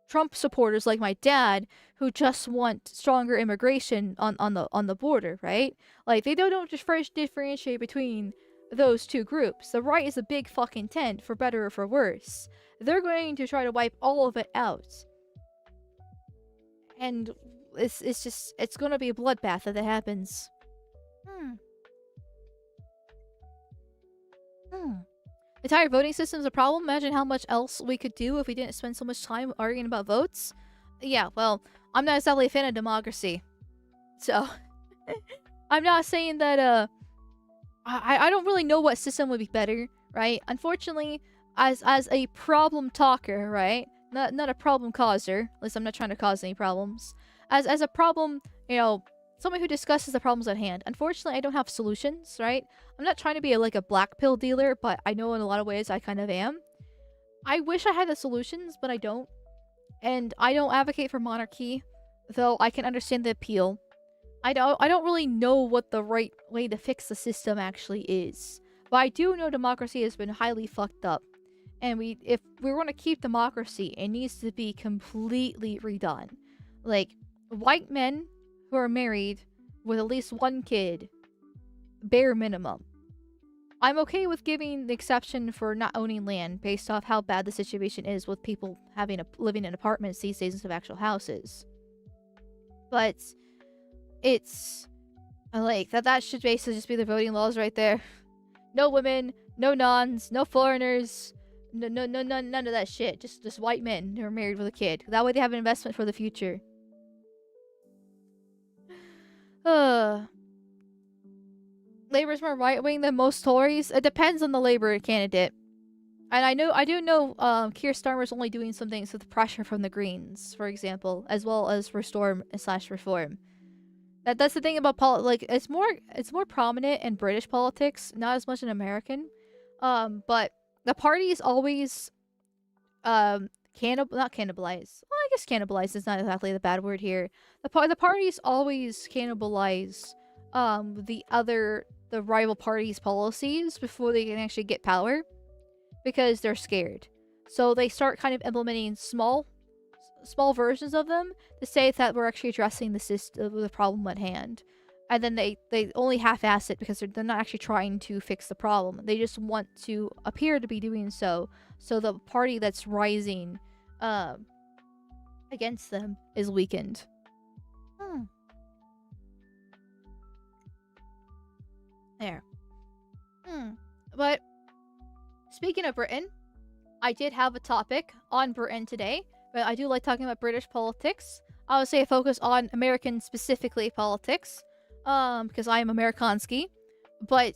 Trump supporters like my dad, who just want stronger immigration on the border, right? Like, they don't just differentiate between those two groups. The right is a big fucking tent, for better or for worse. They're going to try to wipe all of it out. And it's gonna be a bloodbath if that happens. The entire voting system is a problem. Imagine how much else we could do if we didn't spend so much time arguing about votes. Yeah, well, I'm not exactly a fan of democracy. So, I'm not saying that, I don't really know what system would be better, right? Unfortunately, as a problem talker, right? Not a problem causer. At least I'm not trying to cause any problems. As a problem, you know, someone who discusses the problems at hand. Unfortunately, I don't have solutions, right? I'm not trying to be like a black pill dealer, but I know in a lot of ways I kind of am. I wish I had the solutions, but I don't. And I don't advocate for monarchy, though I can understand the appeal. I don't really know what the right way to fix the system actually is. But I do know democracy has been highly fucked up. And if we want to keep democracy, it needs to be completely redone. Like, white men who are married with at least one kid, bare minimum. I'm okay with giving the exception for not owning land based off how bad the situation is with people living in apartments these days instead of actual houses. But it's like that should basically just be the voting laws right there. No women, no nuns, no foreigners, none of that shit. Just white men who are married with a kid. That way they have an investment for the future. Labor's more right-wing than most Tories. It depends on the Labor candidate. And I do know Keir Starmer's only doing some things with pressure from the Greens, for example, as well as reform. That's the thing about like it's more prominent in British politics, not as much in American. But the parties always not cannibalize. Well, I guess cannibalize is not exactly the bad word here. The parties always cannibalize the rival parties' policies before they can actually get power, because they're scared. So they start kind of implementing small versions of them to say that we're actually addressing the problem at hand. And then they only half-ass it because they're not actually trying to fix the problem. They just want to appear to be doing so the party that's rising against them is weakened. There. But speaking of Britain, I did have a topic on Britain today but I do like talking about British politics. I would say I focus on American specifically politics, because I am Amerikanski. But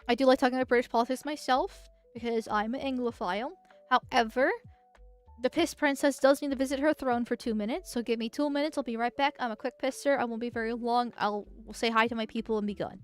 I do like talking about British politics myself because I'm an Anglophile. However, the Piss Princess does need to visit her throne for 2 minutes, so give me 2 minutes. I'll be right back. I'm a quick pisser. I won't be very long. I'll say hi to my people and be gone.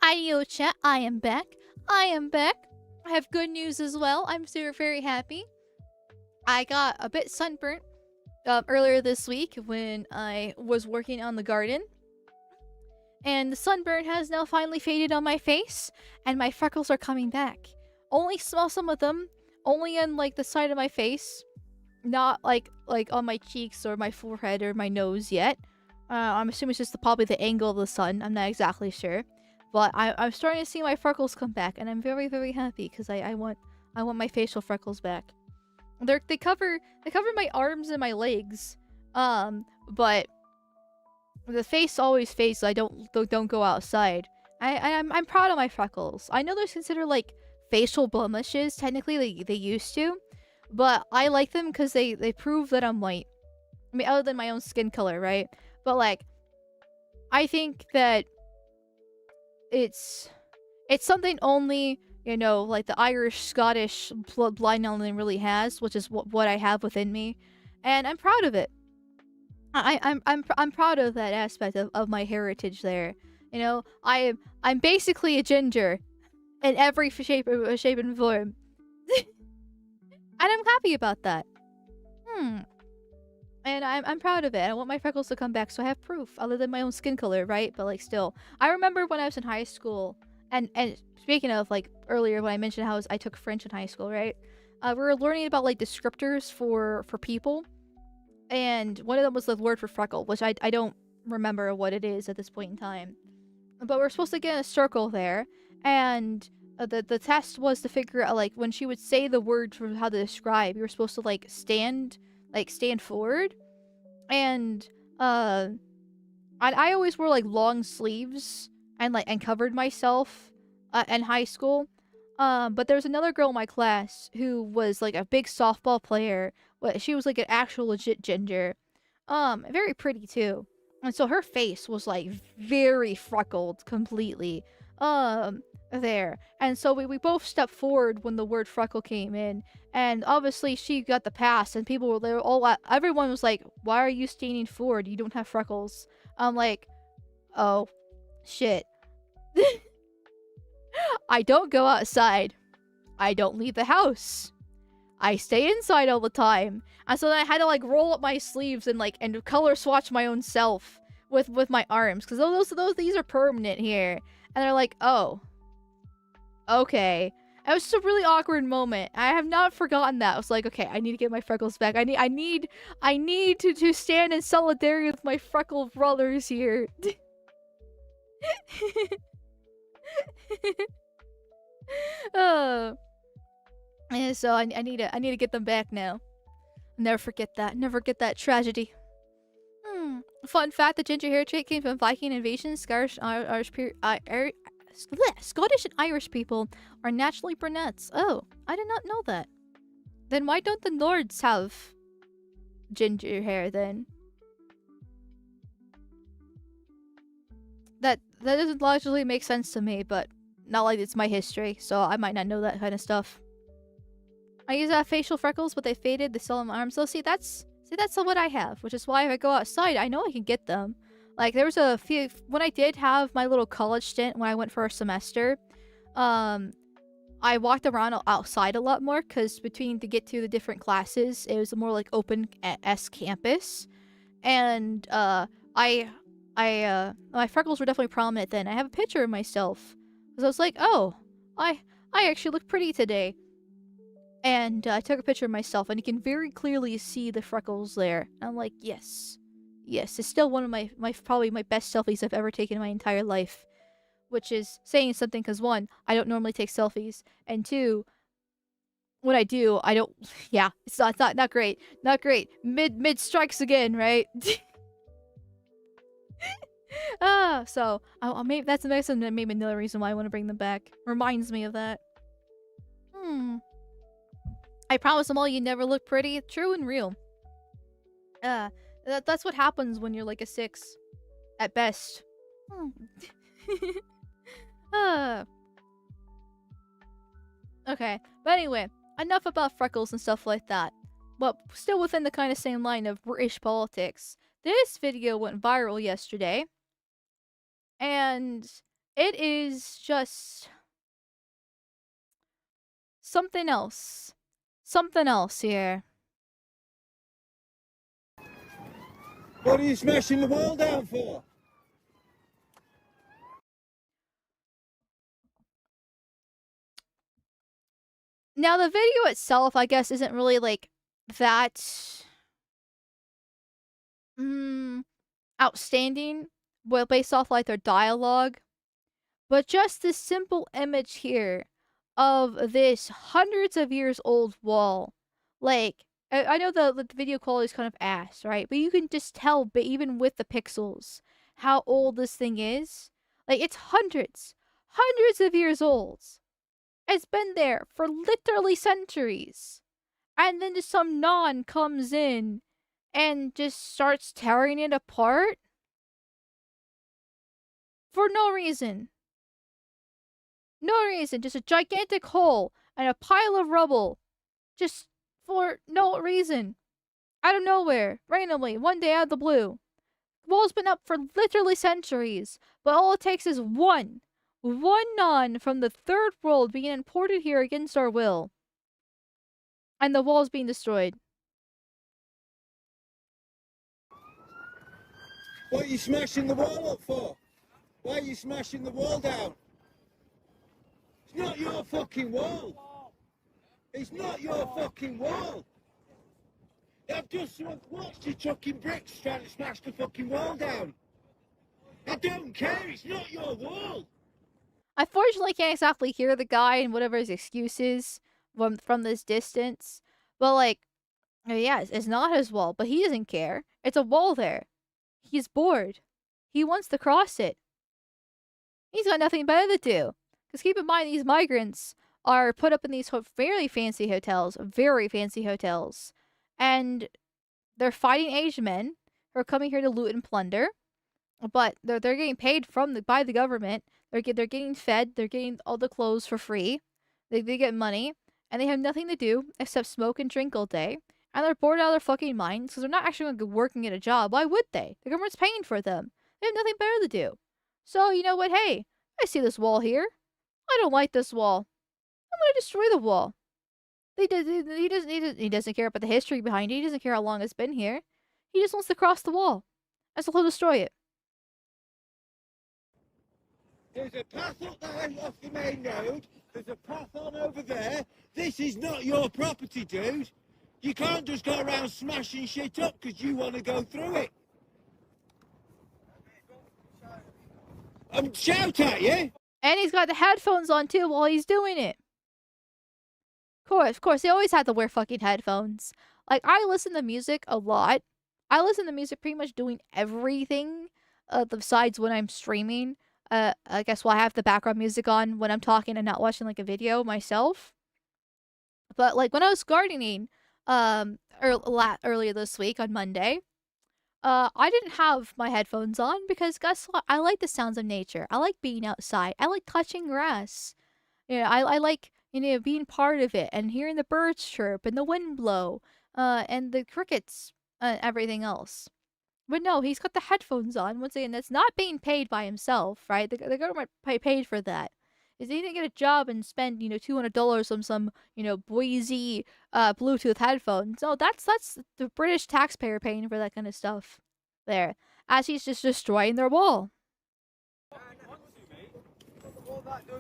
Ayo chat, I am back. I am back. I have good news as well. I'm very happy. I got a bit sunburnt earlier this week when I was working on the garden. And the sunburn has now finally faded on my face, and my freckles are coming back. Only smell some of them, only on like the side of my face, not like on my cheeks or my forehead or my nose yet. I'm assuming it's just probably the angle of the sun. I'm not exactly sure. But I'm starting to see my freckles come back, and I'm very happy because I want my facial freckles back. They cover my arms and my legs, but the face always fades, so I don't go outside. I'm proud of my freckles. I know they're considered like facial blemishes. Technically, they used to, but I like them because they prove that I'm white. I mean, other than my own skin color, right? But like, I think that it's something only, you know, like the Irish, Scottish bloodline really has, which is what I have within me, and I'm proud of it. I'm proud of that aspect of my heritage there. You know, I'm basically a ginger in every shape and form. And I'm happy about that. And I'm proud of it. I want my freckles to come back, so I have proof, other than my own skin color, right? But like, still, I remember when I was in high school, and speaking of like earlier when I mentioned how I took French in high school, right? We were learning about like descriptors for people, and one of them was the word for freckle, which I don't remember what it is at this point in time. But we're supposed to get in a circle there, and the test was to figure out like when she would say the word for how to describe, you were supposed to like stand forward, and I always wore like long sleeves and covered myself in high school. But there was another girl in my class who was like a big softball player. She was like an actual legit ginger, very pretty too, and so her face was like very freckled completely. There. And so we both stepped forward when the word freckle came in, and obviously she got the pass, and everyone was like, why are you standing forward? You don't have freckles. I'm like, oh shit. I don't go outside. I don't leave the house. I stay inside all the time. And so then I had to like roll up my sleeves and color swatch my own self with my arms, because these are permanent here. And they're like, oh, okay. It was just a really awkward moment. I have not forgotten that. I was like, okay, I need to get my freckles back. I need to stand in solidarity with my freckle brothers here. Yeah, so I need to get them back now. Never forget that. Never forget that tragedy. Fun fact: the ginger hair trait came from Viking invasion. Scottish and Irish people are naturally brunettes. Oh, I did not know that. Then why don't the Nords have ginger hair then? That doesn't logically make sense to me, but not like it's my history, so I might not know that kind of stuff. I used to have facial freckles, but they faded. They still on my arms. So see, that's what I have, which is why if I go outside, I know I can get them. Like there was a few when I did have my little college stint when I went for a semester. I walked around outside a lot more because to get to the different classes, it was a more like open-esque campus, and my freckles were definitely prominent then. I have a picture of myself because I was like, oh, I actually look pretty today. And I took a picture of myself, and you can very clearly see the freckles there. And I'm like, yes. Yes, it's still one of my probably my best selfies I've ever taken in my entire life. Which is saying something, because one, I don't normally take selfies. And two, when I do, I don't... Yeah, it's not great. Not great. Mid strikes again, right? So, maybe that's maybe another reason why I want to bring them back. Reminds me of that. I promise them all you never look pretty. True and real. That's what happens when you're like a 6. At best. Okay. But anyway, enough about freckles and stuff like that. But still within the kind of same line of British politics. This video went viral yesterday. And it is just... something else. Something else here. What are you smashing the wall down for? Now, the video itself, I guess, isn't really, like, that... outstanding. Well, based off, like, their dialogue. But just this simple image here of this hundreds of years old wall. Like, I know the video quality is kind of ass, right? But you can just tell, but even with the pixels, how old this thing is. Like, it's hundreds of years old. It's been there for literally centuries. And then just some non comes in and just starts tearing it apart. For no reason. No reason. Just a gigantic hole and a pile of rubble. Just for no reason. Out of nowhere. Randomly. One day out of the blue. The wall's been up for literally centuries. But all it takes is one non from the third world being imported here against our will. And the wall's being destroyed. What are you smashing the wall up for? Why are you smashing the wall down? It's not your fucking wall. It's not your fucking wall. I've just watched you chucking bricks trying to smash the fucking wall down. I don't care. It's not your wall. I fortunately can't exactly hear the guy and whatever his excuse is from this distance. But, like, yeah, it's not his wall, but he doesn't care. It's a wall there. He's bored. He wants to cross it. He's got nothing better to do. Because keep in mind, these migrants are put up in these very fancy hotels. Very fancy hotels. And they're fighting Asian men who are coming here to loot and plunder. But they're getting paid by the government. They're getting fed. They're getting all the clothes for free. They get money. And they have nothing to do except smoke and drink all day. And they're bored out of their fucking minds because they're not actually going to be working at a job. Why would they? The government's paying for them. They have nothing better to do. So, you know what? Hey, I see this wall here. I don't like this wall. I'm going to destroy the wall. He doesn't care about the history behind it. He doesn't care how long it's been here. He just wants to cross the wall. And so he'll destroy it. There's a path up there off the main road. There's a path on over there. This is not your property, dude. You can't just go around smashing shit up because you want to go through it. Shout at you. And he's got the headphones on too while he's doing it. Of course, they always have to wear fucking headphones. Like, I listen to music a lot. I listen to music pretty much doing everything besides when I'm streaming. I guess I have the background music on when I'm talking and not watching like a video myself. But like when I was gardening earlier this week on Monday, I didn't have my headphones on because guess what? I like the sounds of nature. I like being outside. I like touching grass. You know, I like, you know, being part of it and hearing the birds chirp and the wind blow, and the crickets and everything else. But no, he's got the headphones on. Once again, that's not being paid by himself, right? The government paid for that. Is he didn't get a job and spend, you know, $200 on some, you know, Boise Bluetooth headphones. No, that's the British taxpayer paying for that kind of stuff. There, as he's just destroying their wall.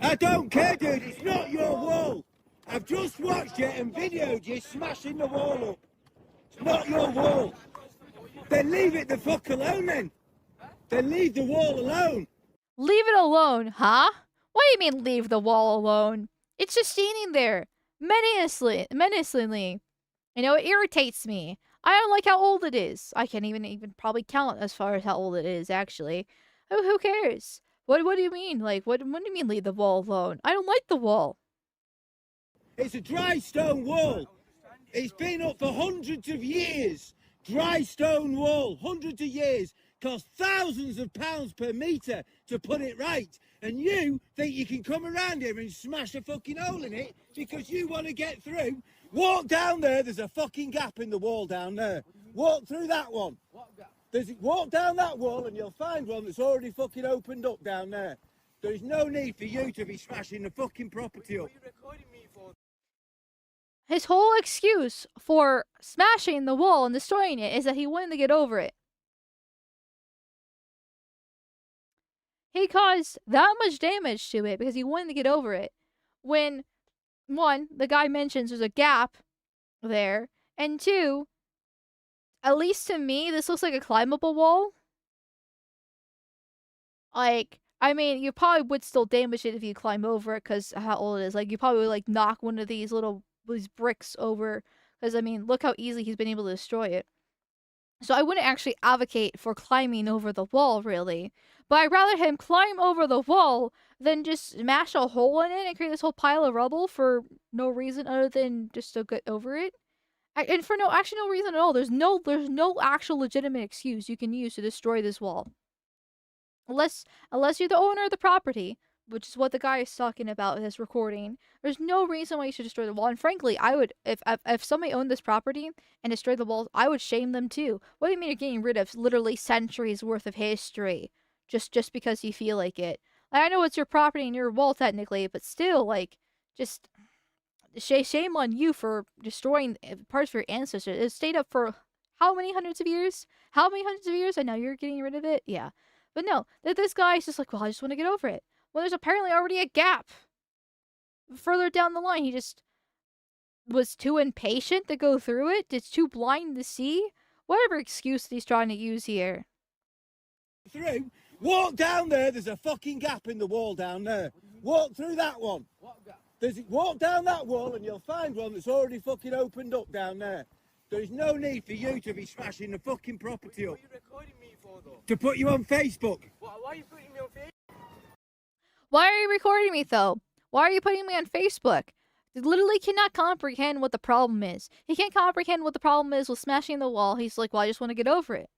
I don't care, dude. It's not your wall. I've just watched it and videoed you smashing the wall up. It's not your wall. Then leave it the fuck alone, then. Then leave the wall alone. Leave it alone, huh? What do you mean leave the wall alone? It's just standing there, menacingly. You know, it irritates me. I don't like how old it is. I can't even probably count as far as how old it is, actually. Who cares? What do you mean? Like, what do you mean leave the wall alone? I don't like the wall. It's a dry stone wall. It's been up for hundreds of years. Dry stone wall, hundreds of years. Cost thousands of pounds per metre to put it right. And you think you can come around here and smash a fucking hole in it because you want to get through? Walk down there, there's a fucking gap in the wall down there. Walk through that one. Walk down that wall and you'll find one that's already fucking opened up down there. There's no need for you to be smashing the fucking property up. What are you recording me for? His whole excuse for smashing the wall and destroying it is that he wanted to get over it. He caused that much damage to it because he wanted to get over it. When, one, the guy mentions there's a gap there, and two, at least to me, this looks like a climbable wall. Like, I mean, you probably would still damage it if you climb over it because how old it is. Like, you probably would, like, knock one of these bricks over. Because, I mean, look how easily he's been able to destroy it. So I wouldn't actually advocate for climbing over the wall, really. But I'd rather him climb over the wall than just smash a hole in it and create this whole pile of rubble for no reason other than just to get over it. And for no reason at all. There's no actual legitimate excuse you can use to destroy this wall. Unless you're the owner of the property, which is what the guy is talking about in this recording. There's no reason why you should destroy the wall. And frankly, I would, if somebody owned this property and destroyed the walls, I would shame them too. What do you mean you're getting rid of literally centuries worth of history just because you feel like it? Like, I know it's your property and your wall technically, but still, like, just shame on you for destroying parts of your ancestors. It stayed up for how many hundreds of years? How many hundreds of years? And now you're getting rid of it? Yeah. But no, this guy's just like, well, I just want to get over it. Well, there's apparently already a gap further down the line. He just was too impatient to go through it. It's too blind to see. Whatever excuse he's trying to use here. Through. Walk down there. There's a fucking gap in the wall down there. Walk through that one. What gap? Walk down that wall and you'll find one that's already fucking opened up down there. There's no need for you to be smashing the fucking property up. What are you recording me for, though? To put you on Facebook. Why are you putting me on Facebook? Why are you recording me, though? Why are you putting me on Facebook? He literally cannot comprehend what the problem is. He can't comprehend what the problem is with smashing the wall. He's like, well, I just want to get over it.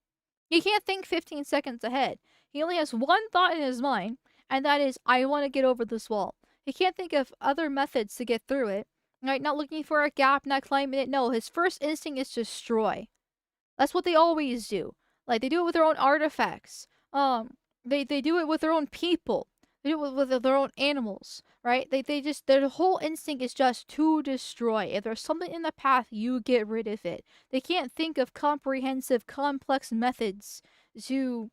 He can't think 15 seconds ahead. He only has one thought in his mind, and that is, I want to get over this wall. He can't think of other methods to get through it. Right? Not looking for a gap, not climbing it. No, his first instinct is to destroy. That's what they always do. Like, they do it with their own artifacts. They do it with their own people. They do it with their own animals, right? They just, their whole instinct is just to destroy. If there's something in the path, you get rid of it. They can't think of comprehensive, complex methods to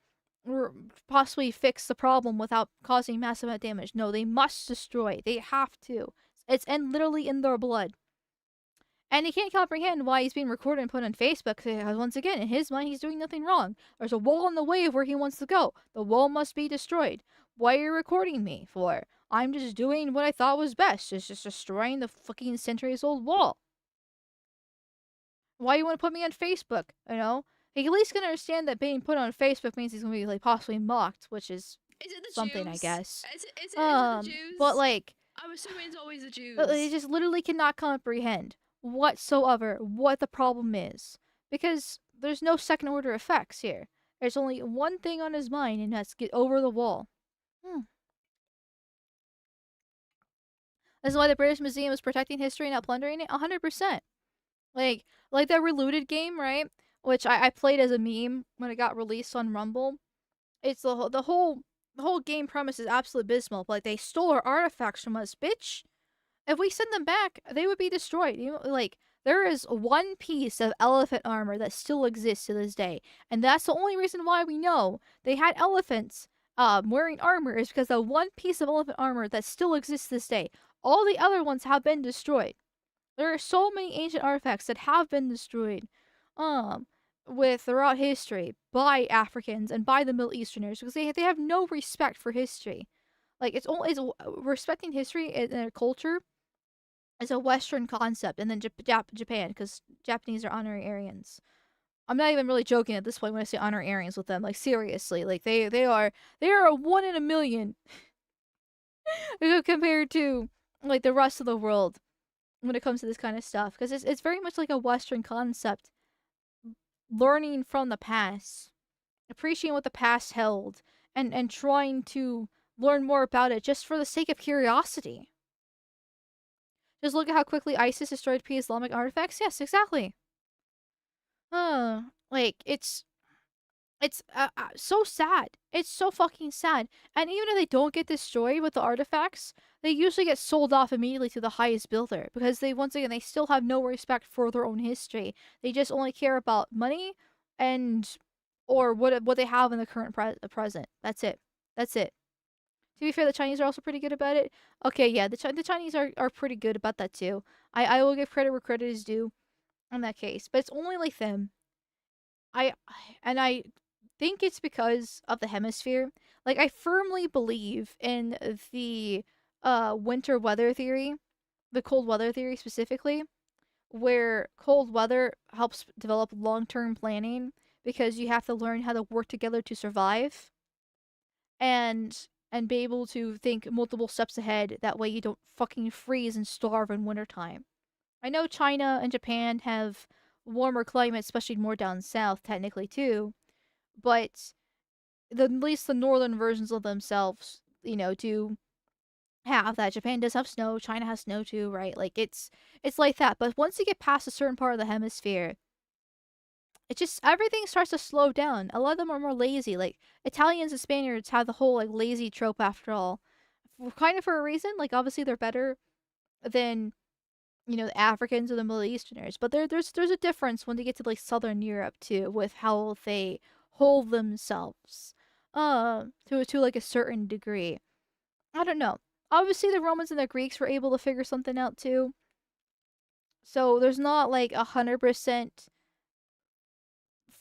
possibly fix the problem without causing massive amount of damage. No, they must destroy. They have to. It's literally in their blood. And he can't comprehend why he's being recorded and put on Facebook because, once again, in his mind, he's doing nothing wrong. There's a wall in the way of where he wants to go. The wall must be destroyed. What are you recording me for? I'm just doing what I thought was best. It's just destroying the fucking centuries-old wall. Why you want to put me on Facebook? You know? He at least can understand that being put on Facebook means he's going to be, like, possibly mocked, which is it the something, Jews? I guess. Is it the Jews? But, like... I'm assuming it's always the Jews. They just literally cannot comprehend whatsoever what the problem is. Because there's no second order effects here. There's only one thing on his mind, and that's get over the wall. This is why the British Museum is protecting history and not plundering it? 100%. Like that Reloaded game, right? Which I played as a meme when it got released on Rumble. It's the whole game premise is absolutely abysmal. Like, they stole our artifacts from us, bitch. If we send them back, they would be destroyed. You know, like, there is one piece of elephant armor that still exists to this day. And that's the only reason why we know they had elephants wearing armor, is because the one piece of elephant armor that still exists to this day. All the other ones have been destroyed. There are so many ancient artifacts that have been destroyed throughout history by Africans and by the Middle Easterners, because they have no respect for history. Like, it's respecting history and their culture is a Western concept, and then Japan, because Japanese are honorary Aryans. I'm not even really joking at this point when I say honorary Aryans with them. Like, seriously, like they are a 1 in a million compared to, like, the rest of the world when it comes to this kind of stuff, because it's very much like a Western concept. Learning from the past, appreciating what the past held, and trying to learn more about it just for the sake of curiosity. Just look at how quickly ISIS destroyed pre-Islamic artifacts. Yes, exactly. Like, it's so sad. It's so fucking sad. And even if they don't get destroyed with the artifacts, they usually get sold off immediately to the highest builder, because once again, they still have no respect for their own history. They just only care about money or what they have in the current present. That's it. To be fair, the Chinese are also pretty good about it. Okay, yeah, the Chinese are pretty good about that too. I will give credit where credit is due in that case, but it's only like them. I think it's because of the hemisphere. Like, I firmly believe in the winter weather theory, the cold weather theory specifically, where cold weather helps develop long-term planning, because you have to learn how to work together to survive and be able to think multiple steps ahead. That way you don't fucking freeze and starve in wintertime. I know China and Japan have warmer climates, especially more down south, technically, too. But at least the northern versions of themselves, do have that. Japan does have snow. China has snow, too, right? Like, it's like that. But once you get past a certain part of the hemisphere, it just, everything starts to slow down. A lot of them are more lazy. Like, Italians and Spaniards have the whole, like, lazy trope after all. Kind of for a reason. Like, obviously they're better than, the Africans or the Middle Easterners. But there's a difference when they get to, like, Southern Europe, too, with how they hold themselves. To like, a certain degree. I don't know. Obviously the Romans and the Greeks were able to figure something out, too. So there's not, like, 100%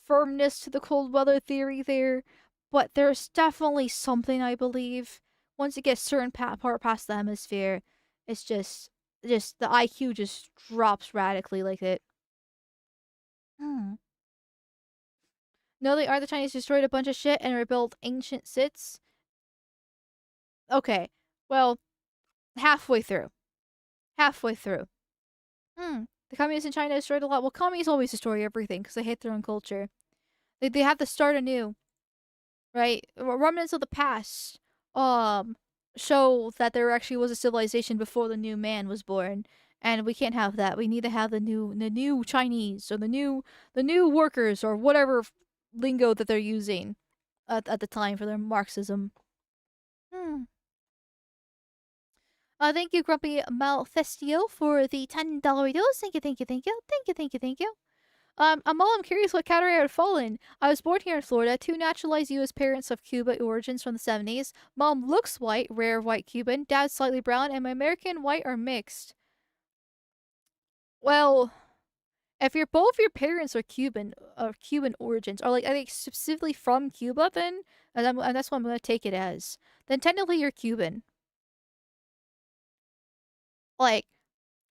firmness to the cold weather theory there, but there's definitely something, I believe. Once you get certain part past the hemisphere, it's just the IQ just drops radically like it. No, they are. The Chinese destroyed a bunch of shit and rebuilt ancient sits. Okay, well, halfway through. The communists in China destroyed a lot. Well, communists always destroy everything because they hate their own culture. They have to start anew, right? Remnants of the past show that there actually was a civilization before the new man was born, and we can't have that. We need to have the new Chinese, or the new workers, or whatever lingo that they're using at the time for their Marxism. Thank you, Grumpy Malfestio, for the $10 dose. Thank you. Amal, I'm curious what category I would fall in. I was born here in Florida. Two naturalized U.S. parents of Cuba origins from the 70s. Mom looks white, rare white Cuban. Dad slightly brown, and my American white are mixed. Well, if both your parents are Cuban origins, or like I think specifically from Cuba, then and that's what I'm gonna take it as. Then technically you're Cuban. Like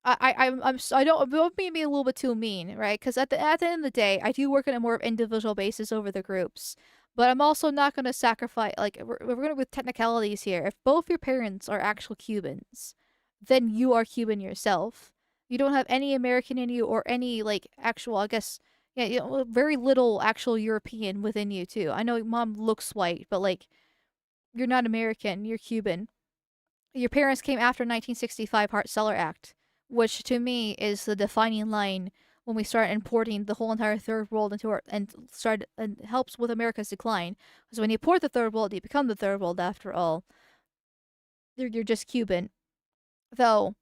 I don't mean to be a little bit too mean, right? Because at the end of the day, I do work on a more individual basis over the groups, but I'm also not gonna sacrifice. Like we're gonna with technicalities here. If both your parents are actual Cubans, then you are Cuban yourself. You don't have any American in you or any like actual, I guess, yeah, very little actual European within you too. I know mom looks white, but like you're not American. You're Cuban. Your parents came after 1965 Hart-Celler Act, which to me is the defining line when we start importing the whole entire third world into our and helps with America's decline. Because when you import the third world, you become the third world after all. You're just Cuban, though.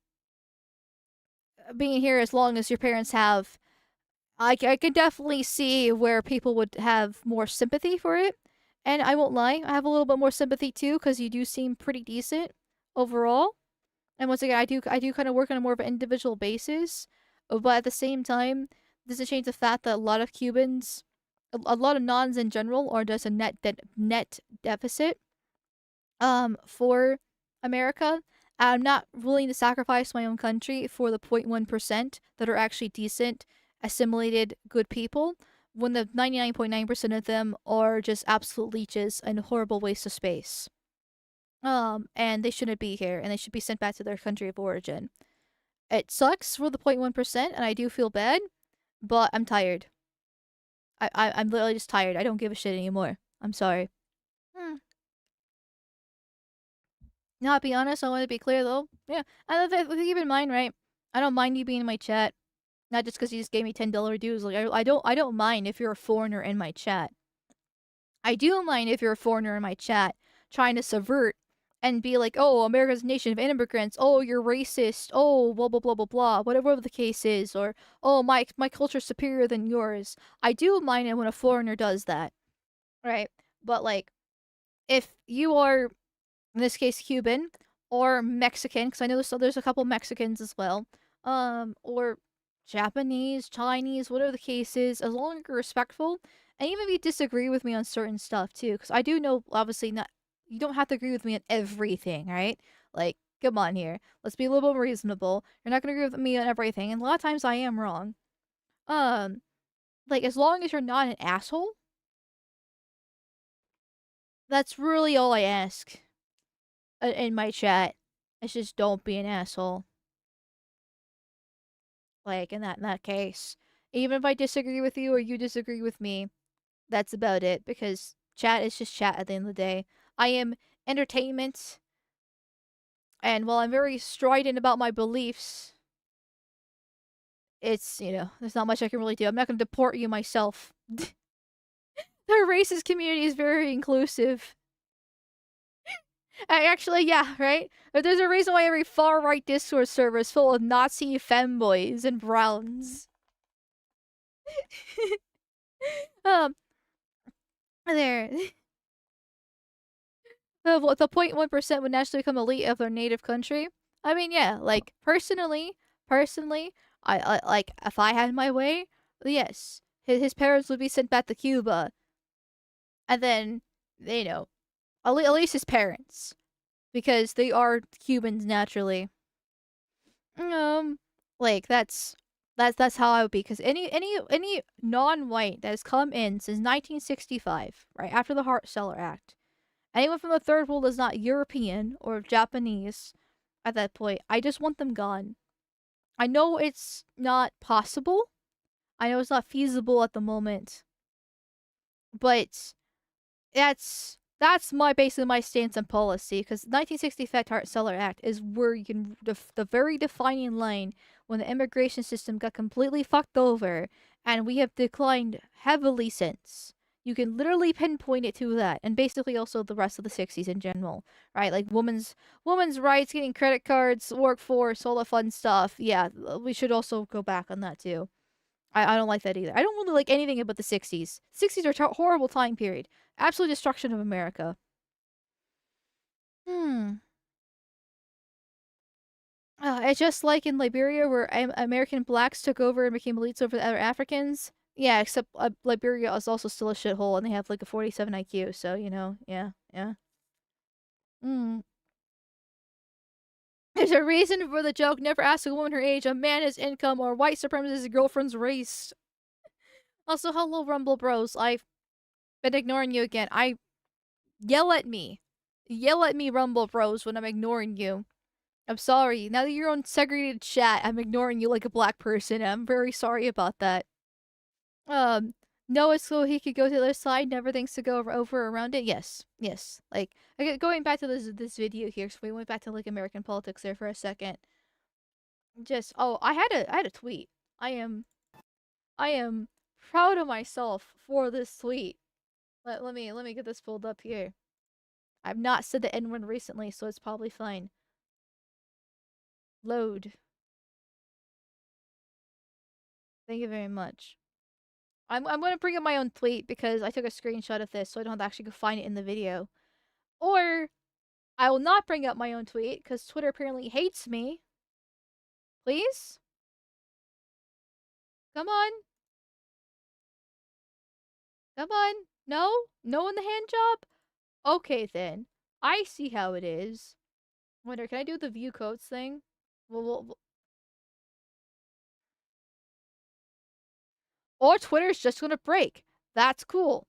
Being here as long as your parents have, I could definitely see where people would have more sympathy for it. And I won't lie, I have a little bit more sympathy too, because you do seem pretty decent overall. And once again, I do kind of work on a more of an individual basis, but at the same time, doesn't change the fact that a lot of Cubans, a lot of nons in general, are just a net deficit for America. I'm not willing to sacrifice my own country for the 0.1% that are actually decent, assimilated, good people, when the 99.9% of them are just absolute leeches and horrible waste of space. And they shouldn't be here, and they should be sent back to their country of origin. It sucks for the 0.1%, and I do feel bad, but I'm tired. I'm literally just tired. I don't give a shit anymore. I'm sorry. Now, to be honest, I want to be clear though. Yeah, keep in mind, right? I don't mind you being in my chat, not just because you just gave me $10 dues. Like I don't mind if you're a foreigner in my chat. I do mind if you're a foreigner in my chat trying to subvert and be like, oh, America's a nation of immigrants. Oh, you're racist. Oh, blah blah blah blah blah. Whatever the case is, or oh, my culture's superior than yours. I do mind it when a foreigner does that, right? But like, if you are in this case Cuban or Mexican, because I know there's a couple Mexicans as well, or Japanese, Chinese, whatever the case is, as long as you're respectful, and even if you disagree with me on certain stuff too, because I do know obviously not you don't have to agree with me on everything, right? Like, come on here, let's be a little bit reasonable. You're not gonna agree with me on everything, and a lot of times I am wrong. Like as long as you're not an asshole, that's really all I ask. In my chat, it's just don't be an asshole. Like in that case, even if I disagree with you or you disagree with me, that's about it, because chat is just chat at the end of the day. I am entertainment, and while I'm very strident about my beliefs, it's, there's not much I can really do. I'm not going to deport you myself. The racist community is very inclusive. Actually, yeah, right? But there's a reason why every far-right Discord server is full of Nazi femboys and browns. There. The 0.1% would naturally become elite of their native country. I mean, yeah, like, personally, I like, if I had my way, yes, his parents would be sent back to Cuba. And then, at least his parents, because they are Cubans naturally. Like that's how I would be, because any non-white that has come in since 1965, right after the Hart-Celler Act, anyone from the third world is not European or Japanese at that point. I just want them gone. I know it's not possible. I know it's not feasible at the moment, but that's basically my stance on policy, because the 1965 Hart-Celler Act is where you can the very defining line when the immigration system got completely fucked over, and we have declined heavily since. You can literally pinpoint it to that, and basically also the rest of the 60s in general, right? Like women's rights, getting credit cards, workforce, all the fun stuff. Yeah, we should also go back on that too. I don't like that either. I don't really like anything about the 60s. 60s are a horrible time period. Absolute destruction of America. It's just like in Liberia where American blacks took over and became elites over the other Africans. Yeah, except Liberia is also still a shithole and they have like a 47 IQ, so, you know, yeah. There's a reason for the joke. Never ask a woman her age, a man his income, or white supremacist girlfriend's race. Also, hello, Rumble Bros. I've been ignoring you again. Yell at me. Yell at me, Rumble Bros, when I'm ignoring you. I'm sorry. Now that you're on segregated chat, I'm ignoring you like a black person. I'm very sorry about that. Noah, so he could go to the other side, never thinks to go over around it. Yes. Like, going back to this video here, so we went back to like American politics there for a second. I had a tweet. I am proud of myself for this tweet. Let me get this pulled up here. I've not said the N-word recently, so it's probably fine. Load. Thank you very much. I'm gonna bring up my own tweet because I took a screenshot of this, so I don't have to actually go find it in the video. Or I will not bring up my own tweet because Twitter apparently hates me. Please? Come on. Come on. No? No in the hand job? Okay then. I see how it is. Wonder, can I do the view codes thing? Or Twitter's just gonna break. That's cool.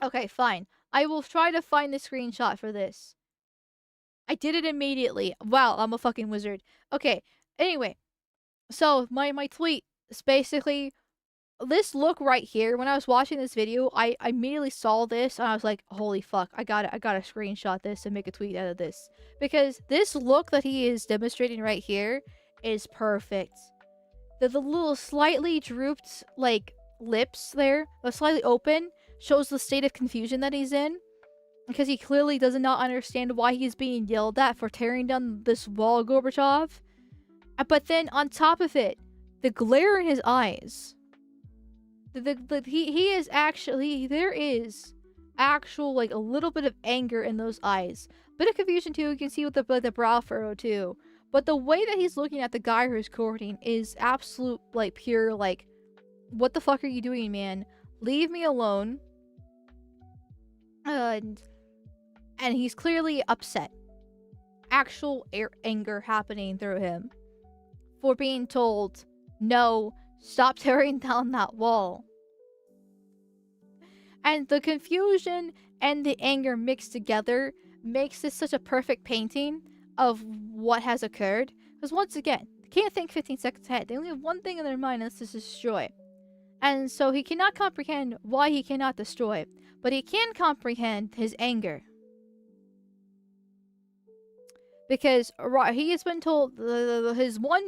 Okay, fine. I will try to find the screenshot for this. I did it immediately. Wow, I'm a fucking wizard. Okay, anyway. So, my tweet is basically this look right here. When I was watching this video, I immediately saw this and I was like, holy fuck, I gotta screenshot this and make a tweet out of this. Because this look that he is demonstrating right here is perfect. The little slightly drooped, like, lips there, but slightly open, shows the state of confusion that he's in. Because he clearly does not understand why he's being yelled at for tearing down this wall, Gorbachev. But then, on top of it, the glare in his eyes. He is actually, there is actual, like, a little bit of anger in those eyes. Bit of confusion, too. You can see with the brow furrow, too. But the way that he's looking at the guy who's courting is absolute, like, pure, like, what the fuck are you doing, man? Leave me alone. And he's clearly upset. Actual anger happening through him. For being told, no, stop tearing down that wall. And the confusion and the anger mixed together makes this such a perfect painting of what has occurred. Because once again, they can't think 15 seconds ahead. They only have one thing in their mind, and that's to destroy. And so he cannot comprehend why he cannot destroy. But he can comprehend his anger. Because he has been told his one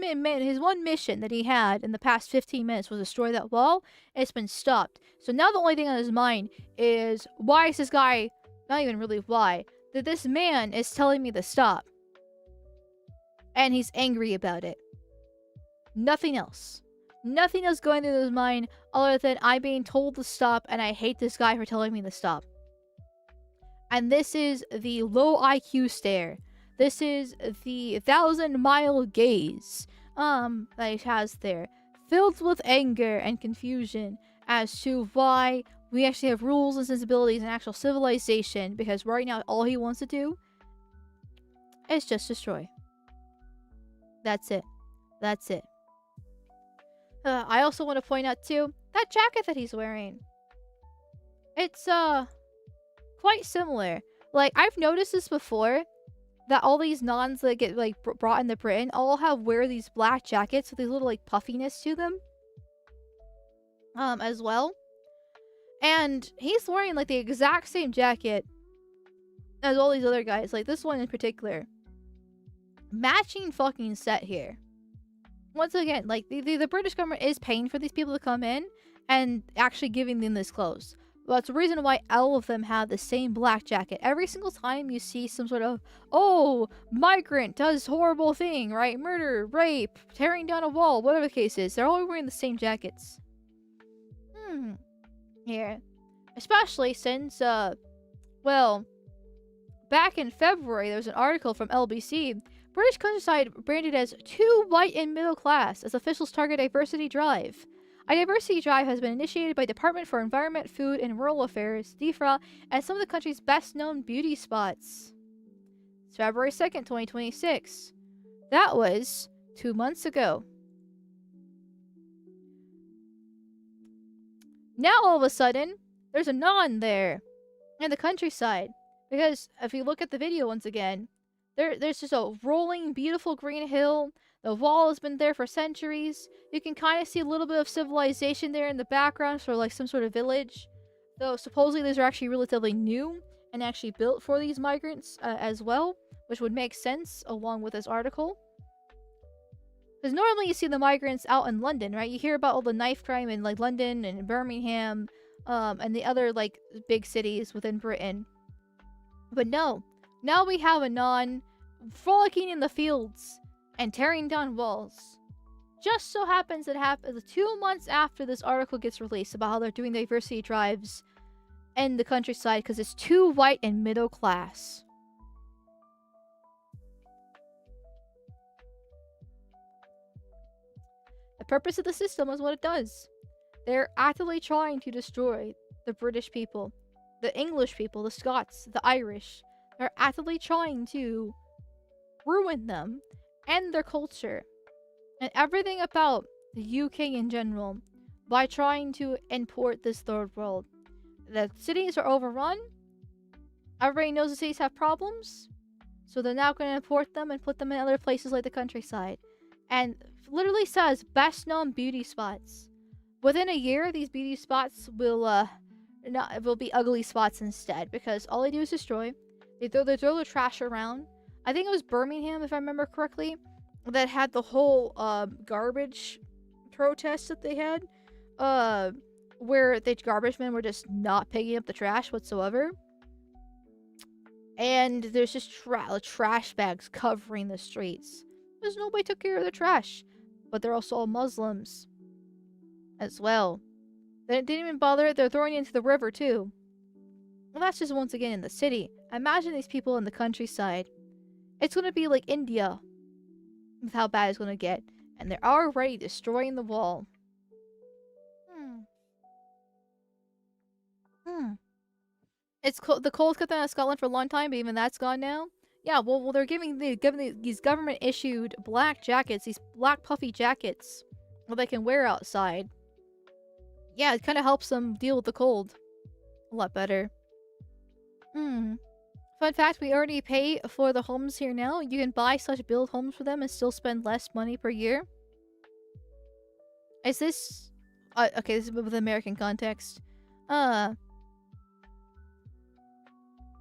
mission that he had in the past 15 minutes was destroy that wall. And it's been stopped. So now the only thing on his mind is, why is this guy, not even really why, that this man is telling me to stop. And he's angry about it. Nothing else. Nothing else going through his mind other than I'm being told to stop and I hate this guy for telling me to stop. And this is the low IQ stare. This is the 1,000-mile gaze that he has there. Filled with anger and confusion as to why we actually have rules and sensibilities and actual civilization. Because right now all he wants to do is just destroy. That's it. That's it. I also want to point out too, that jacket that he's wearing. It's quite similar. Like, I've noticed this before, that all these nuns that get like brought into Britain all wear these black jackets with these little like puffiness to them. As well. And he's wearing like the exact same jacket as all these other guys. Like this one in particular. Matching fucking set here. Once again, like the British government is paying for these people to come in and actually giving them this clothes. That's the reason why all of them have the same black jacket. Every single time you see some sort of, oh, migrant does horrible thing, right? Murder, rape, tearing down a wall, whatever the case is, they're all wearing the same jackets. Here. Especially since, well, back in February, there was an article from LBC. British countryside branded as too white and middle class as officials target diversity drive. A diversity drive has been initiated by Department for Environment, Food, and Rural Affairs, DFRA, and some of the country's best-known beauty spots. It's February 2nd, 2026. That was 2 months ago. Now, all of a sudden, there's a non there in the countryside. Because if you look at the video once again, there's just a rolling, beautiful green hill. The wall has been there for centuries. You can kind of see a little bit of civilization there in the background, for like some sort of village. Though supposedly these are actually relatively new and actually built for these migrants as well, which would make sense along with this article. Because normally you see the migrants out in London, right? You hear about all the knife crime in like London and Birmingham, and the other like big cities within Britain. But no, now we have a non frolicking in the fields and tearing down walls. Just so happens it happens 2 months after this article gets released about how they're doing diversity drives in the countryside because it's too white and middle class. The purpose of the system is what it does. They're actively trying to destroy the British people, the English people, the Scots, the Irish. They're actively trying to ruin them and their culture and everything about the UK in general by trying to import this third world. The cities are overrun. Everybody knows the cities have problems, so they're now going to import them and put them in other places like the countryside. And literally says best known beauty spots. Within a year, these beauty spots will be ugly spots instead, because all they do is destroy. They throw the trash around. I think it was Birmingham, if I remember correctly, that had the whole garbage protest that they had, where the garbage men were just not picking up the trash whatsoever. And there's just trash bags covering the streets. Because nobody took care of the trash. But they're also all Muslims as well. They didn't even bother. They're throwing it into the river too. Well, that's just once again in the city. Imagine these people in the countryside. It's going to be like India with how bad it's going to get. And they're already destroying the wall. It's the cold's kept out of Scotland for a long time, but even that's gone now. Yeah, well, they're giving these government-issued black jackets, these black puffy jackets, that they can wear outside. Yeah, it kind of helps them deal with the cold a lot better. Fun fact, we already pay for the homes here now. You can buy/build homes for them and still spend less money per year. Is this... okay, this is with American context.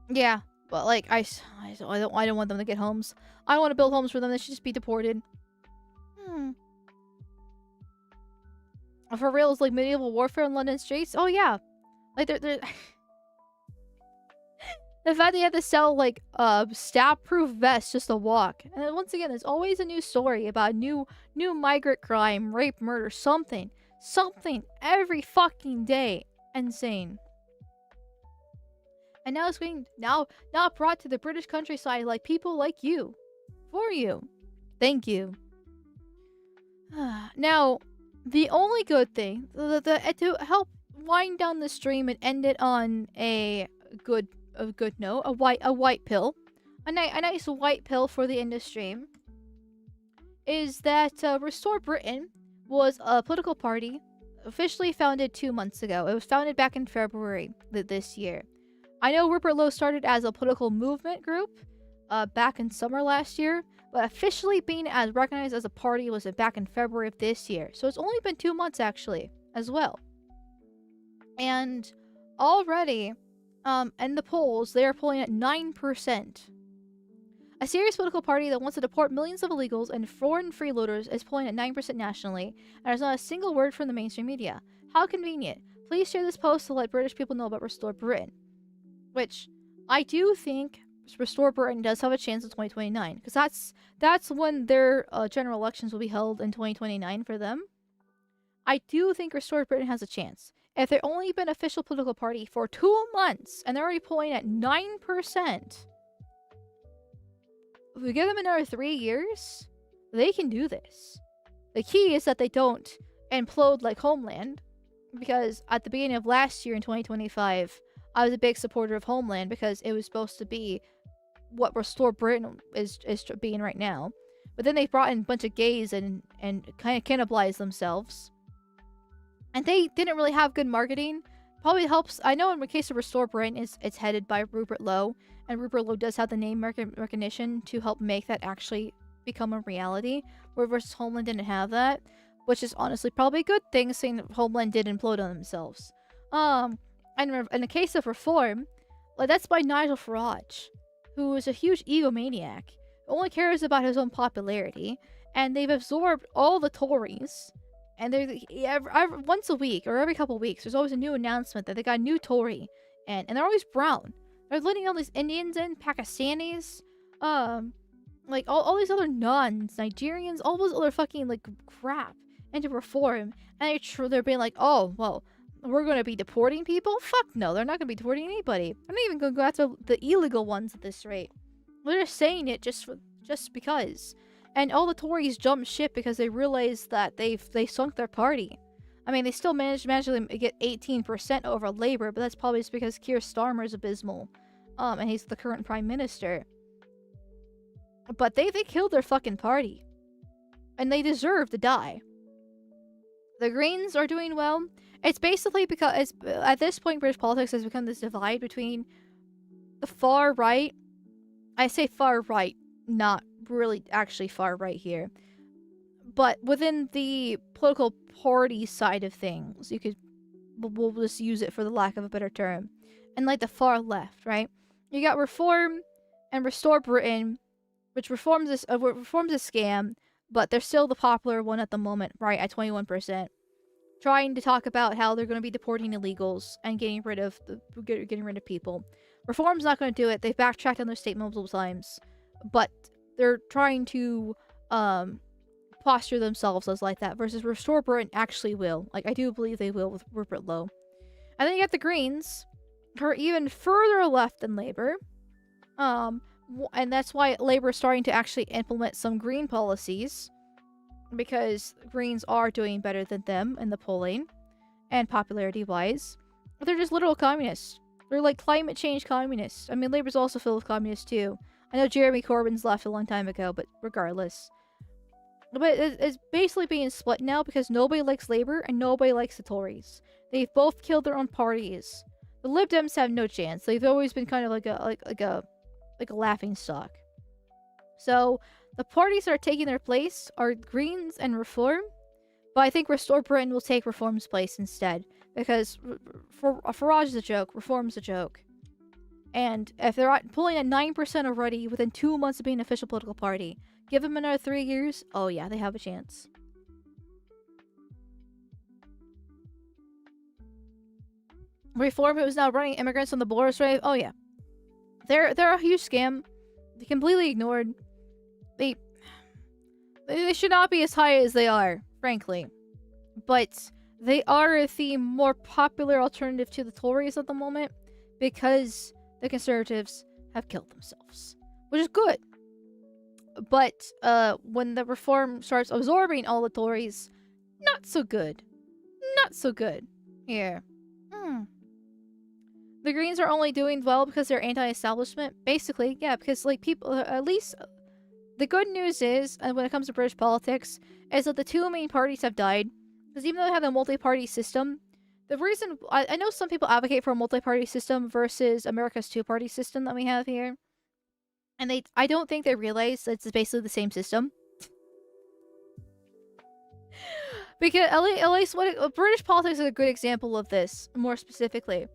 Yeah, but like, I don't want them to get homes. I want to build homes for them. They should just be deported. For real, it's like medieval warfare in London streets. Oh yeah, like they're the fact that you have to sell like stab-proof vests just to walk. And then once again, there's always a new story about new migrant crime, rape, murder, something every fucking day. Insane. And now it's being now brought to the British countryside like people like you. For you. Thank you. Now, the only good thing, to help wind down the stream and end it on a good note, a white pill, a nice white pill for the end of stream, is that Restore Britain was a political party officially founded 2 months ago. It was founded back in February this year. I know Rupert Lowe started as a political movement group back in summer last year, but officially being recognized as a party was back in February of this year. So it's only been 2 months actually as well. And already in the polls, they are polling at 9%. A serious political party that wants to deport millions of illegals and foreign freeloaders is polling at 9% nationally, and there's not a single word from the mainstream media. How convenient. please share this post to let British people know about Restore Britain. Which I do think Restore Britain does have a chance in 2029, because that's when their general elections will be held in 2029 for them. I do think Restore Britain has a chance. If they've only been official political party for 2 months and they're already polling at 9%, if we give them another 3 years, they can do this. The key is that they don't implode like Homeland, because at the beginning of last year in 2025, I was a big supporter of Homeland because it was supposed to be what Restore Britain is being right now. But then they brought in a bunch of gays and kind of cannibalized themselves. And they didn't really have good marketing. Probably helps. I know in the case of Restore Britain, it's headed by Rupert Lowe. And Rupert Lowe does have the name recognition to help make that actually become a reality. Where versus Homeland didn't have that. Which is honestly probably a good thing, seeing that Homeland did implode on themselves. And in the case of Reform, like, that's by Nigel Farage, who is a huge egomaniac, who only cares about his own popularity, and they've absorbed all the Tories, and they're once a week or every couple of weeks, there's always a new announcement that they got a new Tory, and they're always brown. They're letting all these Indians in, Pakistanis, like all these other nuns, Nigerians, all those other fucking like crap into Reform, and they're being like, oh well, we're going to be deporting people? Fuck no, they're not going to be deporting anybody. They're not even going to go after the illegal ones at this rate. They're just saying it just because. And all the Tories jumped ship because they realized that they sunk their party. I mean, they still managed to magically get 18% over Labour, but that's probably just because Keir Starmer is abysmal. And he's the current Prime Minister. But they killed their fucking party. And they deserve to die. The Greens are doing well. It's basically because at this point, British politics has become this divide between the far right. I say far right, not really actually far right here. But within the political party side of things, we'll just use it for the lack of a better term. And like the far left, right? You got Reform and Restore Britain, which Reform's a scam, but they're still the popular one at the moment, right, at 21%. Trying to talk about how they're going to be deporting illegals and getting rid of people. Reform's not going to do it. They've backtracked on their statement multiple times, but they're trying to posture themselves as like that. Versus Restore Britain actually will. Like, I do believe they will with Rupert Lowe. And then you get the Greens, who are even further left than Labour. And that's why Labour is starting to actually implement some green policies, because Greens are doing better than them in the polling and popularity-wise. But they're just literal communists. They're like climate change communists. I mean, Labour's also filled with communists too. I know Jeremy Corbyn's left a long time ago, but regardless. But it's basically being split now because nobody likes Labour and nobody likes the Tories. They've both killed their own parties. The Lib Dems have no chance. They've always been kind of like a laughing stock. So the parties that are taking their place are Greens and Reform, but I think Restore Britain will take Reform's place instead, because Farage is a joke, Reform's a joke. And if they're pulling at 9% already within 2 months of being an official political party, give them another 3 years, oh yeah, they have a chance. Reform, who is now running immigrants on the borders, right? Oh yeah. They're a huge scam. They completely ignored. They should not be as high as they are, frankly. But they are the more popular alternative to the Tories at the moment, because the Conservatives have killed themselves. Which is good. But when the Reform starts absorbing all the Tories, not so good. Not so good. Here. The Greens are only doing well because they're anti-establishment. Basically, yeah, because like people, at least the good news is, and when it comes to British politics, is that the two main parties have died. Because even though they have a multi-party system, the reason I know some people advocate for a multi-party system versus America's two-party system that we have here, and I don't think they realize that it's basically the same system. Because at least British politics is a good example of this, more specifically.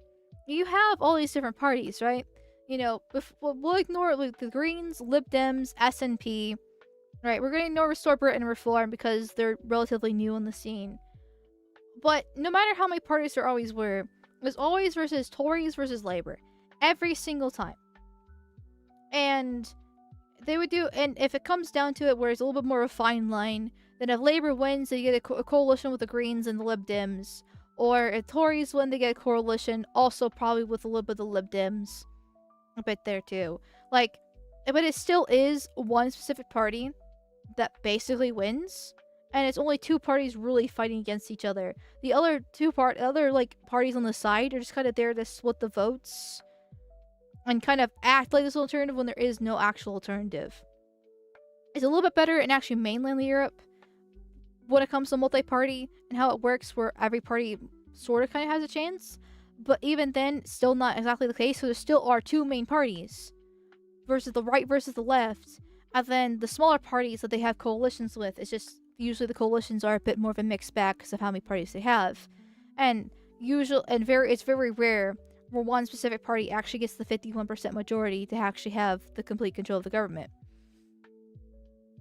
You have all these different parties, right? You know, we'll ignore like the Greens, Lib Dems, SNP, right? We're going to ignore Restore Britain and Reform because they're relatively new on the scene. But no matter how many parties there always were, it was always versus Tories versus Labour. Every single time. And they would do, and if it comes down to it where it's a little bit more of a fine line, then if Labour wins, they get a coalition with the Greens and the Lib Dems. Or if Tories win, they get a coalition, also probably with a little bit of the Lib Dems. A bit there too. Like, but it still is one specific party that basically wins. And it's only two parties really fighting against each other. The other parties on the side are just kind of there to split the votes and kind of act like this alternative when there is no actual alternative. It's a little bit better in actually mainland Europe when it comes to multi-party and how it works, where every party sort of kind of has a chance. But even then, still not exactly the case. So there still are two main parties versus the right versus the left. And then the smaller parties that they have coalitions with, it's just usually the coalitions are a bit more of a mixed bag because of how many parties they have. And it's very rare where one specific party actually gets the 51% majority to actually have the complete control of the government.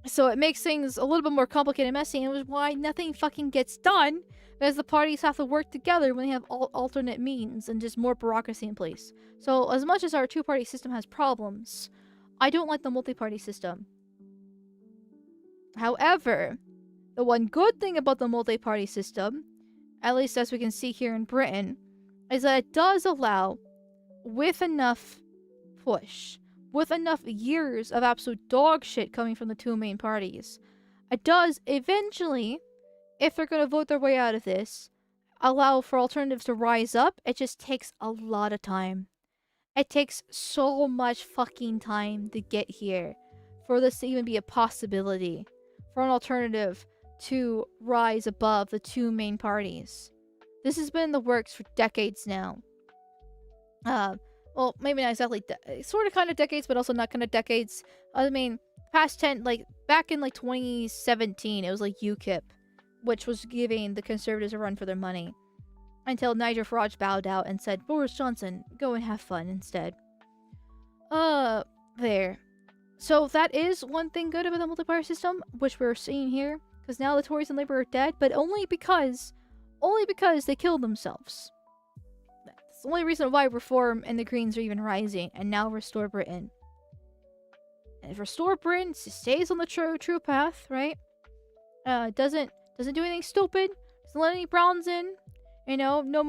So it makes things a little bit more complicated and messy, and it was why nothing fucking gets done, because the parties have to work together when they have alternate means and just more bureaucracy in place. So as much as our two-party system has problems, I don't like the multi-party system. However, the one good thing about the multi-party system, at least as we can see here in Britain, is that it does allow, with enough push, with enough years of absolute dog shit coming from the two main parties, it does eventually, if they're going to vote their way out of this, allow for alternatives to rise up. It just takes a lot of time. It takes so much fucking time to get here for this to even be a possibility, for an alternative to rise above the two main parties. This has been in the works for decades now. Well, maybe not exactly, sort of kind of decades, but also not kind of decades. I mean, past 10, like, back in, like, 2017, it was, like, UKIP, which was giving the Conservatives a run for their money. Until Nigel Farage bowed out and said, Boris Johnson, go and have fun instead. There. So that is one thing good about the multi-party system, which we're seeing here. Because now the Tories and Labour are dead, but only because they killed themselves. That's the only reason why Reform and the Greens are even rising, and now Restore Britain. And if Restore Britain stays on the true path, right? Doesn't do anything stupid, doesn't let any Browns in, you know, no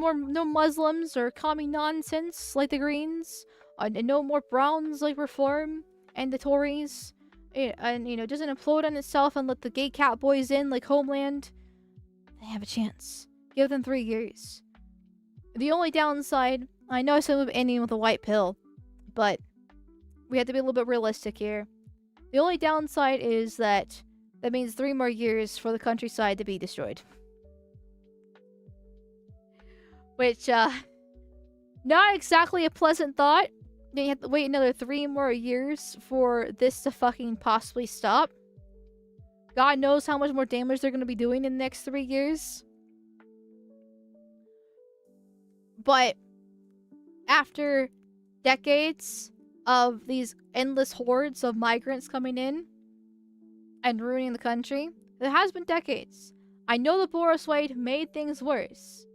Muslims or commie nonsense like the Greens, and no more Browns like Reform and the Tories, and, you know, doesn't implode on itself and let the gay cat boys in like Homeland, they have a chance. Give them 3 years. The only downside, I know I said we're ending with a white pill, but we have to be a little bit realistic here. The only downside is that means 3 more years for the countryside to be destroyed. Which, not exactly a pleasant thought. Then you have to wait another 3 more years for this to fucking possibly stop. God knows how much more damage they're going to be doing in the next 3 years. But after decades of these endless hordes of migrants coming in and ruining the country, it has been decades. I know the Boris Wade made things worse.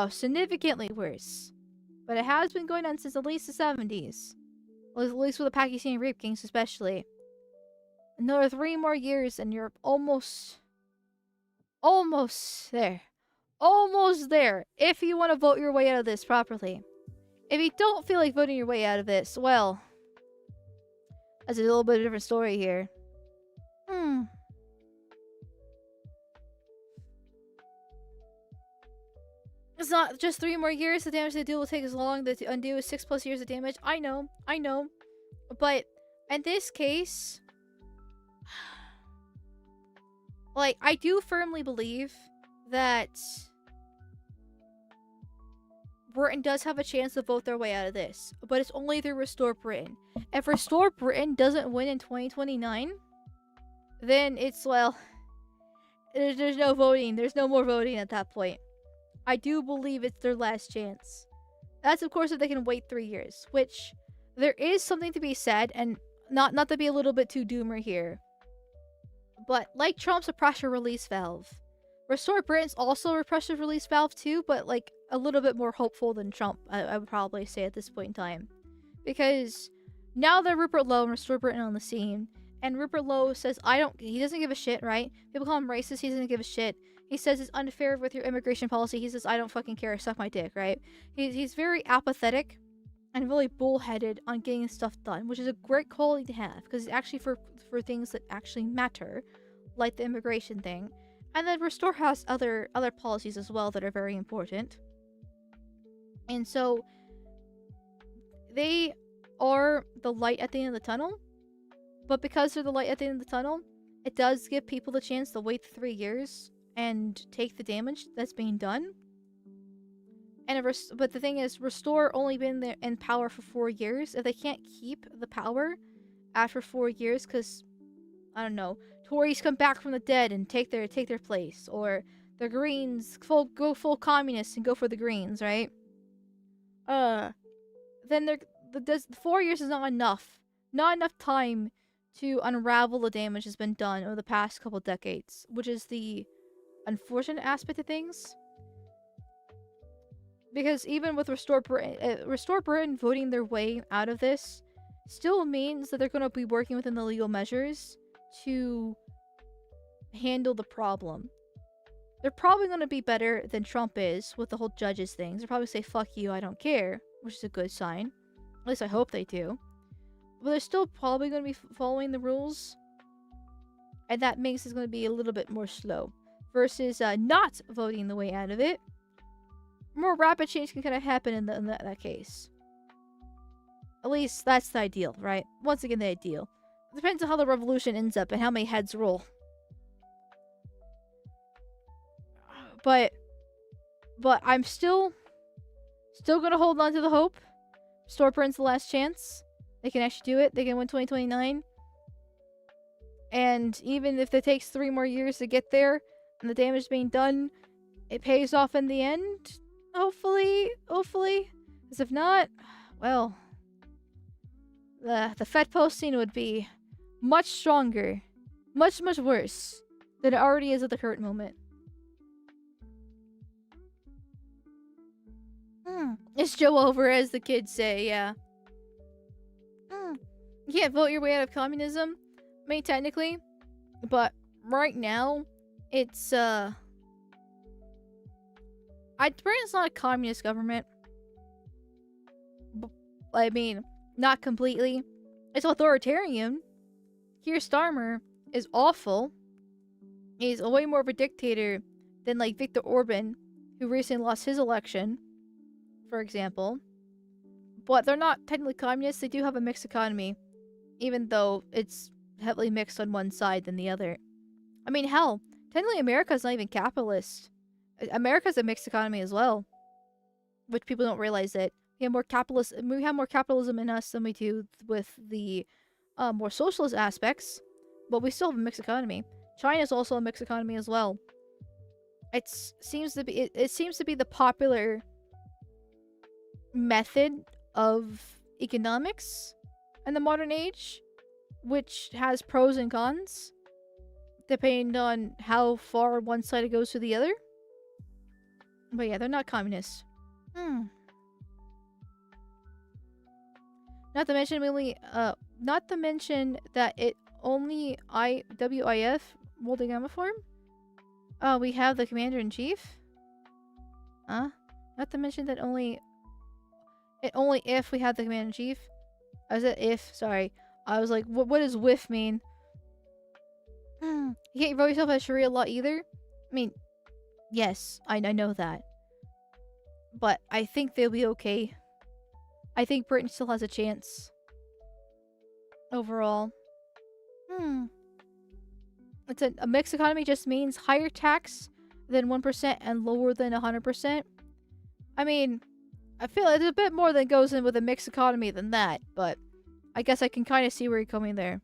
Significantly worse. But it has been going on since at least the 70s. Well, at least with the Pakistani rape kings especially. Another 3 more years and you're almost there. Almost there, if you want to vote your way out of this properly. If you don't feel like voting your way out of this, well, that's a little bit of a different story here. It's not just 3 more years. The damage they do will take as long to undo as 6+ years of damage. I know. But in this case, like, I do firmly believe that Britain does have a chance to vote their way out of this, but it's only through Restore Britain. If Restore Britain doesn't win in 2029, then it's, well, there's no voting. There's no more voting at that point. I do believe it's their last chance. That's, of course, if they can wait 3 years, which there is something to be said, and not to be a little bit too doomer here, but like Trump's a pressure release valve. Restore Britain's also a repressive release valve too, but like a little bit more hopeful than Trump, I would probably say at this point in time. Because now that Rupert Lowe and Restore Britain on the scene, and Rupert Lowe says he doesn't give a shit, right? People call him racist, he doesn't give a shit. He says it's unfair with your immigration policy, he says I don't fucking care, suck my dick, right? He's very apathetic and really bullheaded on getting stuff done, which is a great quality to have, because it's actually for things that actually matter, like the immigration thing. And then Restore has other policies as well that are very important. And so they are the light at the end of the tunnel. But because they're the light at the end of the tunnel, it does give people the chance to wait 3 years and take the damage that's being done. And but the thing is, Restore only been there in power for 4 years. If they can't keep the power after 4 years, because I don't know, Tories come back from the dead and take their place, or the Greens go full communist and go for the Greens, right? Then 4 years is not enough time to unravel the damage that's been done over the past couple decades, which is the unfortunate aspect of things. Because even with Restore Britain voting their way out of this still means that they're going to be working within the legal measures to handle the problem. They're probably going to be better than Trump is with the whole judges things. They'll probably say, fuck you, I don't care, which is a good sign. At least I hope they do. But they're still probably going to be following the rules. And that makes it going to be a little bit more slow. Versus not voting the way out of it. More rapid change can kind of happen in that case. At least that's the ideal, right? Once again, the ideal. It depends on how the revolution ends up and how many heads roll. But I'm still gonna hold on to the hope. Restore Britain's the last chance. They can actually do it. They can win 2029. And even if it takes 3 more years to get there, and the damage being done, it pays off in the end. Hopefully. Because if not, well, the Fed posting would be much stronger, much worse than it already is at the current moment. It's Joe over, as the kids say, yeah. You can't vote your way out of communism. I mean, technically. But right now, it's, Britain's not a communist government. I mean, not completely. It's authoritarian. Keir Starmer is awful. He's way more of a dictator than, like, Viktor Orban, who recently lost his election, for example. But they're not technically communists. They do have a mixed economy, even though it's heavily mixed on one side than the other. I mean, hell, technically America's not even capitalist. America's a mixed economy as well, which people don't realize that we have more capitalism in us than we do with the more socialist aspects, but we still have a mixed economy. China's also a mixed economy as well. It seems to be the popular method of economics in the modern age, which has pros and cons depending on how far one side goes to the other. But yeah, they're not communists. Not to mention that it only WIF World Gamma form. We have the Commander-in-Chief. Not to mention that only if we have the Commander-in-Chief. I said if, sorry. I was like, what does WIF mean? You can't vote yourself as Sharia law either? I mean, yes, I know that. But I think they'll be okay. I think Britain still has a chance. Overall. It's a mixed economy just means higher tax than 1% and lower than 100%. I mean, I feel like there's a bit more that goes in with a mixed economy than that, but I guess I can kind of see where you're coming there.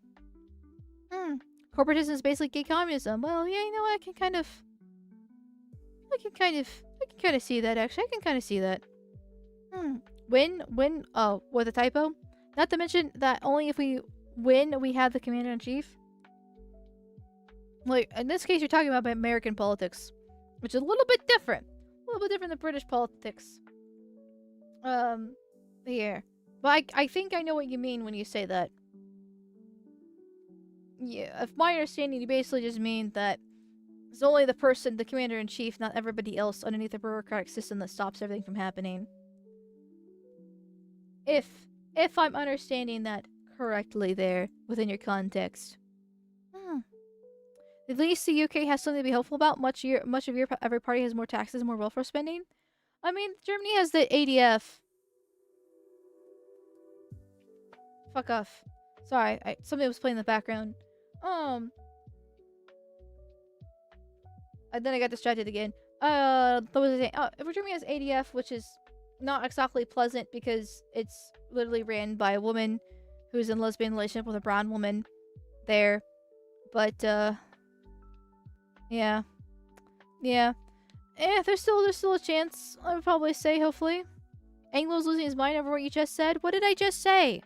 Corporatism is basically gay communism. Well, yeah, you know what? I can kind of see that, actually. I can kind of see that. With a typo? Not to mention that only if we win, we have the Commander-in-Chief. Like, in this case, you're talking about American politics. which is a little bit different. A little bit different than British politics. Here. But I think I know what you mean when you say that. Yeah, if my understanding, you basically just mean that it's only the person, the commander-in-chief, not everybody else underneath the bureaucratic system that stops everything from happening. If I'm understanding that correctly there, within your context. At least the UK has something to be hopeful about. Much of Europe, every party has more taxes and more welfare spending. I mean, Germany has the ADF. Fuck off. Sorry, somebody was playing in the background. And then I got distracted again. What was I saying? Germany has ADF, which is not exactly pleasant because it's literally ran by a woman who's in a lesbian relationship with a brown woman there. But, yeah. Yeah. There's still a chance, I would probably say, hopefully. Anglo's losing his mind over what you just said. What did I just say?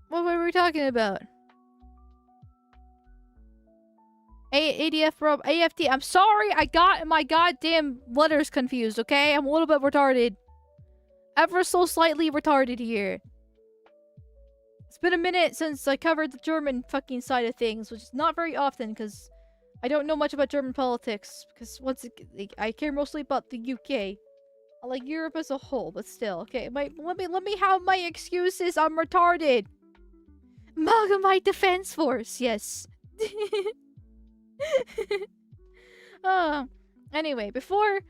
What were we talking about? ADF, bro. AFT. I'm sorry, I got my goddamn letters confused, okay? I'm a little bit retarded. Ever so slightly retarded here. It's been a minute since I covered the German fucking side of things, which is not very often, because I don't know much about German politics, because I care mostly about the UK. I like Europe as a whole, but still. Okay, let me have my excuses. I'm retarded. Amalgamyte Defense Force, yes. Anyway, before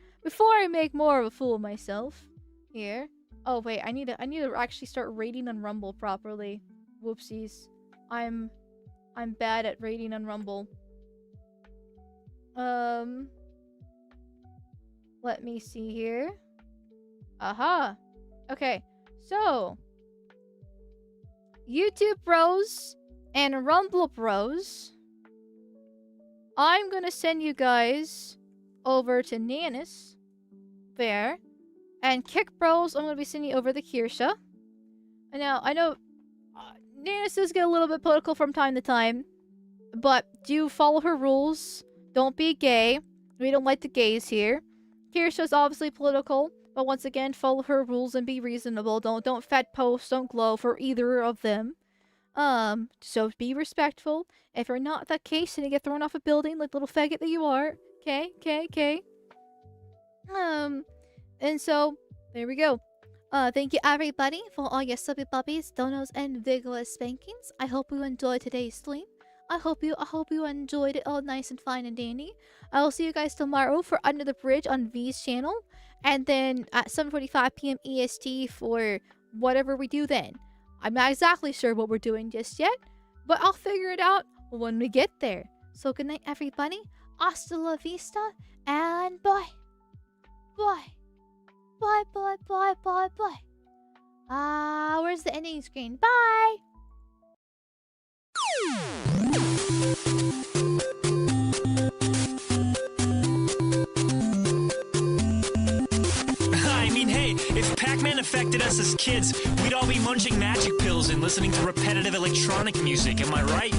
I make more of a fool of myself here. Oh wait, I need to actually start rating on Rumble properly. Whoopsies. I'm bad at rating on Rumble. Let me see here. Aha. Okay. So, YouTube bros and Rumble bros, I'm gonna send you guys over to Nanis there, and Kick bros, I'm gonna be sending you over to Kirsha. And now I know Nanis does get a little bit political from time to time, but do follow her rules. Don't be gay. We don't like the gays here. Kirsha's obviously political, but once again, follow her rules and be reasonable. Don't fat post, don't glow for either of them. So be respectful. If you're not that case, then you get thrown off a building like little faggot that you are. Okay. And so, there we go. Thank you everybody for all your subby puppies, donos, and vigorous spankings. I hope you enjoyed today's stream. I hope you enjoyed it all nice and fine and dandy. I will see you guys tomorrow for Under the Bridge on V's channel. And then at 7:45 p.m. EST for whatever we do then. I'm not exactly sure what we're doing just yet, but I'll figure it out when we get there. So good night everybody. Hasta la vista. And bye. Bye. Where's the ending screen? Bye. I mean, hey, if Pac-Man affected us as kids, we'd all be munching magic pills and listening to repetitive electronic music, am I right?